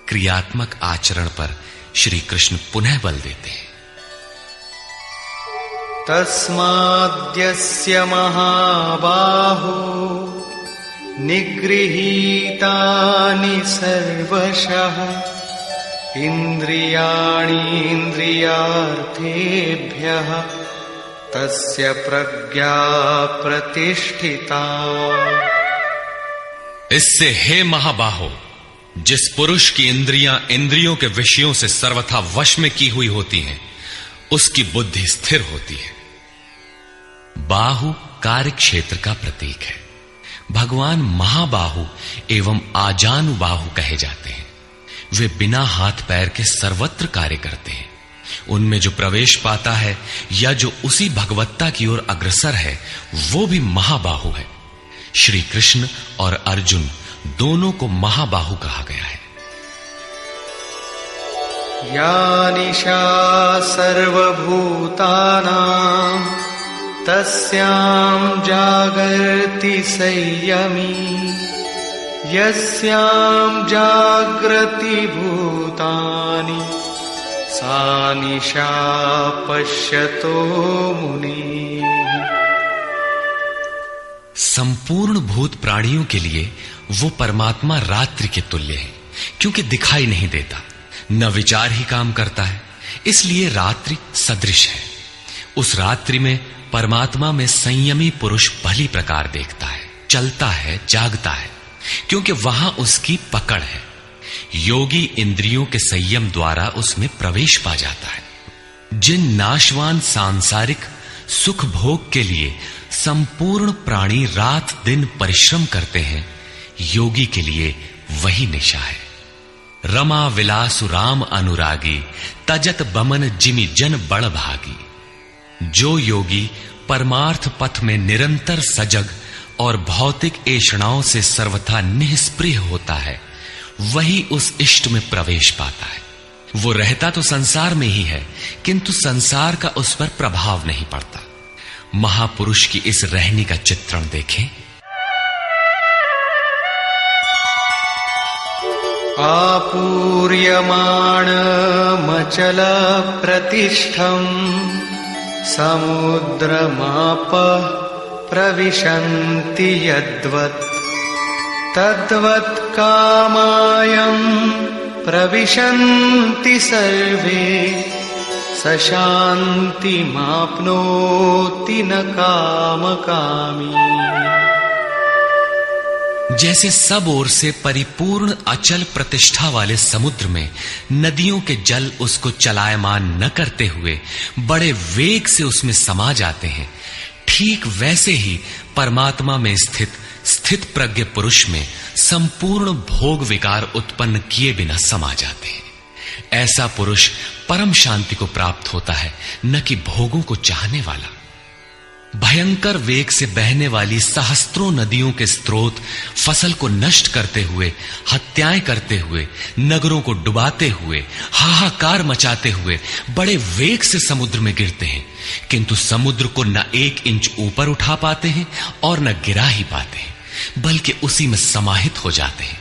क्रियात्मक आचरण पर श्री कृष्ण पुनः बल देते हैं। तस्माद्यस्य महाबाहो निगृहीतानि सर्वशः इंद्रियाणीन्द्रियार्थेभ्यः तस्य प्रज्ञा प्रतिष्ठिता। इससे हे महाबाहो, जिस पुरुष की इंद्रियां इंद्रियों के विषयों से सर्वथा वश में की हुई होती हैं, उसकी बुद्धि स्थिर होती है। बाहु कार्य क्षेत्र का प्रतीक है। भगवान महाबाहु एवं आजानुबाहु कहे जाते हैं। वे बिना हाथ पैर के सर्वत्र कार्य करते हैं। उनमें जो प्रवेश पाता है या जो उसी भगवत्ता की ओर अग्रसर है, वो भी महाबाहु है। श्री कृष्ण और अर्जुन दोनों को महाबाहु कहा गया है। या निशा सर्वभूतानां तस्यां जागर्ति संयमी यस्यां जागृति भूतानि सा निशा पश्यतो मुनि। संपूर्ण भूत प्राणियों के लिए वो परमात्मा रात्रि के तुल्य है, क्योंकि दिखाई नहीं देता, न विचार ही काम करता है, इसलिए रात्रि सदृश है। उस रात्रि में परमात्मा में संयमी पुरुष भली प्रकार देखता है, चलता है, जागता है, क्योंकि वहां उसकी पकड़ है। योगी इंद्रियों के संयम द्वारा उसमें प्रवेश पा जाता है। जिन नाशवान सांसारिक सुख भोग के लिए संपूर्ण प्राणी रात दिन परिश्रम करते हैं, योगी के लिए वही निशा है। रमा विलासु राम अनुरागी तजत बमन जिमि जन बड़ भागी। जो योगी परमार्थ पथ में निरंतर सजग और भौतिक ऐषणाओं से सर्वथा निष्प्रिय होता है, वही उस इष्ट में प्रवेश पाता है। वो रहता तो संसार में ही है, किंतु संसार का उस पर प्रभाव नहीं पड़ता। महापुरुष की इस रहनी का चित्रण देखें। आपूर्यमाणमचल प्रतिष्ठम् समुद्रमापः प्रविशन्ति यद्वत् तद्वत् कामायं प्रविशन्ति सर्वे स शान्तिमाप्नोति न कामकामी। जैसे सब ओर से परिपूर्ण अचल प्रतिष्ठा वाले समुद्र में नदियों के जल उसको चलायमान न करते हुए बड़े वेग से उसमें समा जाते हैं, ठीक वैसे ही परमात्मा में स्थित प्रज्ञ पुरुष में संपूर्ण भोग विकार उत्पन्न किए बिना समा जाते हैं। ऐसा पुरुष परम शांति को प्राप्त होता है, न कि भोगों को चाहने वाला। भयंकर वेग से बहने वाली सहस्त्रों नदियों के स्रोत फसल को नष्ट करते हुए, हत्याएं करते हुए, नगरों को डुबाते हुए, हाहाकार मचाते हुए बड़े वेग से समुद्र में गिरते हैं, किंतु समुद्र को न 1 इंच ऊपर उठा पाते हैं और न गिरा ही पाते हैं, बल्कि उसी में समाहित हो जाते हैं।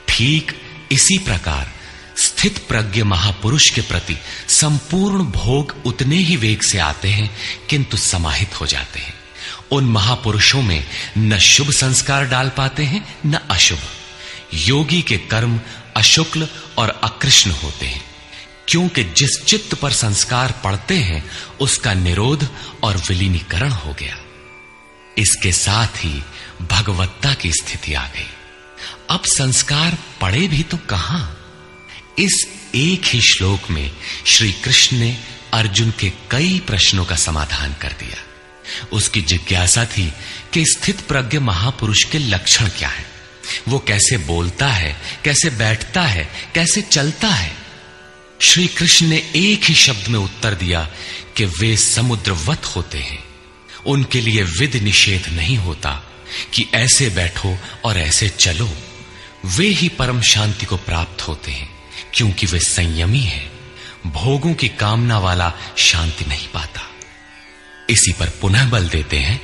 ठीक इसी प्रकार स्थित प्रज्ञ महापुरुष के प्रति संपूर्ण भोग उतने ही वेग से आते हैं, किंतु समाहित हो जाते हैं। उन महापुरुषों में न शुभ संस्कार डाल पाते हैं न अशुभ। योगी के कर्म अशुक्ल और अकृष्ण होते हैं, क्योंकि जिस चित्त पर संस्कार पड़ते हैं उसका निरोध और विलीनीकरण हो गया। इसके साथ ही भगवत्ता की स्थिति आ गई। अब संस्कार पड़े भी तो कहां? इस एक ही श्लोक में श्री कृष्ण ने अर्जुन के कई प्रश्नों का समाधान कर दिया। उसकी जिज्ञासा थी कि स्थित प्रज्ञ महापुरुष के लक्षण क्या हैं, वो कैसे बोलता है, कैसे बैठता है, कैसे चलता है। श्री कृष्ण ने एक ही शब्द में उत्तर दिया कि वे समुद्रवत होते हैं। उनके लिए विधि निषेध नहीं होता कि ऐसे बैठो और ऐसे चलो। वे ही परम शांति को प्राप्त होते हैं, क्योंकि वे संयमी हैं। भोगों की कामना वाला शांति नहीं पाता। इसी पर पुनः बल देते हैं,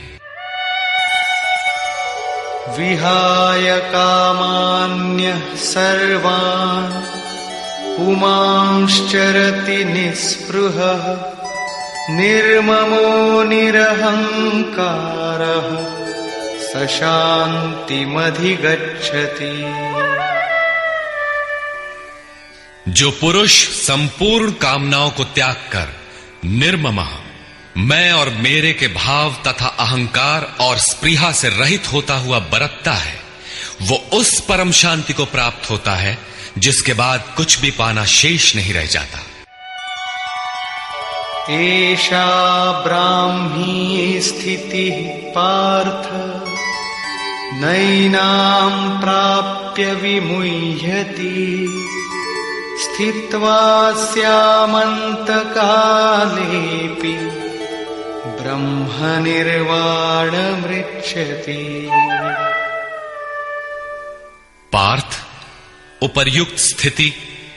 विहाय कामान्यः सर्वान् पुमांश्चरति निःस्पृहः निर्ममो निरहंकारः स शान्तिमधिगच्छति। जो पुरुष संपूर्ण कामनाओं को त्याग कर निर्ममः, मैं और मेरे के भाव तथा अहंकार और स्पृहा से रहित होता हुआ बरतता है, वो उस परम शांति को प्राप्त होता है जिसके बाद कुछ भी पाना शेष नहीं रह जाता। एषा ब्राह्मी स्थितिः पार्थ नैनां प्राप्य विमुह्यति स्थित्वा स्यामन्तकालेऽपि ब्रह्मनिर्वाणमृच्छति। पार्थ, उपर्युक्त स्थिति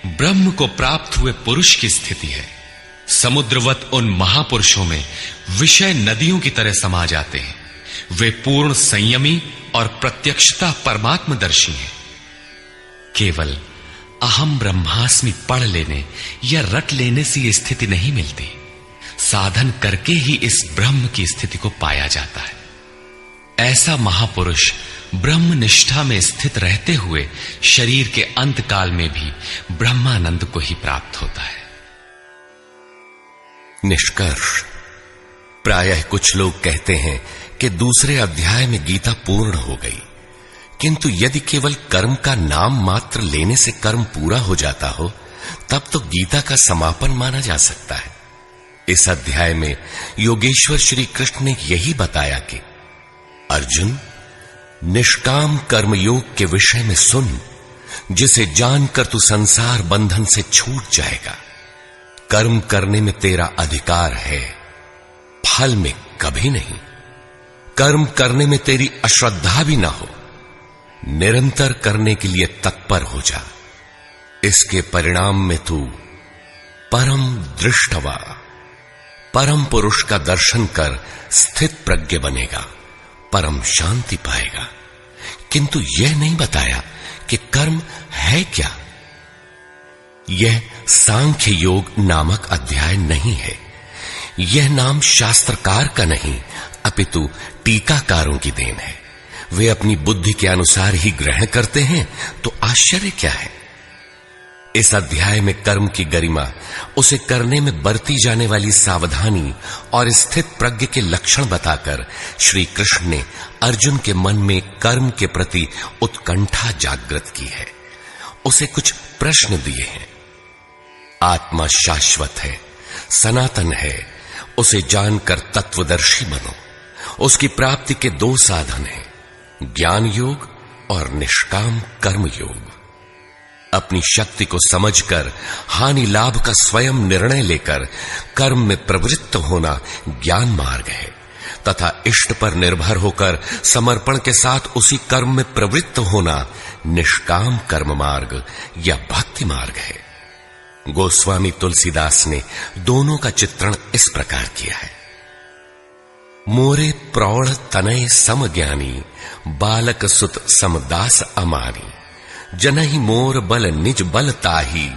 ब्रह्म को प्राप्त हुए पुरुष की स्थिति है। समुद्रवत उन महापुरुषों में विषय नदियों की तरह समा जाते हैं। वे पूर्ण संयमी और प्रत्यक्षता परमात्मदर्शी हैं। केवल अहम ब्रह्मास्मि पढ़ लेने या रट लेने से यह स्थिति नहीं मिलती। साधन करके ही इस ब्रह्म की स्थिति को पाया जाता है। ऐसा महापुरुष ब्रह्म निष्ठा में स्थित रहते हुए शरीर के अंत काल में भी ब्रह्मानंद को ही प्राप्त होता है। निष्कर्ष, प्रायः कुछ लोग कहते हैं कि दूसरे अध्याय में गीता पूर्ण हो गई, किंतु यदि केवल कर्म का नाम मात्र लेने से कर्म पूरा हो जाता हो तब तो गीता का समापन माना जा सकता है। इस अध्याय में योगेश्वर श्री कृष्ण ने यही बताया कि अर्जुन, निष्काम कर्मयोग के विषय में सुन, जिसे जानकर तू संसार बंधन से छूट जाएगा। कर्म करने में तेरा अधिकार है, फल में कभी नहीं। कर्म करने में तेरी अश्रद्धा भी ना हो, निरंतर करने के लिए तत्पर हो जा। इसके परिणाम में तू परम दृष्टवा, परम पुरुष का दर्शन कर स्थित प्रज्ञ बनेगा, परम शांति पाएगा। किंतु यह नहीं बताया कि कर्म है क्या। यह सांख्य योग नामक अध्याय नहीं है। यह नाम शास्त्रकार का नहीं अपितु टीकाकारों की देन है। वे अपनी बुद्धि के अनुसार ही ग्रहण करते हैं, तो आश्चर्य क्या है। इस अध्याय में कर्म की गरिमा, उसे करने में बरती जाने वाली सावधानी और स्थित प्रज्ञ के लक्षण बताकर श्री कृष्ण ने अर्जुन के मन में कर्म के प्रति उत्कंठा जागृत की है। उसे कुछ प्रश्न दिए हैं। आत्मा शाश्वत है, सनातन है, उसे जानकर तत्वदर्शी बनो। उसकी प्राप्ति के 2 साधन हैं, ज्ञान योग और निष्काम कर्म योग। अपनी शक्ति को समझकर हानि लाभ का स्वयं निर्णय लेकर कर्म में प्रवृत्त होना ज्ञान मार्ग है। तथा इष्ट पर निर्भर होकर समर्पण के साथ उसी कर्म में प्रवृत्त होना निष्काम कर्म मार्ग या भक्ति मार्ग है। गोस्वामी तुलसीदास ने दोनों का चित्रण इस प्रकार किया है। मोरे प्रौढ़ तनय सम ज्ञानी, बालक सुत समदास अमानी, जनहि मोर बल निज बल ताही,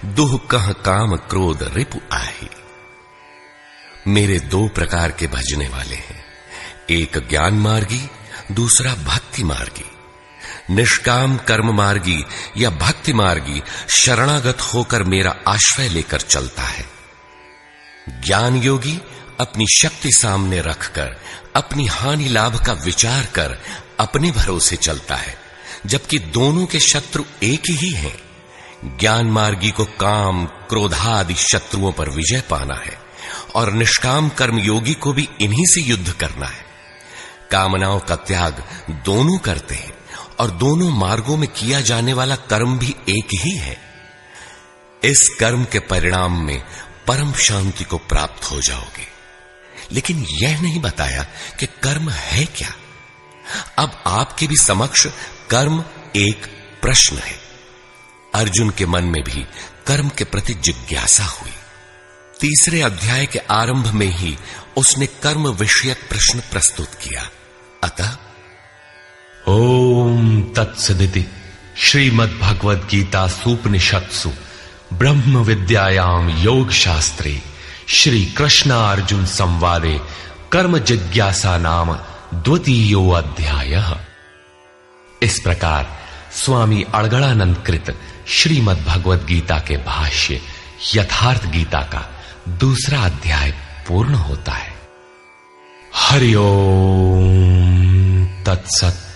दुह कह काम क्रोध रिपु आही। मेरे दो प्रकार के भजने वाले हैं, एक ज्ञान मार्गी, दूसरा भक्ति मार्गी। निष्काम कर्म मार्गी या भक्ति मार्गी शरणागत होकर मेरा आश्रय लेकर चलता है। ज्ञान योगी अपनी शक्ति सामने रखकर अपनी हानि लाभ का विचार कर अपने भरोसे चलता है, जबकि दोनों के शत्रु एक ही हैं। ज्ञान मार्गी को काम क्रोधादि शत्रुओं पर विजय पाना है और निष्काम कर्म योगी को भी इन्हीं से युद्ध करना है। कामनाओं का त्याग दोनों करते हैं और दोनों मार्गों में किया जाने वाला कर्म भी एक ही है। इस कर्म के परिणाम में परम शांति को प्राप्त हो जाओगे। लेकिन यह नहीं बताया कि कर्म है क्या। अब आपके भी समक्ष कर्म एक प्रश्न है। अर्जुन के मन में भी कर्म के प्रति जिज्ञासा हुई। तीसरे अध्याय के आरंभ में ही उसने कर्म विषयक प्रश्न प्रस्तुत किया। अतः ओम तत्सदिति श्रीमद् भगवद गीता सूपनिषत्सु ब्रह्म विद्यायाम योग शास्त्रे श्री कृष्णार्जुन संवादे कर्म जिज्ञासा नाम द्वितीयो अध्यायः। इस प्रकार स्वामी अड़गड़ानंद कृत श्रीमद् भगवद गीता के भाष्य यथार्थ गीता का दूसरा अध्याय पूर्ण होता है। हरि ओम तत्सत।